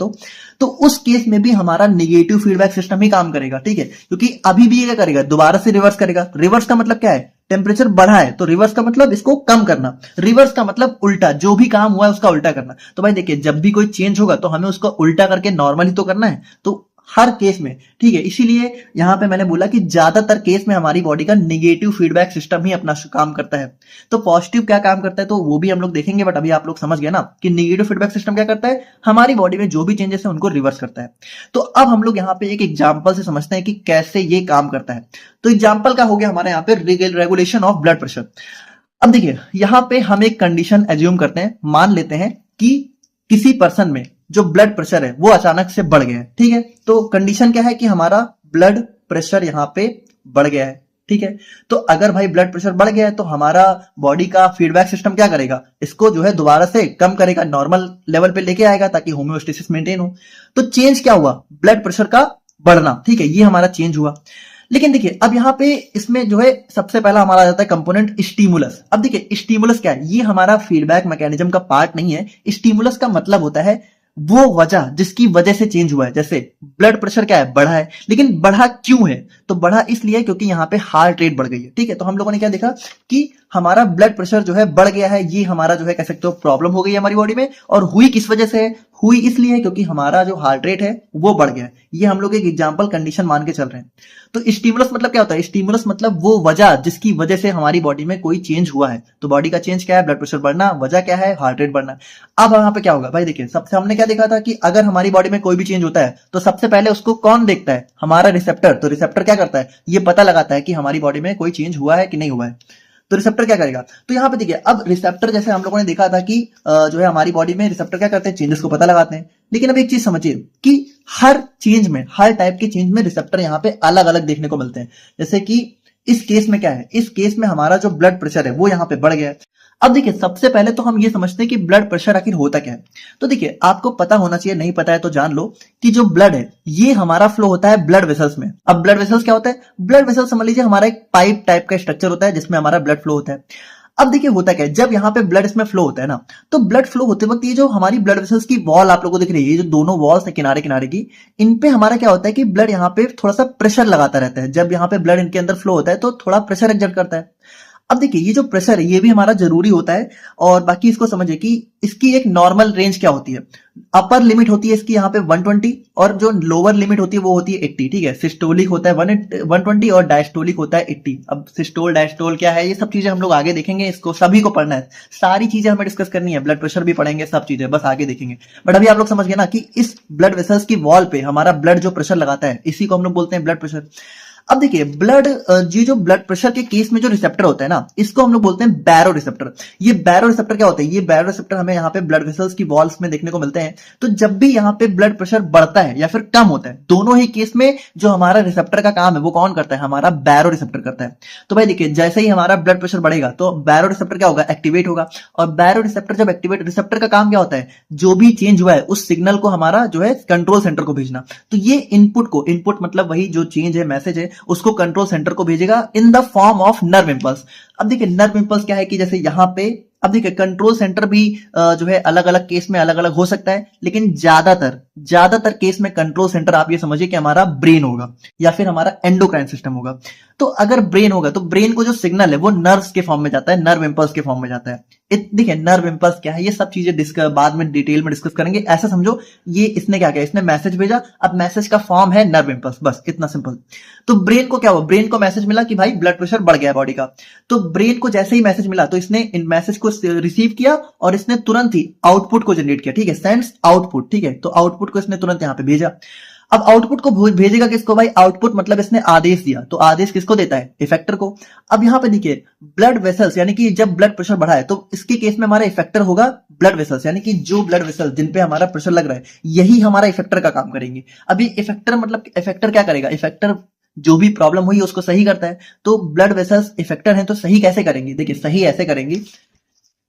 तो उस केस में भी हमारा निगेटिव फीडबैक सिस्टम ही काम करेगा। ठीक है, क्योंकि अभी भी ये क्या करेगा, दोबारा से रिवर्स करेगा। रिवर्स का मतलब क्या है, टेम्परेचर बढ़ा है तो रिवर्स का मतलब इसको कम करना, रिवर्स का मतलब उल्टा, जो भी काम हुआ है उसका उल्टा करना। तो भाई देखिए जब भी कोई चेंज होगा तो हमें उसको उल्टा करके नॉर्मल ही तो करना है, तो हर केस में। ठीक है, इसीलिए यहां पे मैंने बोला कि ज्यादातर केस में हमारी बॉडी का निगेटिव फीडबैक सिस्टम ही अपना काम करता है। तो पॉजिटिव क्या काम करता है तो वो भी हम लोग देखेंगे, बट अभी आप लोग समझ गए ना कि निगेटिव फीडबैक सिस्टम क्या करता है, हमारी बॉडी में जो भी चेंजेस है उनको रिवर्स करता है। तो अब हम लोग यहाँ पे एक एग्जाम्पल से समझते हैं कि कैसे ये काम करता है। तो एग्जाम्पल का हो गया हमारे यहाँ पे रेगुलेशन ऑफ ब्लड प्रेशर। अब देखिए यहाँ पे हम एक कंडीशन एज्यूम करते हैं, मान लेते हैं कि किसी पर्सन में जो ब्लड प्रेशर है वो अचानक से बढ़ गया है। ठीक है, तो कंडीशन क्या है कि हमारा ब्लड प्रेशर यहाँ पे बढ़ गया है। ठीक है, तो अगर भाई ब्लड प्रेशर बढ़ गया है तो हमारा बॉडी का फीडबैक सिस्टम क्या करेगा, इसको जो है दोबारा से कम करेगा, नॉर्मल लेवल पे लेके आएगा ताकि होम्योस्टेसिस मेंटेन हो। तो चेंज क्या हुआ, ब्लड प्रेशर का बढ़ना। ठीक है, ये हमारा चेंज हुआ। लेकिन देखिए अब यहाँ पे इसमें जो है सबसे पहला हमारा आ जाता है कंपोनेंट स्टिमुलस। अब देखिए स्टिमुलस क्या है, ये हमारा फीडबैक मैकेनिज्म का पार्ट नहीं है। स्टिमुलस का मतलब होता है वो वजह जिसकी वजह से चेंज हुआ है। जैसे ब्लड प्रेशर क्या है, बढ़ा है, लेकिन बढ़ा क्यों है, तो बढ़ा इसलिए क्योंकि यहाँ पे हार्ट रेट बढ़ गई है। ठीक है, तो हम लोगों ने क्या देखा कि हमारा ब्लड प्रेशर जो है बढ़ गया है, ये हमारा जो है कह सकते हो प्रॉब्लम हो गई है हमारी बॉडी में। और हुई किस वजह से है, हुई इसलिए क्योंकि हमारा जो हार्ट रेट है वो बढ़ गया है। ये हम लोग एक एग्जांपल कंडीशन मान के चल रहे हैं। तो स्टिमुलस मतलब क्या होता है, स्टिमुलस मतलब वो वजह जिसकी वजह से हमारी बॉडी में कोई चेंज हुआ है। तो बॉडी का चेंज क्या है, ब्लड प्रेशर बढ़ना, वजह क्या है, हार्ट रेट बढ़ना। अब यहाँ पे क्या होगा भाई, देखिए सबसे हमने क्या देखा था कि अगर हमारी बॉडी में कोई भी चेंज होता है तो सबसे पहले उसको कौन देखता है, हमारा रिसेप्टर। तो रिसेप्टर क्या करता है, ये पता लगाता है कि हमारी बॉडी में कोई चेंज हुआ है कि नहीं हुआ है। तो रिसेप्टर क्या करेगा, तो यहाँ पे देखिए अब रिसेप्टर जैसे हम लोगों ने देखा था कि जो है हमारी बॉडी में रिसेप्टर क्या करते हैं, चेंजेस को पता लगाते हैं। लेकिन अब एक चीज समझिए कि हर चेंज में, हर टाइप के चेंज में रिसेप्टर यहाँ पे अलग अलग देखने को मिलते हैं। जैसे कि इस केस में क्या है, इस केस में हमारा जो ब्लड प्रेशर है वो यहाँ पे बढ़ गया है। अब देखिए सबसे पहले तो हम ये समझते हैं कि ब्लड प्रेशर आखिर होता क्या है। तो देखिए आपको पता होना चाहिए, नहीं पता है तो जान लो कि जो ब्लड है ये हमारा फ्लो होता है ब्लड वेसल्स में। अब ब्लड वेसल्स क्या होता है, ब्लड वेसल्स समझ लीजिए हमारा एक पाइप टाइप का स्ट्रक्चर होता है जिसमें हमारा ब्लड फ्लो होता है। अब देखिए होता क्या है, जब यहाँ पे ब्लड इसमें फ्लो होता है ना, तो ब्लड फ्लो होते वक्त ये जो हमारी ब्लड वेसल्स की वॉल आप लोगों को दिख रही है, ये जो दोनों वॉल्स है किनारे किनारे की, इन पे हमारा क्या होता है कि ब्लड यहाँ पे थोड़ा सा प्रेशर लगाता रहता है। जब यहाँ पे ब्लड इनके अंदर फ्लो होता है तो थोड़ा प्रेशर एक्सर्ट करता है। अब देखिए ये जो प्रेशर है ये भी हमारा जरूरी होता है। और बाकी इसको समझिए कि इसकी एक नॉर्मल रेंज क्या होती है, अपर लिमिट होती है इसकी यहाँ पे 120 और जो लोअर लिमिट होती है वो होती है 80। ठीक है, सिस्टोलिक होता है 120 और डायस्टोलिक होता है 80। अब सिस्टोल डायस्टोल क्या है, ये सब चीजें हम लोग आगे देखेंगे, इसको सभी को पढ़ना है, सारी चीजें हमें डिस्कस करनी है, ब्लड प्रेशर भी पढ़ेंगे, सब चीजें बस आगे देखेंगे। बट अभी आप लोग समझ गए ना कि इस ब्लड वेसल्स की वॉल पे हमारा ब्लड जो प्रेशर लगाता है इसी को हम लोग बोलते हैं ब्लड प्रेशर। अब देखिए ब्लड जो ब्लड प्रेशर के केस में जो रिसेप्टर होता है ना, इसको हम लोग बोलते हैं बैरो रिसेप्टर। ये बैरो रिसेप्टर क्या होता है? ये बैरो रिसेप्टर हमें यहाँ पे ब्लड वेसल्स की वॉल्स में देखने को मिलते हैं। तो जब भी यहाँ पे ब्लड प्रेशर बढ़ता है या फिर कम होता है, दोनों ही केस में जो हमारा रिसेप्टर का काम है वो कौन करता है? हमारा बैरो रिसेप्टर करता है। तो भाई देखिए जैसे ही हमारा ब्लड प्रेशर बढ़ेगा तो बैरो रिसेप्टर क्या होगा? एक्टिवेट होगा। और बैरो रिसेप्टर जब एक्टिवेट, रिसेप्टर का काम क्या होता है? जो भी चेंज हुआ है उस सिग्नल को हमारा जो है कंट्रोल सेंटर को भेजना। तो ये इनपुट मतलब वही जो चेंज है, मैसेज है, उसको कंट्रोल सेंटर को भेजेगा इन the form of nerve impulse. अब देखिए नर्व इंपल्स क्या है कि जैसे यहां पे, अब देखिए कंट्रोल सेंटर भी जो है अलग अलग केस में अलग अलग हो सकता है, लेकिन ज्यादातर केस में कंट्रोल सेंटर आप ये समझिए कि हमारा ब्रेन होगा या फिर हमारा एंडोक्राइन सिस्टम होगा। तो अगर ब्रेन होगा तो ब्रेन को जो सिग्नल है वो नर्व्स के फॉर्म में जाता है, नर्व इंपल्स के फॉर्म में जाता है। देखिए नर्व इंपल्स क्या है, ये सब चीजें बाद में डिटेल में डिस्कस करेंगे। ऐसा समझो ये इसने क्या किया, इसने मैसेज भेजा, अब मैसेज का फॉर्म है नर्व इंपल्स, बस इतना सिंपल। तो ब्रेन को क्या हुआ? ब्रेन को मैसेज मिला कि भाई ब्लड प्रेशर बढ़ गया है बॉडी का। तो ब्रेन को जैसे ही मैसेज मिला तो इसने इन मैसेज को रिसीव किया और इसने तुरंत ही आउटपुट को जनरेट किया, ठीक है, सेंड्स आउटपुट, ठीक है। तो आउटपुट को इसने तुरंत यहां पे भेजा। अब आउटपुट को भेजेगा किसको भाई? आउटपुट मतलब इसने आदेश दिया, तो आदेश किसको देता है? इफेक्टर को। अब यहां पे देखिए ब्लड वेसल्स, यानी कि जब ब्लड प्रेशर बढ़ा है तो इसके केस में हमारा इफेक्टर होगा ब्लड वेसल्स, यानी कि जो ब्लड वेसल्स जिन पे हमारा प्रेशर लग रहा है यही हमारा इफेक्टर का काम करेंगे। अभी इफेक्टर मतलब इफेक्टर क्या करेगा? इफेक्टर जो भी प्रॉब्लम हुई उसको सही करता है। तो ब्लड वेसल्स इफेक्टर है, तो सही कैसे करेंगे? देखिए सही ऐसे करेंगे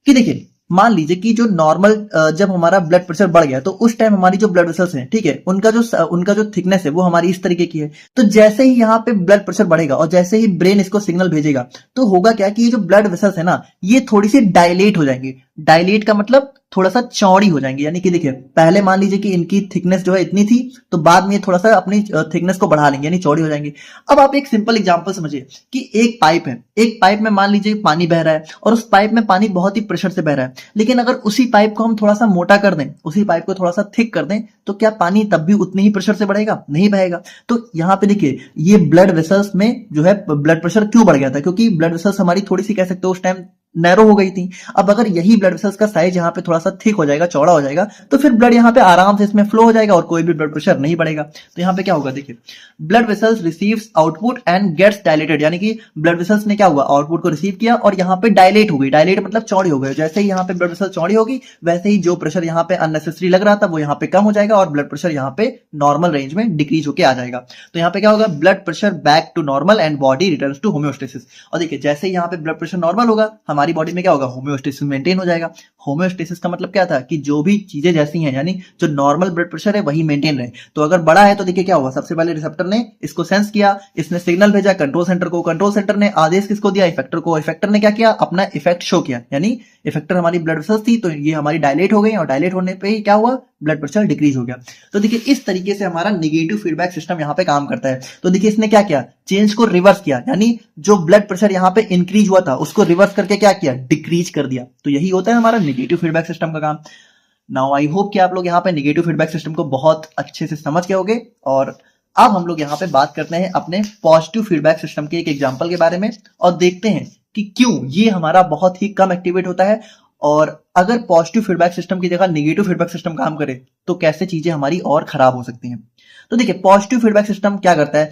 कि देखिए मान लीजिए कि जो नॉर्मल जब हमारा ब्लड प्रेशर बढ़ गया तो उस टाइम हमारी जो ब्लड वेसल्स हैं, ठीक है, उनका जो थिकनेस है वो हमारी इस तरीके की है। तो जैसे ही यहाँ पे ब्लड प्रेशर बढ़ेगा और जैसे ही ब्रेन इसको सिग्नल भेजेगा तो होगा क्या कि ये जो ब्लड वेसल्स है ना, ये थोड़ी सी डायलेट हो जाएंगी। डायलेट का मतलब थोड़ा सा चौड़ी हो जाएंगी, यानी कि देखिए पहले मान लीजिए कि इनकी थिकनेस जो है इतनी थी, तो बाद में थोड़ा सा अपनी थिकनेस को बढ़ा लेंगे, यानी चौड़ी हो जाएंगी। अब आप एक सिंपल एग्जांपल समझिए कि एक पाइप है, एक पाइप में मान लीजिए पानी बह रहा है और उस पाइप में पानी बहुत ही प्रेशर से बह रहा है, लेकिन अगर उसी पाइप को हम थोड़ा सा मोटा कर दें, उसी पाइप को थोड़ा सा थिक कर दें, तो क्या पानी तब भी उतनी ही प्रेशर से बढ़ेगा? नहीं बहेगा। तो यहाँ पे देखिए ये ब्लड वेसल्स में जो है ब्लड प्रेशर क्यों बढ़ गया था? क्योंकि ब्लड वेसल्स हमारी थोड़ी सी कह सकते हो उस टाइम नैरो हो गई थी। अब अगर यही ब्लड वेसल्स का साइज यहाँ पे थोड़ा सा थिक हो जाएगा, चौड़ा हो जाएगा, तो फिर ब्लड यहाँ पे आराम से इसमें फ्लो हो जाएगा और कोई भी ब्लड प्रेशर नहीं बढ़ेगा। तो यहाँ पे क्या होगा? देखिए blood vessels receives output and gets dilated, यानी कि ब्लड वेसल्स ने क्या हुआ? आउटपुट को रिसीव किया और यहाँ पे डायलेट हो गई। डायलेट मतलब चौड़ी हो गई। जैसे ही यहाँ पे ब्लड वेसल चौड़ी होगी वैसे ही जो प्रेशर यहाँ पे अननेसेसरी लग रहा था वो यहाँ पे कम हो जाएगा और ब्लड प्रेशर यहाँ पे नॉर्मल रेंज में डिक्रीज होकर आ जाएगा। तो यहाँ पे क्या होगा? Blood pressure back to normal and body returns to homeostasis. और देखिए जैसे ही यहाँ पे ब्लड प्रेशर नॉर्मल होगा हमारी बॉडी में क्या होगा? होम्योस्टेसिस मेंटेन हो जाएगा। होम्योस्टेसिस का मतलब क्या था कि जो भी चीजें जैसी हैं, यानी जो नॉर्मल ब्लड प्रेशर है वही मेंटेन रहे। तो अगर बड़ा है तो देखिए क्या हुआ? सबसे पहले रिसेप्टर ने इसको सेंस किया, इसने सिग्नल भेजा कंट्रोल सेंटर को, कंट्रोल सेंटर ने आदेश किसको दिया? इफेक्टर को। इफेक्टर ने क्या किया? अपना इफेक्ट शो किया, यानी इफेक्टर हमारी ब्लड वेसल्स थी तो ये हमारी डायलेट हो गई और डायलेट होने पे ही क्या हुआ? ब्लड प्रेशर डिक्रीज हो गया। तो देखिए इस तरीके से हमारा नेगेटिव फीडबैक सिस्टम यहाँ पे काम करता है। तो देखिए इसने क्या किया? चेंज को रिवर्स किया, यानी जो ब्लड प्रेशर यहाँ पे इंक्रीज हुआ था उसको रिवर्स करके क्या किया? डिक्रीज कर दिया। तो यही होता है हमारा नेगेटिव फीडबैक सिस्टम का काम। नाउ आई होप कि आप लोग यहाँ पे नेगेटिव फीडबैक सिस्टम को बहुत अच्छे से समझ गए होंगे। और अब हम लोग यहाँ पे बात करते हैं अपने पॉजिटिव फीडबैक सिस्टम के एक एग्जाम्पल के बारे में और देखते हैं कि क्यों ये हमारा बहुत ही कम एक्टिवेट होता है और अगर पॉजिटिव फीडबैक सिस्टम की जगह नेगेटिव फीडबैक सिस्टम काम करे तो कैसे चीजें हमारी और खराब हो सकती हैं। तो देखिए पॉजिटिव फीडबैक सिस्टम क्या करता है,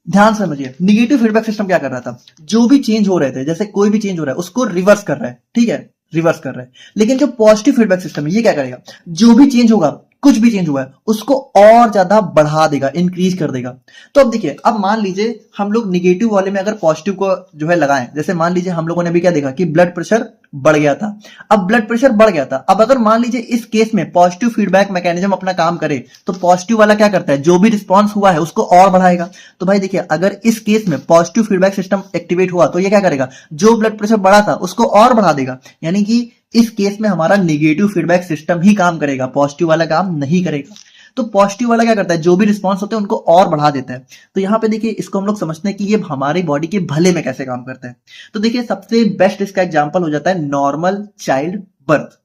ध्यान से समझिए। नेगेटिव फीडबैक सिस्टम क्या कर रहा था? जो भी चेंज हो रहे थे, जैसे कोई भी चेंज हो रहा है उसको रिवर्स कर रहा है, ठीक है, रिवर्स कर रहा है। लेकिन जो पॉजिटिव फीडबैक सिस्टम है ये क्या करेगा? जो भी चेंज होगा, कुछ भी चेंज हुआ है उसको और ज्यादा बढ़ा देगा, इंक्रीज कर देगा। तो अब देखिए, अब मान लीजिए हम लोग निगेटिव वाले में अगर पॉजिटिव को जो है लगाएं, जैसे मान लीजिए हम लोगों ने भी क्या देखा कि ब्लड प्रेशर बढ़ गया था। अब ब्लड प्रेशर बढ़ गया था, अब अगर मान लीजिए इस केस में पॉजिटिव फीडबैक मैकेनिज्म अपना काम करे तो पॉजिटिव वाला क्या करता है? जो भी रिस्पॉन्स हुआ है उसको और बढ़ाएगा। तो भाई देखिए अगर इस केस में पॉजिटिव फीडबैक सिस्टम एक्टिवेट हुआ तो ये क्या करेगा? जो ब्लड प्रेशर बढ़ा था उसको और बढ़ा देगा। यानी कि इस केस में हमारा नेगेटिव फीडबैक सिस्टम ही काम करेगा, पॉजिटिव वाला काम नहीं करेगा। तो पॉजिटिव वाला क्या करता है? जो भी रिस्पॉन्स होते हैं उनको और बढ़ा देता है। तो यहाँ पे देखिए इसको हम लोग समझते हैं कि ये हमारी बॉडी के भले में कैसे काम करता है। तो देखिए सबसे बेस्ट इसका एग्जांपल हो जाता है नॉर्मल चाइल्ड बर्थ।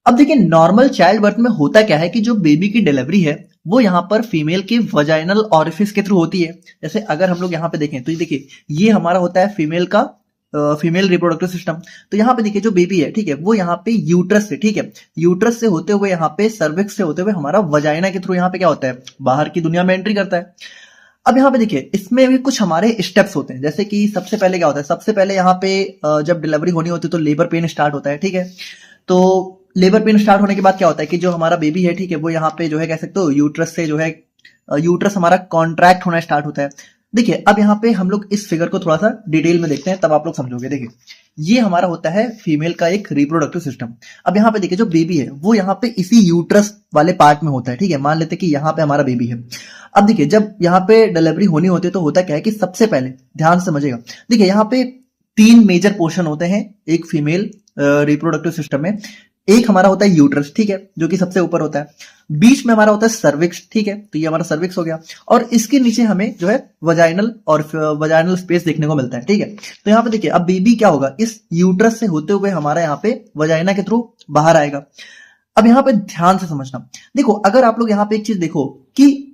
अब देखिए नॉर्मल चाइल्ड बर्थ में होता क्या है कि जो बेबी की डिलीवरी है वो यहाँ पर फीमेल के वजाइनल ऑरिफिस के थ्रू होती है। जैसे अगर हम लोग यहाँ पे देखें तो ये देखिए ये हमारा होता है फीमेल का फीमेल रिप्रोडक्टिव सिस्टम। तो यहाँ पे देखिए जो बेबी है, ठीक है, वो यहाँ पे यूट्रस से, ठीक है, यूट्रस से होते हुए यहाँ पे सर्विक्स से होते हुए हमारा वजाइना के थ्रू यहाँ पे क्या होता है? बाहर की दुनिया में एंट्री करता है। अब यहाँ पे देखिए, इसमें भी कुछ हमारे स्टेप्स होते हैं। जैसे कि सबसे पहले क्या होता है, सबसे पहले यहाँ पे जब डिलीवरी होनी होती है तो लेबर पेन स्टार्ट होता है, ठीक है। तो लेबर पेन स्टार्ट होने के बाद क्या होता है कि जो हमारा बेबी है, ठीक है, वो यहाँ पे जो है कह सकते हो यूट्रस से जो है यूट्रस हमारा कॉन्ट्रैक्ट होना स्टार्ट होता है। देखिए अब यहाँ पे हम लोग इस फिगर को थोड़ा सा डिटेल में देखते हैं, तब आप लोग समझोगे। देखिए ये हमारा होता है फीमेल का एक रिप्रोडक्टिव सिस्टम। अब यहाँ पे देखिए जो बेबी है वो यहाँ पे इसी यूट्रस वाले पार्ट में होता है, ठीक है। मान लेते हैं कि यहाँ पे हमारा बेबी है। अब देखिए जब यहाँ पे डिलीवरी होनी होती है तो होता क्या है कि सबसे पहले ध्यान से समझिएगा, देखिए यहाँ पे 3 मेजर पोर्शन होते हैं एक फीमेल रिप्रोडक्टिव सिस्टम में। एक हमारा होता है यूट्रस, ठीक है, जो कि सबसे ऊपर होता है। बीच में हमारा होता है सर्विक्स, ठीक है, तो ये हमारा सर्विक्स हो गया। और इसके नीचे हमें जो है वजाइनल और वजाइनल स्पेस देखने को मिलता है, ठीक है। तो यहाँ पे देखिए अब बेबी क्या होगा, इस यूट्रस से होते हुए हमारा यहाँ पे वजाइना के थ्रू बाहर आएगा। अब यहाँ पे ध्यान से समझना, देखो अगर आप लोग यहाँ पे एक चीज देखो कि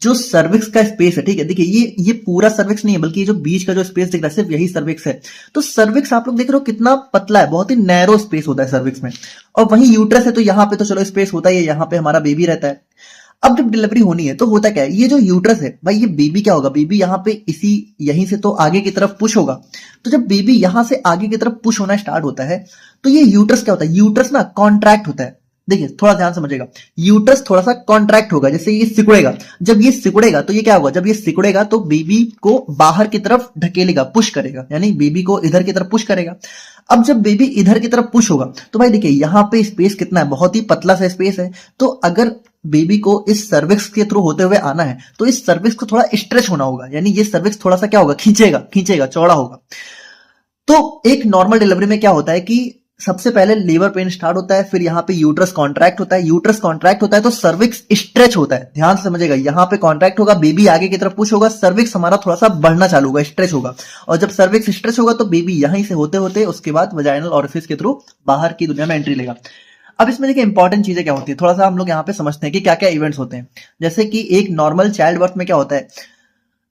जो सर्विक्स का स्पेस है, ठीक है, देखिए ये पूरा सर्विक्स नहीं है, बल्कि ये जो बीच का जो स्पेस दिख रहा है सिर्फ यही सर्विक्स है। तो सर्विक्स आप लोग देख रहे हो कितना पतला है, बहुत ही नैरो स्पेस होता है सर्विक्स में। और वहीं यूट्रस है तो यहाँ पे तो चलो स्पेस होता ही है, यहाँ पे हमारा बेबी रहता है। अब जब डिलीवरी होनी है तो होता क्या है, ये जो यूट्रस है भाई, ये बेबी क्या होगा, बेबी यहाँ पे इसी यहीं से तो आगे की तरफ पुश होगा। तो जब बेबी यहां से आगे की तरफ पुश होना स्टार्ट होता है तो ये यूट्रस क्या होता है, यूट्रस ना कॉन्ट्रैक्ट होता है। देखिए थोड़ा ध्यान समझिएगा, यूट्रस थोड़ा सा कॉन्ट्रैक्ट होगा, जैसे ये सिकुड़ेगा। जब ये सिकुड़ेगा तो ये क्या होगा, जब ये सिकुड़ेगा तो बेबी को बाहर की तरफ ढकेलेगा, पुश करेगा, यानी बेबी को इधर की तरफ पुश करेगा। अब जब बेबी इधर की तरफ पुश होगा तो भाई देखिए यहाँ पे स्पेस कितना है, बहुत ही पतला सा स्पेस है। तो अगर बेबी को इस सर्विक्स के थ्रू होते हुए आना है तो इस सर्विक्स को थोड़ा स्ट्रेच होना होगा, यानी ये सर्विक्स थोड़ा सा क्या होगा, खींचेगा, चौड़ा होगा। तो एक नॉर्मल डिलीवरी में क्या होता है कि सबसे पहले लेबर पेन स्टार्ट होता है, फिर यहाँ पे यूट्रस कॉन्ट्रैक्ट होता है। यूट्रस कॉन्ट्रैक्ट होता है तो सर्विक्स स्ट्रेच होता है, ध्यान से समझिएगा। यहाँ पे कॉन्ट्रैक्ट होगा, बेबी आगे की तरफ पुश होगा, सर्विक्स हमारा थोड़ा सा बढ़ना चालू होगा, स्ट्रेच होगा। और जब सर्विक्स स्ट्रेच होगा तो बेबी यहीं से होते होते उसके बाद वजाइनल ऑरिफिस के थ्रू बाहर की दुनिया में एंट्री लेगा। अब इसमें देखिए इंपॉर्टेंट चीजें क्या होती है, थोड़ा सा हम लोग यहाँ पे समझते हैं कि क्या क्या इवेंट्स होते हैं। जैसे कि एक नॉर्मल चाइल्ड बर्थ में क्या होता है,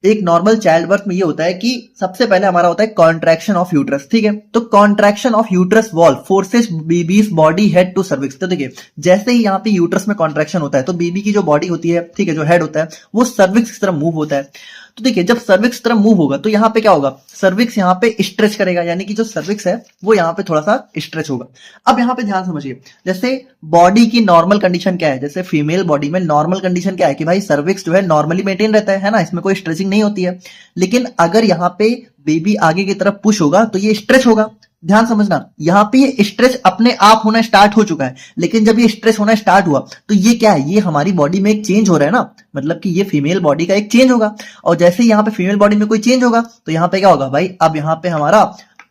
एक नॉर्मल चाइल्ड बर्थ में ये होता है कि सबसे पहले हमारा होता है कॉन्ट्रैक्शन ऑफ यूट्रस, ठीक है। तो contraction of uterus wall forces baby's body head to cervix. तो देखिए जैसे ही यहाँ पे यूट्रस में कॉन्ट्रैक्शन होता है तो बेबी की जो बॉडी होती है, ठीक है, जो हेड होता है वो सर्विक्स की तरफ मूव होता है। तो देखिए जब सर्विक्स की तरफ मूव होगा तो यहाँ पे क्या होगा, सर्विक्स यहाँ पे स्ट्रेच करेगा, यानी कि जो सर्विक्स है वो यहाँ पे थोड़ा सा स्ट्रेच होगा। अब यहाँ पे ध्यान समझिए, जैसे बॉडी की नॉर्मल कंडीशन क्या है, जैसे फीमेल बॉडी में नॉर्मल कंडीशन क्या है कि भाई सर्विक्स जो है नॉर्मली मेंटेन रहता है ना, इसमें कोई स्ट्रेचिंग नहीं होती है। लेकिन अगर यहाँ पे बेबी आगे की तरफ पुश होगा तो ये स्ट्रेच होगा। ध्यान समझना, यहाँ पे ये स्ट्रेच अपने आप होना स्टार्ट हो चुका है, लेकिन जब ये स्ट्रेच होना स्टार्ट हुआ तो ये क्या है, ये हमारी बॉडी में एक चेंज हो रहा है ना, मतलब कि ये फीमेल बॉडी का एक चेंज होगा। और जैसे ही यहाँ पे फीमेल बॉडी में कोई चेंज होगा तो यहाँ पे क्या होगा भाई, अब यहाँ पे हमारा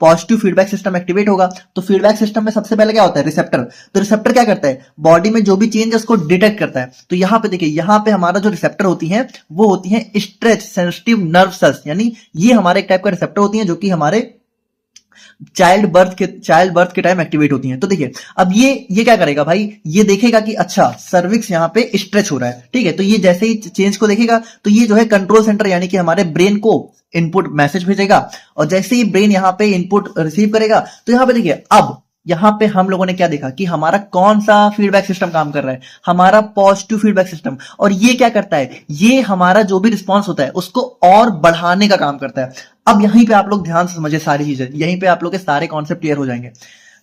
पॉजिटिव फीडबैक सिस्टम एक्टिवेट होगा। तो फीडबैक सिस्टम में सबसे पहले क्या होता है, रिसेप्टर। तो रिसेप्टर क्या करता है, बॉडी में जो भी चेंज है उसको डिटेक्ट करता है। तो यहाँ पे देखिए, यहाँ पे हमारा जो रिसेप्टर होती है वो होती है स्ट्रेच सेंसिटिव नर्व सेल्स, यानी ये हमारे एक टाइप का रिसेप्टर होती है जो कि हमारे चाइल्ड बर्थ के टाइम एक्टिवेट होती हैं। तो देखिए अब ये क्या करेगा भाई, ये देखेगा कि अच्छा सर्विक्स यहाँ पे स्ट्रेच हो रहा है, ठीक है। तो ये जैसे ही चेंज को देखेगा तो ये जो है कंट्रोल सेंटर यानी कि हमारे ब्रेन को इनपुट मैसेज भेजेगा। और जैसे ही ब्रेन यहाँ पे इनपुट रिसीव करेगा तो यहाँ पे देखिए अब यहां पे हम लोगों ने क्या देखा कि हमारा कौन सा फीडबैक सिस्टम काम कर रहा है, हमारा पॉजिटिव फीडबैक सिस्टम। और ये क्या करता है, ये हमारा जो भी रिस्पॉन्स होता है उसको और बढ़ाने का काम करता है। अब यहीं पे आप लोग ध्यान से समझिए सारी चीजें, यहीं पे आप लोग के सारे कॉन्सेप्ट क्लियर हो जाएंगे।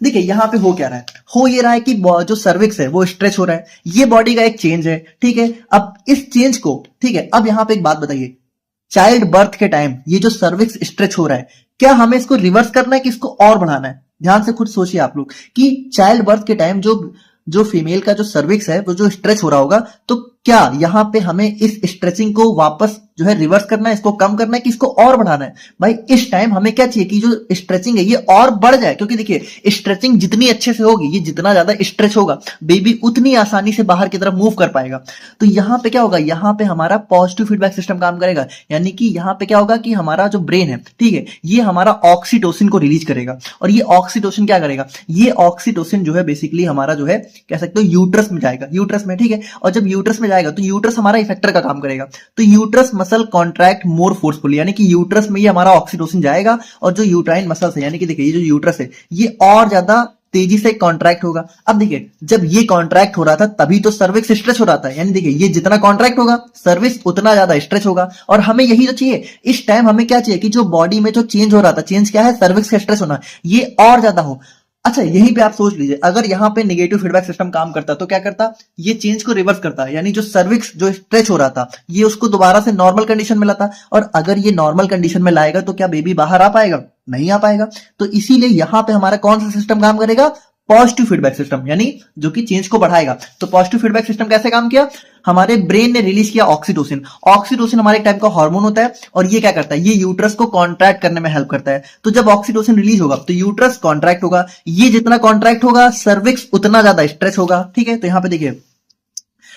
देखिए यहाँ पे हो क्या रहा है, हो ये रहा है कि जो सर्विक्स है वो स्ट्रेच हो रहा है, ये बॉडी का एक चेंज है, ठीक है। अब इस चेंज को, ठीक है, अब यहाँ पे एक बात बताइए, चाइल्ड बर्थ के टाइम ये जो सर्विक्स स्ट्रेच हो रहा है, क्या हमें इसको रिवर्स करना है कि इसको और बढ़ाना है? ध्यान से खुद सोचिए आप लोग कि चाइल्ड बर्थ के टाइम जो फीमेल का जो सर्विक्स है वो जो स्ट्रेच हो रहा होगा, तो क्या यहाँ पे हमें इस स्ट्रेचिंग को वापस जो है रिवर्स करना है, इसको कम करना है कि इसको और बढ़ाना है? भाई इस टाइम हमें क्या चाहिए कि जो स्ट्रेचिंग है ये और बढ़ जाए, क्योंकि देखिए स्ट्रेचिंग जितनी अच्छे से होगी, ये जितना ज्यादा स्ट्रेच होगा बेबी उतनी आसानी से बाहर की तरफ मूव कर पाएगा। तो यहाँ पे क्या होगा, यहाँ पे हमारा पॉजिटिव फीडबैक सिस्टम काम करेगा, यानी कि यहाँ पे क्या होगा कि हमारा जो ब्रेन है, ठीक है, ये हमारा ऑक्सीटोसिन को रिलीज करेगा। और ये ऑक्सीटोसिन क्या करेगा, ये ऑक्सीटोसिन जो है बेसिकली हमारा जो है कह सकते हो यूट्रस में जाएगा, यूट्रस में, ठीक है। और जब यूट्रस में जाएगा तो यूट्रस हमारा इफेक्टर का काम करेगा। तो यूट्रस मसल कॉन्ट्रैक्ट मोर फोर्सफुली, यानी कि यूट्रस में ये हमारा ऑक्सीटोसिन जाएगा और जो यूट्राइन मसल्स है, यानी कि देखिए ये जो यूट्रस है ये और ज्यादा तेजी से कॉन्ट्रैक्ट होगा। अब देखिए जब ये कॉन्ट्रैक्ट हो रहा था तभी तो सर्विक्स स्ट्रेच हो रहा था, यानी देखिए ये जितना कॉन्ट्रैक्ट होगा सर्विक्स उतना ज्यादा स्ट्रेच होगा। और हमें यही तो चाहिए, इस टाइम हमें क्या चाहिए कि जो बॉडी में जो चेंज हो रहा था, चेंज क्या है, सर्विक्स का स्ट्रेच होना, ये और ज्यादा हो। अच्छा यहीं पे आप सोच लीजिए, अगर यहाँ पे नेगेटिव फीडबैक सिस्टम काम करता तो क्या करता, ये चेंज को रिवर्स करता, यानी जो सर्विक्स जो स्ट्रेच हो रहा था ये उसको दोबारा से नॉर्मल कंडीशन में लाता। और अगर ये नॉर्मल कंडीशन में लाएगा तो क्या बेबी बाहर आ पाएगा, नहीं आ पाएगा। तो इसीलिए यहां पे हमारा कौन सा सिस्टम काम करेगा, पॉजिटिव फीडबैक सिस्टम, यानी जो कि चेंज को बढ़ाएगा। तो पॉजिटिव फीडबैक सिस्टम कैसे काम किया, हमारे ब्रेन ने रिलीज किया ऑक्सीटोसिन। ऑक्सीटोसिन हमारे टाइप का हार्मोन होता है और ये क्या करता है, ये यूट्रस को कॉन्ट्रैक्ट करने में हेल्प करता है। तो जब ऑक्सीटोसिन रिलीज होगा तो यूट्रस कॉन्ट्रैक्ट होगा, ये जितना कॉन्ट्रैक्ट होगा सर्विक्स उतना ज्यादा स्ट्रेच होगा। ठीक है, तो यहां पे देखिए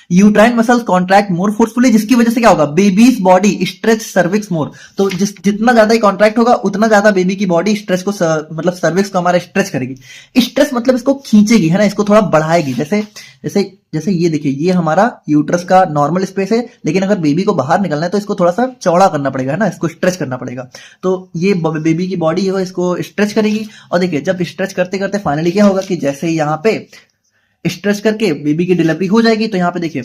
यूट्राइन मसल्स कॉन्ट्रैक्ट मोर फोर्सफुली, जिसकी वजह से क्या होगा, बेबीज बॉडी स्ट्रेच सर्विक्स मोर। तो जितना ज्यादा ही कॉन्ट्रैक्ट होगा उतना ज्यादा बेबी की बॉडी स्ट्रेच को मतलब सर्विक्स को हमारा स्ट्रेच करेगी। स्ट्रेच मतलब इसको खींचेगी, है ना, इसको थोड़ा बढ़ाएगी। जैसे जैसे जैसे ये देखिए, ये हमारा यूट्रस का नॉर्मल स्पेस है, लेकिन अगर बेबी को बाहर निकलना है तो इसको थोड़ा सा चौड़ा करना पड़ेगा, है ना, इसको स्ट्रेच करना पड़ेगा। तो ये बेबी की बॉडी है वो इसको स्ट्रेच करेगी। और देखिए जब स्ट्रेच करते करते फाइनली क्या होगा कि जैसे ही यहाँ पे स्ट्रेच करके बेबी की डिलीवरी हो जाएगी, तो यहाँ पे देखिए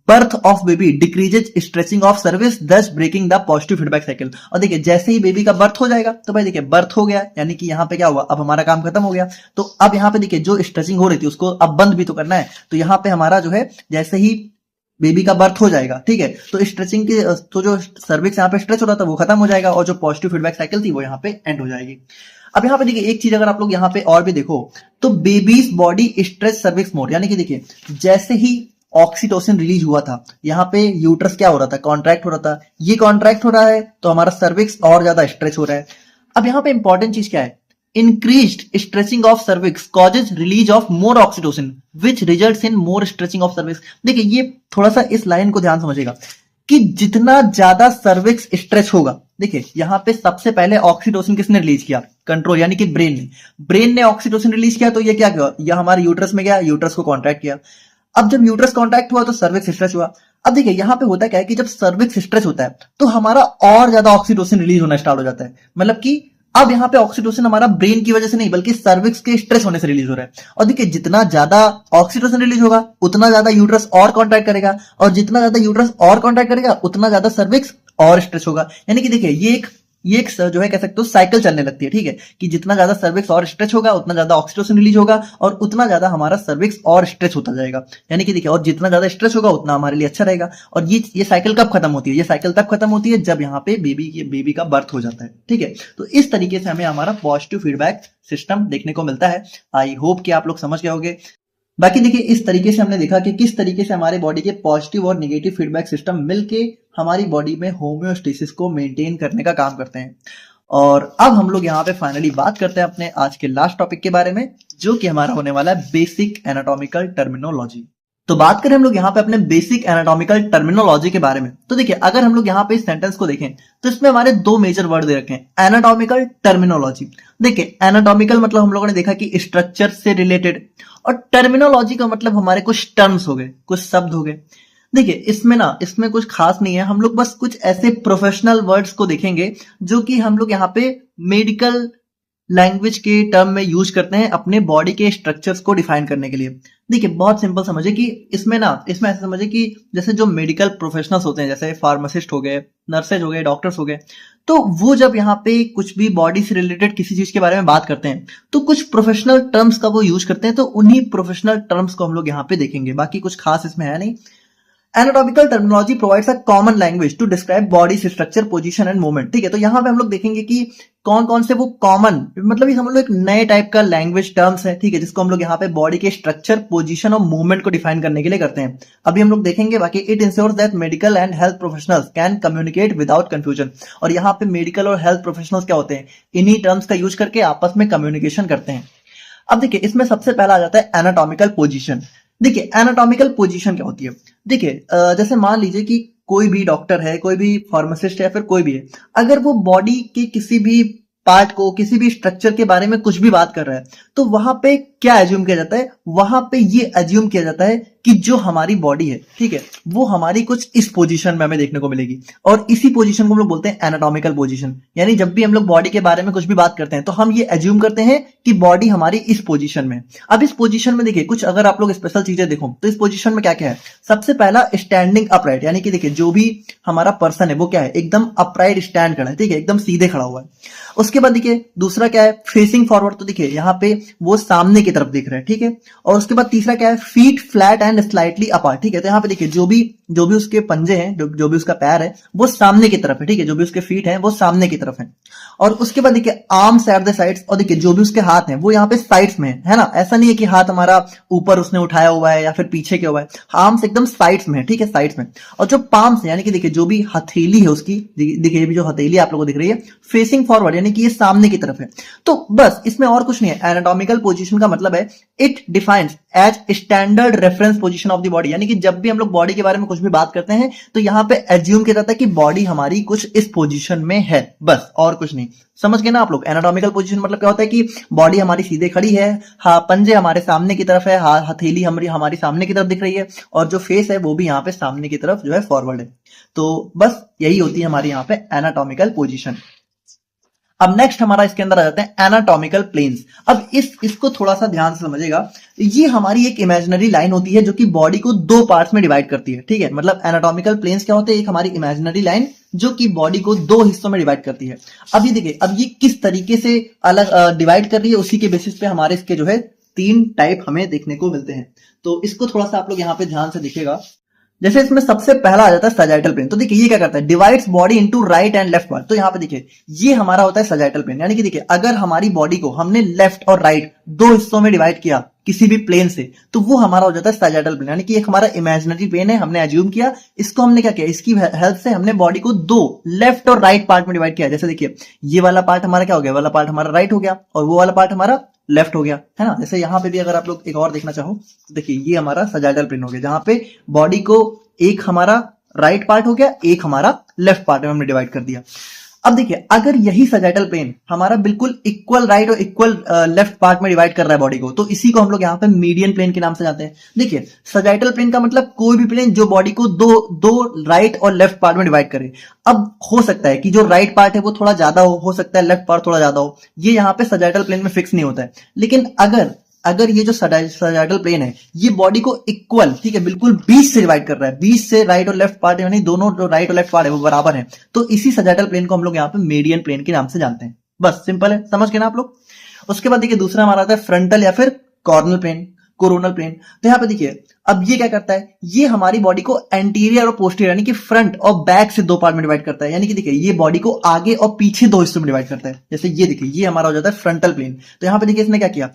birth of baby decreases stretching of cervix thus breaking the positive feedback cycle. और देखिए जैसे ही बेबी का बर्थ हो जाएगा तो भाई देखिए बर्थ हो गया, यानी कि यहाँ पे क्या हुआ, अब हमारा काम खत्म हो गया। तो अब यहाँ पे देखिए जो स्ट्रेचिंग हो रही थी उसको अब बंद भी तो करना है। तो यहाँ पे हमारा जो है जैसे ही बेबी का बर्थ हो जाएगा, ठीक है, तो स्ट्रेचिंग की तो जो सर्विक्स यहाँ पे स्ट्रेच हो रहा था वो खत्म हो जाएगा और जो पॉजिटिव फीडबैक साइकिल थी वो यहाँ पे एंड हो जाएगी। अब यहाँ पे देखिए एक चीज अगर आप लोग यहाँ पे और भी देखो तो बेबीज बॉडी स्ट्रेच सर्विक्स मोर, यानी कि देखिए जैसे ही ऑक्सीटोसिन रिलीज हुआ था यहाँ पे यूट्रस क्या हो रहा था, कॉन्ट्रैक्ट हो रहा था। ये कॉन्ट्रैक्ट हो रहा है तो हमारा सर्विक्स और ज्यादा स्ट्रेच हो रहा है। अब यहाँ पे इंपॉर्टेंट चीज क्या है, increased stretching of cervix causes release of more oxytocin which results in more stretching of cervix। देखिए ये थोड़ा सा इस लाइन को ध्यान समझिएगा कि जितना ज्यादा सर्विक्स स्ट्रेच होगा, देखिए यहां पे सबसे पहले ऑक्सीटोसिन किसने रिलीज किया, कंट्रोल, यानी कि ब्रेन ने ऑक्सीटोसिन रिलीज किया। तो ये क्या किया, यह हमारे यूट्रस में गया, यूट्रस को कॉन्ट्रैक्ट किया। अब जब यूट्रस कॉन्ट्रैक्ट हुआ तो सर्विक्स स्ट्रेच हुआ। अब देखिए यहां पे होता क्या है कि जब सर्विक्स स्ट्रेच होता है तो हमारा और ज्यादा ऑक्सीटोसिन रिलीज होना स्टार्ट हो जाता है। मतलब कि अब यहाँ पे ऑक्सीटोसिन हमारा ब्रेन की वजह से नहीं बल्कि सर्विक्स के स्ट्रेस होने से रिलीज हो रहा है। और देखिए जितना ज्यादा ऑक्सीटोसिन रिलीज होगा उतना ज्यादा यूट्रस और कॉन्ट्रैक्ट करेगा, और जितना ज्यादा यूट्रस और कॉन्ट्रैक्ट करेगा उतना ज्यादा सर्विक्स और स्ट्रेच होगा। यानी कि देखिए ये एक जो है कह सकते हो साइकिल चलने लगती है, ठीक है, कि जितना ज्यादा सर्विक्स और स्ट्रेच होगा उतना ज्यादा ऑक्सीटोसिन रिलीज होगा और उतना ज्यादा हमारा सर्विक्स और स्ट्रेच होता जाएगा। यानी कि देखिए और जितना ज्यादा स्ट्रेच होगा उतना हमारे लिए अच्छा रहेगा। और ये साइकिल कब खत्म होती है, ये साइकिल तब खत्म होती है जब यहाँ पे बेबी का बर्थ हो जाता है। ठीक है, तो इस तरीके से हमें हमारा पॉजिटिव फीडबैक सिस्टम देखने को मिलता है। आई होप कि आप लोग समझ गए होंगे। बाकी देखिए इस तरीके से हमने देखा कि किस तरीके से हमारे बॉडी के पॉजिटिव और नेगेटिव फीडबैक सिस्टम मिलके हमारी बॉडी में होम्योस्टेसिस को मेंटेन करने का काम करते हैं। और अब हम लोग यहाँ पे फाइनली बात करते हैं अपने आज के लास्ट टॉपिक के बारे में, जो कि हमारा होने वाला है बेसिक एनाटॉमिकल टर्मिनोलॉजी। तो बात करें हम लोग यहाँ पे अपने बेसिक एनाटॉमिकल टर्मिनोलॉजी के बारे में, तो देखिए अगर हम लोग यहाँ पे इस सेंटेंस को देखें तो इसमें हमारे दो मेजर वर्ड दे रखे हैं, एनाटॉमिकल, टर्मिनोलॉजी। देखिए एनाटॉमिकल मतलब हम लोगों ने देखा कि स्ट्रक्चर से रिलेटेड, और टर्मिनोलॉजी का मतलब हमारे कुछ टर्म्स हो गए, कुछ शब्द हो गए। देखिए इसमें कुछ खास नहीं है, हम लोग बस कुछ ऐसे प्रोफेशनल वर्ड्स को देखेंगे जो कि हम लोग यहाँ पे मेडिकल लैंग्वेज के टर्म में यूज करते हैं अपने बॉडी के स्ट्रक्चर्स को डिफाइन करने के लिए। देखिए बहुत सिंपल समझे कि इसमें ऐसे समझे कि जैसे जो मेडिकल प्रोफेशनल्स होते हैं, जैसे फार्मासिस्ट हो गए, नर्सेज हो गए, डॉक्टर्स हो गए, तो वो जब यहाँ पे कुछ भी बॉडी से रिलेटेड किसी चीज के बारे में बात करते हैं तो कुछ प्रोफेशनल टर्म्स का वो यूज करते हैं। तो उन्हीं प्रोफेशनल टर्म्स को हम लोग यहाँ पे देखेंगे, बाकी कुछ खास इसमें है नहीं। Anatomical terminology provides a common language to describe body structure, position and movement. ठीक है, तो यहाँ पे हम लोग देखेंगे कि कौन कौन से वो कॉमन, मतलब ये हम लोग एक नए टाइप का लैंग्वेज टर्म्स है, ठीक है, जिसको हम लोग यहाँ पे बॉडी के स्ट्रक्चर, पोजीशन और मूवमेंट को डिफाइन करने के लिए करते हैं। अभी हम लोग देखेंगे। बाकी it ensures that medical and health professionals can communicate without confusion. और यहाँ पे मेडिकल और हेल्थ प्रोफेशनल्स क्या होते हैं, इन्हीं टर्म्स का यूज करके आपस में कम्युनिकेशन करते हैं। अब देखिए इसमें सबसे पहला आ जाता है एनाटॉमिकल पोजीशन। देखिए एनाटॉमिकल पोजीशन क्या होती है, देखिए जैसे मान लीजिए कि कोई भी डॉक्टर है, कोई भी फार्मासिस्ट है, फिर कोई भी है, अगर वो बॉडी के किसी भी पार्ट को, किसी भी स्ट्रक्चर के बारे में कुछ भी बात कर रहा है तो वहां पे क्या एज्यूम किया जाता है, वहां पे ये एज्यूम किया जाता है कि जो हमारी बॉडी है, ठीक है, वो हमारी कुछ इस पोजीशन में हमें देखने को मिलेगी और इसी पोजीशन को हम लोग बोलते हैं एनाटॉमिकल पोजीशन। यानी जब भी हम लोग बॉडी के बारे में कुछ भी बात करते हैं तो हम ये एज्यूम करते हैं कि बॉडी हमारी इस पोजीशन में। अब इस पोजीशन में देखिए कुछ अगर आप लोग स्पेशल चीजें देखो तो इस पोजीशन में क्या क्या है। सबसे पहला स्टैंडिंग अपराइट, यानी कि देखिए जो भी हमारा पर्सन है वो क्या है, एकदम अपराइट स्टैंड खड़ा है, ठीक है, एकदम सीधे खड़ा हुआ है। उसके बाद देखिए दूसरा क्या है, फेसिंग फॉरवर्ड, तो देखिए यहाँ पे वो सामने की तरफ देख रहे हैं, ठीक है। और उसके बाद तीसरा क्या है, feet flat and slightly apart, ठीक है। तो यहाँ पे देखिए जो भी उसके पंजे हैं, जो भी उसका पैर है वो सामने की तरफ है, ठीक है, जो भी उसके फीट हैं वो सामने की तरफ है। और उसके बाद देखिए आर्म्स एट द साइड्स, और देखिए जो भी उसके हाथ हैं वो यहाँ पे साइड्स में है ना। ऐसा नहीं है कि हाथ हमारा ऊपर उसने उठाया हुआ है या फिर पीछे किया हुआ है, आर्म्स एकदम साइड्स में है, ठीक है, साइड्स में। और जो पाम्स है, यानी कि देखिए जो भी हथेली है उसकी, देखिए ये भी जो हथेली आप लोगों को दिख रही है, फेसिंग फॉरवर्ड, यानी कि ये सामने की तरफ है। तो बस इसमें और कुछ नहीं है। एनाटॉमिकल पोजीशन का मतलब है it defines as standard reference position of the body, यानी कि जब भी हम लोग बॉडी के बारे में कुछ भी बात करते हैं तो यहाँ पे एज्यूम किया जाता है कि बॉडी हमारी कुछ इस पोजीशन में है, बस और कुछ नहीं। समझ गए ना आप लोग। एनाटॉमिकल पोजीशन मतलब क्या होता है कि बॉडी हमारी सीधे खड़ी है, हाँ पंजे हमारे सामने की तरफ है, हाँ हथेली हमारी सामने की तरफ दिख रही है, और जो फेस है वो भी यहाँ पे सामने की तरफ जो है फॉरवर्ड है। तो बस यही होती है हमारी यहाँ पे एनाटॉमिकल पोजीशन। अब नेक्स्ट हमारा इसके अंदर आ जाते हैं एनाटॉमिकल प्लेन्स। अब इसको थोड़ा सा ध्यान से समझिएगा। ये हमारी एक इमेजिनरी लाइन होती है जो कि बॉडी को दो पार्ट्स में डिवाइड करती है, ठीक है। मतलब एनाटॉमिकल प्लेन्स क्या होते हैं, एक हमारी इमेजिनरी लाइन जो कि बॉडी को दो हिस्सों में डिवाइड करती है। अब ये देखिए, अब ये किस तरीके से अलग डिवाइड कर रही है, उसी के बेसिस पे हमारे इसके जो है 3 टाइप हमें देखने को मिलते हैं। तो इसको थोड़ा सा आप लोग यहाँ पे ध्यान से देखिएगा। जैसे इसमें सबसे पहला आ जाता है सजाइटल प्लेन। तो देखिए ये क्या करता है, divides body into right and left part. तो यहाँ पे देखिए ये हमारा होता है सजाइटल प्लेन, यानी कि देखिए अगर हमारी बॉडी को हमने लेफ्ट और राइट दो हिस्सों में डिवाइड किया किसी भी प्लेन से, तो वो हमारा हो जाता है सजाइटल प्लेन। यानी कि एक हमारा इमेजिनरी प्लेन है, हमने एज्यूम किया, इसको हमने क्या किया, इसकी हेल्प से हमने बॉडी को दो लेफ्ट और राइट पार्ट में डिवाइड किया। जैसे देखिए ये वाला पार्ट हमारा क्या हो गया, वाला पार्ट हमारा राइट हो गया और वो वाला पार्ट हमारा लेफ्ट हो गया, है ना। जैसे यहाँ पे भी अगर आप लोग एक और देखना चाहो तो देखिए ये हमारा सजाइटल प्लेन हो गया, जहां पे बॉडी को एक हमारा राइट पार्ट हो गया, एक हमारा लेफ्ट पार्ट में हमने डिवाइड कर दिया। अब देखिए अगर यही सजाइटल प्लेन हमारा बिल्कुल इक्वल राइट और इक्वल लेफ्ट पार्ट में डिवाइड कर रहा है बॉडी को, तो इसी को हम लोग यहाँ पे मीडियन प्लेन के नाम से जानते हैं। देखिए सजाइटल प्लेन का मतलब कोई भी प्लेन जो बॉडी को दो राइट और लेफ्ट पार्ट में डिवाइड करे। अब हो सकता है कि जो राइट पार्ट है वो थोड़ा ज्यादा हो सकता है लेफ्ट पार्ट थोड़ा ज्यादा हो, ये यहाँ पे सजाइटल प्लेन में फिक्स नहीं होता है। लेकिन अगर ये जो सजाइटल प्लेन है ये बॉडी को इक्वल, ठीक है, बिल्कुल 20 से डिवाइड कर रहा है, 20 से राइट और लेफ्ट पार्ट, यानी दोनों जो राइट और लेफ्ट पार्ट है वो बराबर है, तो इसी सजाइटल प्लेन को हम लोग यहाँ पे मीडियन प्लेन के नाम से जानते हैं। बस सिंपल है, समझ गए ना आप लोग। उसके बाद देखिए दूसरा हमारा आता है फ्रंटल या फिर कोरोनल प्लेन। तो यहाँ पे देखिए अब ये क्या करता है, ये हमारी बॉडी को एंटीरियर और पोस्टीरियर यानी कि फ्रंट और बैक से दो पार्ट में डिवाइड करता है। यानी कि देखिए ये बॉडी को आगे और पीछे दो हिस्सों में डिवाइड करता है। जैसे ये देखिए ये हमारा हो जाता है फ्रंटल प्लेन। तो यहाँ पे देखिए इसने क्या किया,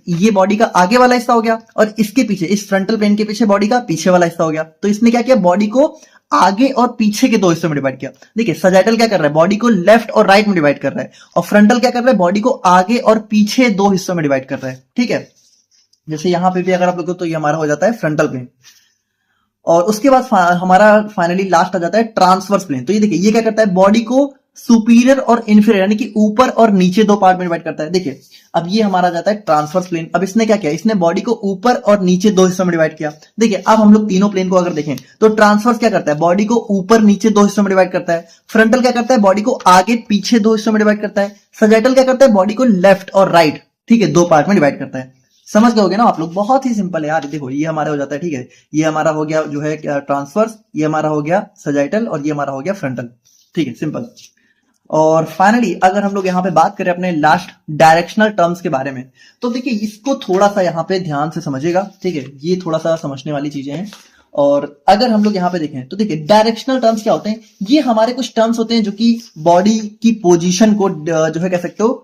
ये बॉडी का आगे वाला हिस्सा हो गया और इसके पीछे, इस फ्रंटल प्लेन के पीछे बॉडी का पीछे वाला हिस्सा हो गया। तो इसने क्या किया, बॉडी को आगे और पीछे के दो हिस्सों में डिवाइड किया। देखिए सजाइटल क्या कर रहा है, बॉडी को लेफ्ट और राइट में डिवाइड कर रहा है, और फ्रंटल क्या कर रहा है, बॉडी को आगे और पीछे दो हिस्सों में डिवाइड कर रहा है, ठीक है। जैसे यहां पे भी अगर आप लोग तो ये हमारा हो जाता है फ्रंटल प्लेन। और उसके बाद हमारा फाइनली लास्ट आ जाता है ट्रांसवर्स प्लेन। तो ये देखिए ये क्या करता है, बॉडी को सुपीरियर और इंफीरियर यानी कि ऊपर और नीचे दो पार्ट में डिवाइड करता है। देखिए अब ये हमारा जाता है ट्रांसवर्स प्लेन। अब इसने क्या किया, इसने बॉडी को ऊपर और नीचे दो हिस्सों में डिवाइड किया। देखिए अब हम लोग तीनों प्लेन को अगर देखें तो ट्रांसवर्स क्या करता है, बॉडी को ऊपर नीचे दो हिस्सों में डिवाइड करता है। फ्रंटल क्या करता है, बॉडी को आगे पीछे दो हिस्सों में डिवाइड करता है। सजाइटल क्या करता है, बॉडी को लेफ्ट और राइट, ठीक है, दो पार्ट में डिवाइड करता है। समझ गए होगे ना आप लोग, बहुत ही सिंपल है यार। देखो ये हमारा हो जाता है, ठीक है, ये हमारा हो गया जो है ट्रांसवर्स, ये हमारा हो गया सजाइटल और ये हमारा हो गया फ्रंटल, ठीक है, सिंपल। और फाइनली अगर हम लोग यहाँ पे बात करें अपने लास्ट डायरेक्शनल टर्म्स के बारे में, तो देखिए इसको थोड़ा सा यहाँ पे ध्यान से समझिएगा, ठीक है, ये थोड़ा सा समझने वाली चीजें हैं। और अगर हम लोग यहाँ पे देखें तो देखिए डायरेक्शनल टर्म्स क्या होते हैं, ये हमारे कुछ टर्म्स होते हैं जो कि बॉडी की पोजीशन को जो है कह सकते हो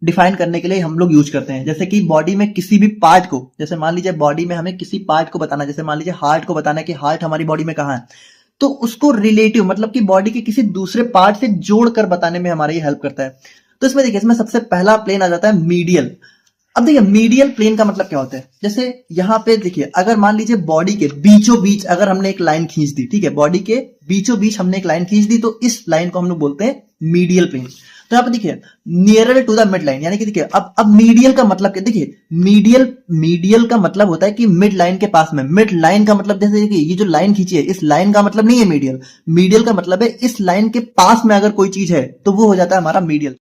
डिफाइन करने के लिए हम लोग यूज करते हैं। जैसे कि बॉडी में किसी भी पार्ट को, जैसे मान लीजिए बॉडी में हमें किसी पार्ट को बताना, जैसे मान लीजिए हार्ट को बताना है कि हार्ट हमारी बॉडी में कहाँ है, तो उसको रिलेटिव मतलब कि बॉडी के किसी दूसरे पार्ट से जोड़कर बताने में हमारा ये हेल्प करता है। तो इसमें देखिए इसमें सबसे पहला प्लेन आ जाता है मीडियल। अब देखिए मीडियल प्लेन का मतलब क्या होता है, जैसे यहाँ पे देखिए अगर मान लीजिए बॉडी के बीचों बीच अगर हमने एक लाइन खींच दी, ठीक है, बॉडी के बीचों बीच हमने एक लाइन खींच दी, तो इस लाइन को हम लोग बोलते हैं मीडियल प्लेन। तो यहाँ पे देखिए nearer to the midline, यानी कि देखिए अब मीडियल का मतलब क्या, देखिए मीडियल का मतलब होता है कि मिड लाइन के पास में। मिड लाइन का मतलब जैसे देखिए ये जो लाइन खींची है, इस लाइन का मतलब नहीं है मीडियल। मीडियल का मतलब है इस लाइन के पास में अगर कोई चीज है तो वो हो जाता है हमारा मीडियल।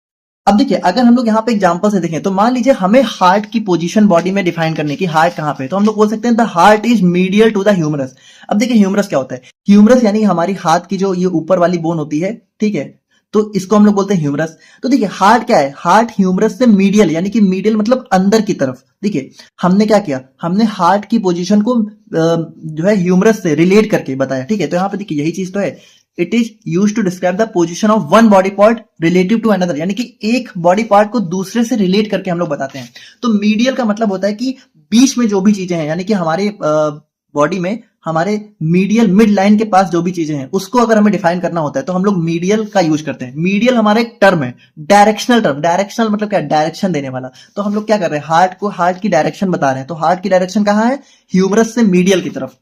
अब देखिए अगर हम लोग यहाँ पे एग्जांपल से देखें तो मान लीजिए हमें हार्ट की पोजीशन बॉडी में डिफाइन करने की, हार्ट कहाँ पे है, तो हम लोग बोल सकते हैं the heart is medial to the humerus. अब देखिए ह्यूमरस क्या होता है, ह्यूमरस यानी हमारी हाथ की जो ये ऊपर वाली बोन होती है, ठीक है, तो इसको हम लोग बोलते हैं ह्यूमरस। तो देखिए हार्ट क्या है, हार्ट ह्यूमरस से मीडियल, यानी कि मीडियल मतलब अंदर की तरफ। देखिए हमने क्या किया, हमने हार्ट की पोजीशन को जो है ह्यूमरस से रिलेट करके बताया, ठीक है। तो यहाँ पे देखिए यही चीज तो है, it is use to describe the position of one body part relative to another, यानी कि एक बॉडी पार्ट को दूसरे से रिलेट करके हम लोग बताते हैं। तो मीडियल का मतलब होता है कि बीच में जो भी चीजें हैं, यानी कि हमारे बॉडी में हमारे मीडियल मिड लाइन के पास जो भी चीजें हैं उसको अगर हमें डिफाइन करना होता है तो हम लोग मीडियल का यूज करते हैं। मीडियल हमारा एक टर्म है, डायरेक्शनल टर्म। डायरेक्शनल मतलब क्या, डायरेक्शन देने वाला। तो हम लोग क्या कर रहे हैं, हार्ट की डायरेक्शन बता रहे हैं। तो हार्ट की डायरेक्शन कहाँ है, ह्यूमरस से मीडियल की तरफ।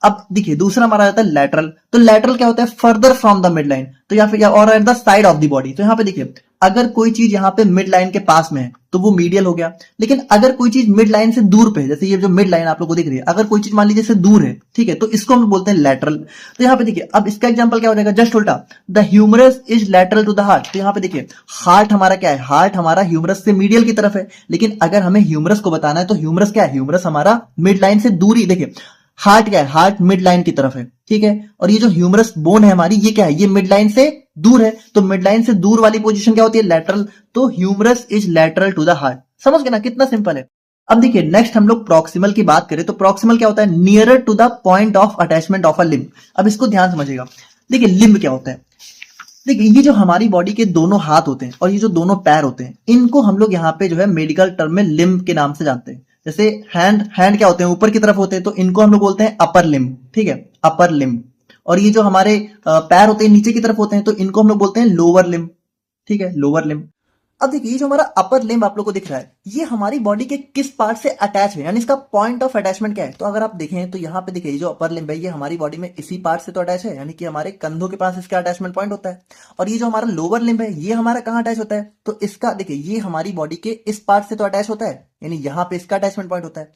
अब देखिए दूसरा हमारा आता है लैटरल। तो लैटरल क्या होता है, further from the mid line, तो या फिर और at the side of the body. तो यहाँ पे देखिए अगर कोई चीज यहाँ पे मिड लाइन के पास में है तो वो मीडियल हो गया। लेकिन अगर कोई चीज मिड लाइन से दूर पे है, जैसे ये जो मिड लाइन आप लोग को दिख रही है, अगर कोई चीज मान लीजिए से दूर है, ठीक है, तो इसको हम बोलते हैं लैटरल। तो यहाँ पे देखिए अब इसका एग्जांपल क्या हो जाएगा, जस्ट उल्टा, the humerus is lateral to the heart. तो यहाँ पे देखिए हार्ट हमारा क्या है, हार्ट हमारा ह्यूमरस से मीडियल की तरफ है। लेकिन अगर हमें ह्यूमरस को बताना है तो ह्यूमरस क्या है, ह्यूमरस हमारा मिड लाइन से दूरी। देखिए हार्ट क्या है, हार्ट मिड लाइन की तरफ है, ठीक है, और ये जो ह्यूमरस बोन है हमारी, ये क्या है, ये मिड लाइन से दूर है। तो मिड लाइन से दूर वाली पोजीशन क्या होती है, लैटरल। तो humerus is lateral to the heart. समझ गए ना, कितना सिंपल है। अब देखिए नेक्स्ट हम लोग प्रॉक्सिमल की बात करें तो प्रॉक्सिमल क्या होता है, nearer to the point of attachment of a limb. अब इसको ध्यान समझिएगा। देखिए लिम्ब क्या होता है, देखिए ये जो हमारी बॉडी के दोनों हाथ होते हैं और ये जो दोनों पैर होते हैं, इनको हम लोग यहाँ पे जो है मेडिकल टर्म में लिम्ब के नाम से जानते हैं। जैसे हैंड क्या होते हैं, ऊपर की तरफ होते हैं, तो इनको हम लोग बोलते हैं अपर लिम्ब, ठीक है, अपर लिम्ब। और ये जो हमारे पैर होते हैं नीचे की तरफ होते हैं, तो इनको हम लोग बोलते हैं लोअर लिम्ब, ठीक है, लोअर लिम्ब। अब देखिए ये जो हमारा अपर लिम्ब आप लोग को दिख रहा है, ये हमारी बॉडी के किस पार्ट से अटैच है, यानी इसका पॉइंट ऑफ अटैचमेंट क्या है। तो अगर आप देखें तो यहाँ पे देखिए ये जो अपर लिम्ब है, ये हमारी बॉडी में इसी पार्ट से तो अटैच है, यानी कि हमारे कंधों के पास इसका अटैचमेंट पॉइंट होता है। और ये जो हमारा लोअर लिम्ब है, ये हमारा कहाँ अटैच होता है, तो इसका देखिए ये हमारी बॉडी के इस पार्ट से तो अटैच होता है, यानी यहाँ पे इसका अटैचमेंट पॉइंट होता है।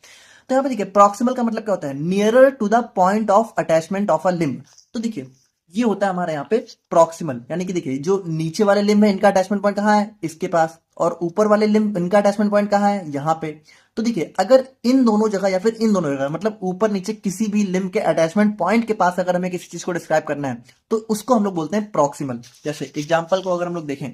तो यहाँ पे देखिए प्रॉक्सिमल का मतलब क्या होता है, nearer to the point of attachment of a limb. तो देखिए ये होता है हमारे यहाँ पे प्रॉक्सिमल, यानी कि देखिए जो नीचे वाले लिम्ब है इनका अटैचमेंट पॉइंट कहाँ है, इसके पास, और ऊपर वाले लिम्ब इनका अटैचमेंट पॉइंट कहाँ है, यहाँ पे। तो देखिए अगर इन दोनों जगह या फिर इन दोनों जगह मतलब ऊपर नीचे किसी भी लिम्ब के अटैचमेंट पॉइंट के पास अगर हमें किसी चीज को डिस्क्राइब करना है तो उसको हम लोग बोलते हैं प्रॉक्सिमल। जैसे एग्जाम्पल को अगर हम लोग देखें,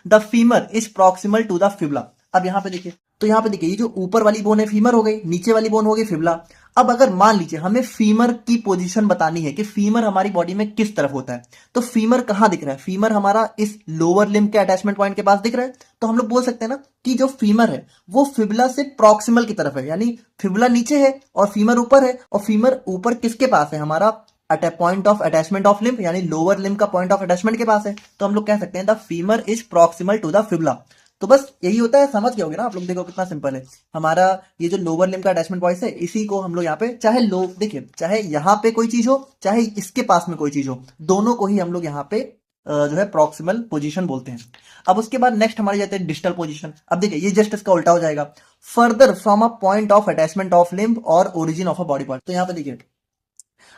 the femur is proximal to the fibula. अब यहाँ पे देखिए, तो यहाँ पे देखिए ये जो ऊपर वाली बोन है फीमर हो गई, नीचे वाली बोन हो गई फिबुला। अब अगर मान लीजिए हमें फीमर की पोजीशन बतानी है कि फीमर हमारी बॉडी में किस तरफ होता है, तो फीमर कहाँ दिख रहा है, फीमर हमारा इस लोअर लिम्ब के अटैचमेंट पॉइंट के पास दिख रहा है। तो हम लोग बोल सकते हैं ना कि जो फीमर है वो फिबुला से प्रॉक्सिमल की तरफ है, यानी फिबुला नीचे है और फीमर ऊपर है, और फीमर ऊपर किसके पास है, हमारा point of attachment of limb, यानी लोअर लिम्ब का पॉइंट ऑफ अटैचमेंट के पास है। तो हम लोग कह सकते हैं the femur is proximal to the fibula. तो बस यही होता है, समझ गए होगे ना आप लोग। देखो कितना सिंपल है, हमारा ये जो लोअर लिम्ब का अटैचमेंट पॉइंट है इसी को हम लोग यहाँ पे, चाहे देखिए चाहे यहाँ पे कोई चीज हो चाहे इसके पास में कोई चीज हो, दोनों को ही हम लोग यहाँ पे जो है प्रॉक्सिमल पोजीशन बोलते हैं। अब उसके बाद नेक्स्ट हमारे जाते हैं डिस्टल पोजीशन। अब देखिए ये जस्ट इसका उल्टा हो जाएगा, further from a point of attachment of limb और origin of a body part. तो यहाँ पे देखिए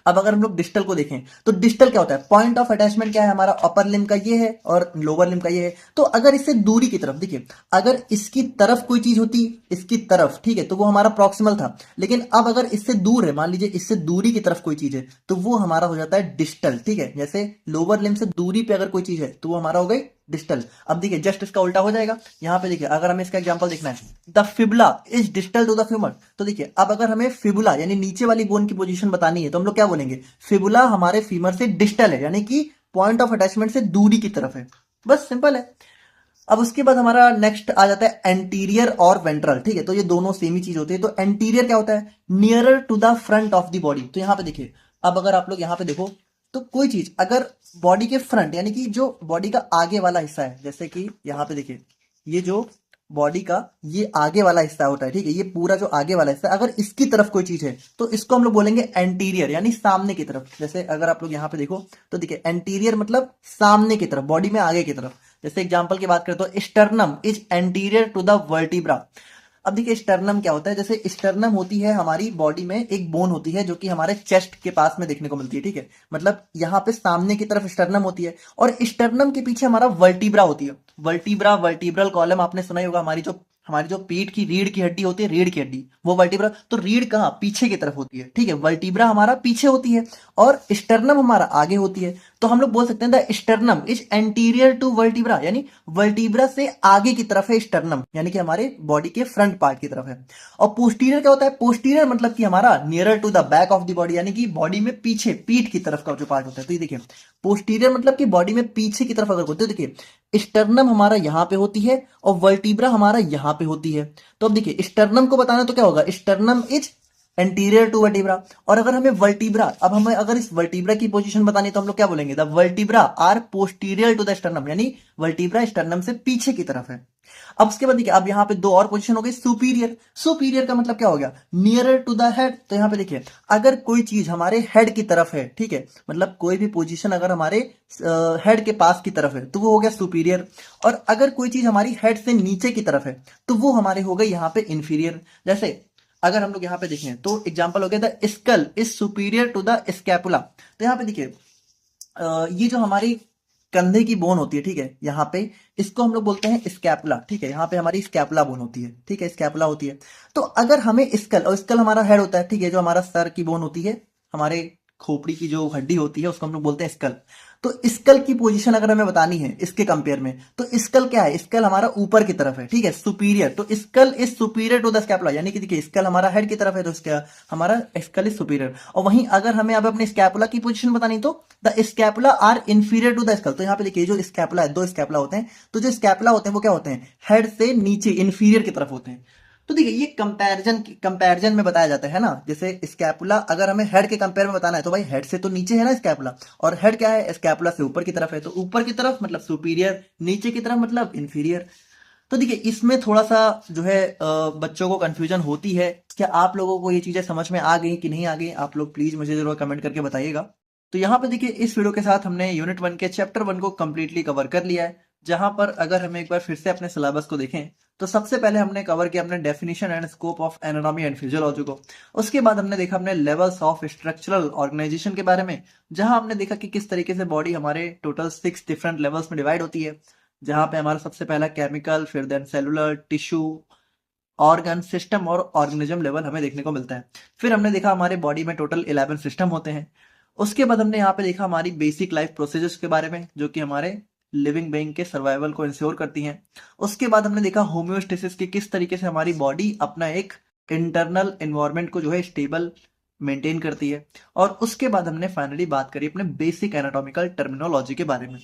अब अगर हम लोग डिस्टल को देखें तो डिस्टल क्या होता है, पॉइंट ऑफ अटैचमेंट क्या है हमारा, अपर लिम्ब का ये है और लोअर लिम्ब का ये है। तो अगर इससे दूरी की तरफ देखिए, अगर इसकी तरफ कोई चीज होती, इसकी तरफ, ठीक है, तो वो हमारा प्रॉक्सिमल था। लेकिन अब अगर इससे दूर है, मान लीजिए इससे दूरी की तरफ कोई चीज है, तो वो हमारा हो जाता है डिस्टल, ठीक है। जैसे लोअर लिम्ब से दूरी पे अगर कोई चीज है तो वो हमारा हो गई डिस्टल। अब देखिए जस्ट इसका उल्टा हो जाएगा, यहाँ पे देखिए अगर हमें इसका एग्जांपल देखना है, the fibula is distal to the femur. तो देखिए अब अगर हमें फिबुला यानी नीचे वाली बोन की पोजीशन बतानी है तो हम लोग क्या बोलेंगे, फिबुला हमारे फीमर से डिस्टल है, यानी कि पॉइंट ऑफ अटैचमेंट से दूरी की तरफ है। बस सिंपल है। अब उसके बाद हमारा नेक्स्ट आ जाता है एंटीरियर और वेंट्रल, ठीक है, तो ये दोनों सेम ही चीज होती है। तो एंटीरियर क्या होता है, nearer to the front of the body. तो यहाँ पे देखिए अब अगर आप लोग यहाँ पे देखो तो कोई चीज अगर बॉडी के फ्रंट यानी कि जो बॉडी का आगे वाला हिस्सा है, जैसे कि यहाँ पे देखिए ये जो बॉडी का ये आगे वाला हिस्सा होता है, ठीक है, ये पूरा जो आगे वाला हिस्सा, अगर इसकी तरफ कोई चीज है तो इसको हम लोग बोलेंगे एंटीरियर, यानी सामने की तरफ। जैसे अगर आप लोग यहाँ पे देखो तो देखिए एंटीरियर मतलब सामने की तरफ, बॉडी में आगे की तरफ। जैसे एग्जांपल की बात करें तो sternum is anterior to the vertebra. अब देखिए स्टर्नम क्या होता है, जैसे स्टर्नम होती है हमारी बॉडी में एक बोन होती है जो कि हमारे चेस्ट के पास में देखने को मिलती है, ठीक है, मतलब यहाँ पे सामने की तरफ स्टर्नम होती है और स्टर्नम के पीछे हमारा वर्टिब्रा होती है। वर्टिब्रा, वर्टिब्रल कॉलम आपने सुना ही होगा, हमारी जो पीठ की रीढ़ की हड्डी होती है, रीढ़ की हड्डी, वो वर्टिब्रा। तो रीढ़ कहाँ, पीछे की तरफ होती है, ठीक है, वर्टिब्रा हमारा पीछे होती है और स्टर्नम हमारा आगे होती है। तो हम लोग बोल सकते हैं the sternum is anterior to vertebra, यानी वर्टिब्रा से आगे की तरफ है स्टर्नम, यानी कि हमारे बॉडी के फ्रंट पार्ट की तरफ है। और पोस्टीरियर क्या होता है, पोस्टीरियर मतलब कि हमारा nearer to the back of the body, यानी कि बॉडी में पीछे, पीठ की तरफ का जो पार्ट होता है। तो ये देखिए पोस्टीरियर मतलब कि बॉडी में पीछे की तरफ अगर होते हो, देखिए स्टर्नम हमारा यहां पे होती है और वर्टिब्रा हमारा यहां पे होती है। तो अब देखिए स्टर्नम को बताना तो क्या होगा, sternum is anterior to vertebra. और अगर हमें वर्टिब्रा, अब हमें अगर इस वर्टिब्रा की पोजीशन बतानी है तो हम लोग क्या बोलेंगे, the vertebra are posterior to the sternum, यानी वर्टिब्रा स्टर्नम से पीछे की तरफ है। अब उसके बाद देखिए अब यहाँ पे दो और पोजीशन हो गई, सुपीरियर। सुपीरियर का मतलब क्या हो गया, नियरर टू द हेड। तो यहाँ पे देखिए अगर कोई चीज हमारे हेड की तरफ है, ठीक है, मतलब कोई भी पोजीशन अगर हमारे हेड के पास की तरफ है तो वो हो गया सुपीरियर। और अगर कोई चीज हमारी हेड से नीचे की तरफ है तो वो हमारे हो गई यहाँ पे इंफीरियर। जैसे अगर हम लोग यहाँ पे देखें तो एग्जाम्पल हो गया the skull is superior to the scapula. तो यहाँ पे देखिए ये जो हमारी कंधे की बोन होती है, ठीक है, यहाँ पे इसको हम लोग बोलते हैं स्कैपुला, ठीक है, यहाँ पे हमारी स्कैपुला बोन होती है, ठीक है, स्कैपुला होती है। तो अगर हमें स्कल, और स्कल हमारा हेड होता है, ठीक है, जो हमारा सर की बोन होती है, हमारे खोपड़ी की जो हड्डी होती है उसको हम लोग बोलते हैं स्कल। तो स्कल की पोजीशन अगर हमें बतानी है इसके कंपेयर में, तो स्कल क्या है, स्कल हमारा ऊपर की तरफ है, ठीक है, सुपीरियर। तो skull is superior to the scapula, यानी कि देखिए स्कल हमारा हेड की तरफ है तो इसका हमारा स्कल इज सुपीरियर। और वहीं अगर हमें अब अपने स्कैपुला की पोजीशन बतानी तो the scapula are inferior to the skull. तो यहाँ पे देखिए जो स्कैपुला है, दो स्कैपुला होते हैं, तो जो स्कैपुला होते हैं वो क्या होते हैं, हेड से नीचे इंफीरियर की तरफ होते हैं। तो देखिए ये कंपैरिजन में बताया जाता है ना, जैसे स्कैपुला अगर हमें हेड के कंपेयर में बताना है तो भाई हेड से तो नीचे है ना स्कैपुला, और हेड क्या है, स्कैपुला से ऊपर की तरफ है, तो ऊपर की तरफ मतलब सुपीरियर, नीचे की तरफ मतलब इंफीरियर। तो देखिए इसमें थोड़ा सा जो है बच्चों को कंफ्यूजन होती है। क्या आप लोगों को ये चीजें समझ में आ गई कि नहीं आ गई, आप लोग प्लीज मुझे जरूर कमेंट करके बताइएगा। तो यहाँ पे देखिए इस वीडियो के साथ हमने यूनिट 1 के चैप्टर 1 को कंप्लीटली कवर कर लिया है। जहां पर अगर हम एक बार फिर से अपने सिलेबस को देखें तो सबसे पहले हमने कवर किया अपने definition and scope of anatomy and physiology को। उसके बाद हमने देखा अपने लेवल्स ऑफ स्ट्रक्चरल ऑर्गेनाइजेशन के बारे में, जहां हमने देखा कि किस तरीके से बॉडी हमारे टोटल 6 डिफरेंट लेवल्स में डिवाइड होती है, जहां पे हमारा सबसे पहला केमिकल, फिर then cellular, tissue, organ, system और ऑर्गेनिज्म लेवल हमें देखने को मिलता है। फिर हमने देखा हमारे बॉडी में टोटल 11 सिस्टम होते हैं। उसके बाद हमने यहाँ पे देखा हमारी बेसिक लाइफ प्रोसीजर्स के बारे में, जो कि हमारे लिविंग बीइंग के सर्वाइवल को इंश्योर करती हैं। उसके बाद हमने देखा होम्योस्टेसिस की किस तरीके से हमारी बॉडी अपना एक इंटरनल एनवायरनमेंट को जो है स्टेबल मेंटेन करती है। और उसके बाद हमने फाइनली बात करी अपने बेसिक एनाटॉमिकल टर्मिनोलॉजी के बारे में।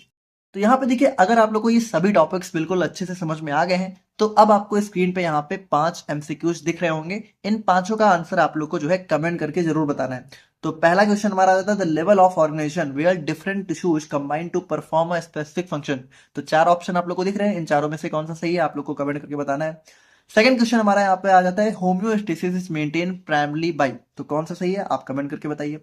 तो यहाँ पे देखिए अगर आप लोग को ये सभी टॉपिक्स बिल्कुल अच्छे से समझ में आ गए हैं तो अब आपको स्क्रीन पे यहाँ पे 5 एमसीक्यूज दिख रहे होंगे। इन पांचों का आंसर आप लोग को जो है कमेंट करके जरूर बताना है। तो पहला क्वेश्चन हमारा आता है the level of organisation where different tissues combine to perform a specific function. तो 4 ऑप्शन आप लोग को दिख रहे हैं, इन चारों में से कौन सा सही है आप लोग को कमेंट करके बताना है। सेकंड क्वेश्चन हमारा यहाँ पे आ जाता है homeostasis is maintain primarily bye. तो कौन सा सही है आप कमेंट करके बताइए।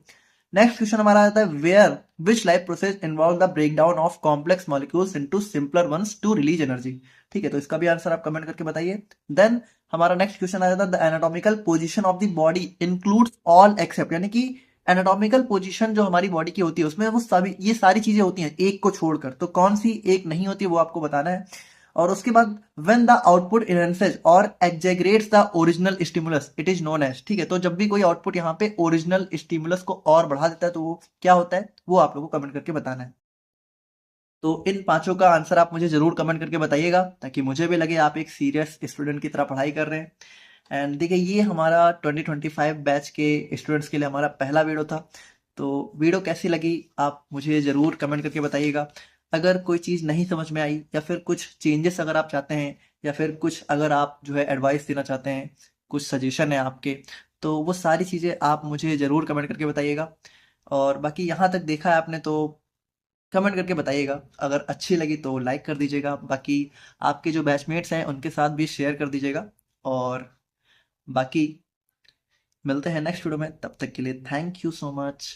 नेक्स्ट क्वेश्चन हमारा आता है where which life process involve the breakdown of complex molecules into simpler ones to release energy. ठीक है, तो इसका भी आंसर आप कमेंट करके बताइए। देन हमारा नेक्स्ट क्वेश्चन आ जाता है the anatomical position of the body includes all except, यानी कि एनाटॉमिकल पोजीशन जो हमारी बॉडी की होती है उसमें वो सभी ये सारी चीजें होती हैं एक को छोड़कर, तो कौन सी एक नहीं होती वो आपको बताना है। और उसके बाद व्हेन द आउटपुट इनहेंसेस और exaggerates the original stimulus it is known as. ठीक है, तो जब भी कोई आउटपुट यहाँ पे ओरिजिनल स्टिमुलस को और बढ़ा देता है तो वो क्या होता है वो आप लोगों को कमेंट करके बताना है। तो इन पांचों का आंसर आप मुझे जरूर कमेंट करके बताइएगा ताकि मुझे भी लगे आप एक सीरियस स्टूडेंट की तरह पढ़ाई कर रहे हैं। एंड देखिए ये हमारा 2025 बैच के स्टूडेंट्स के लिए हमारा पहला वीडियो था। तो वीडियो कैसी लगी आप मुझे ज़रूर कमेंट करके बताइएगा। अगर कोई चीज़ नहीं समझ में आई या फिर कुछ चेंजेस अगर आप चाहते हैं या फिर कुछ अगर आप जो है एडवाइस देना चाहते हैं, कुछ सजेशन है आपके, तो वो सारी चीज़ें आप मुझे ज़रूर कमेंट करके बताइएगा। और बाकी यहाँ तक देखा है आपने तो कमेंट करके बताइएगा। अगर अच्छी लगी तो लाइक कर दीजिएगा, बाकी आपके जो बैचमेट्स हैं उनके साथ भी शेयर कर दीजिएगा। और बाकी मिलते हैं नेक्स्ट वीडियो में, तब तक के लिए थैंक यू सो मच।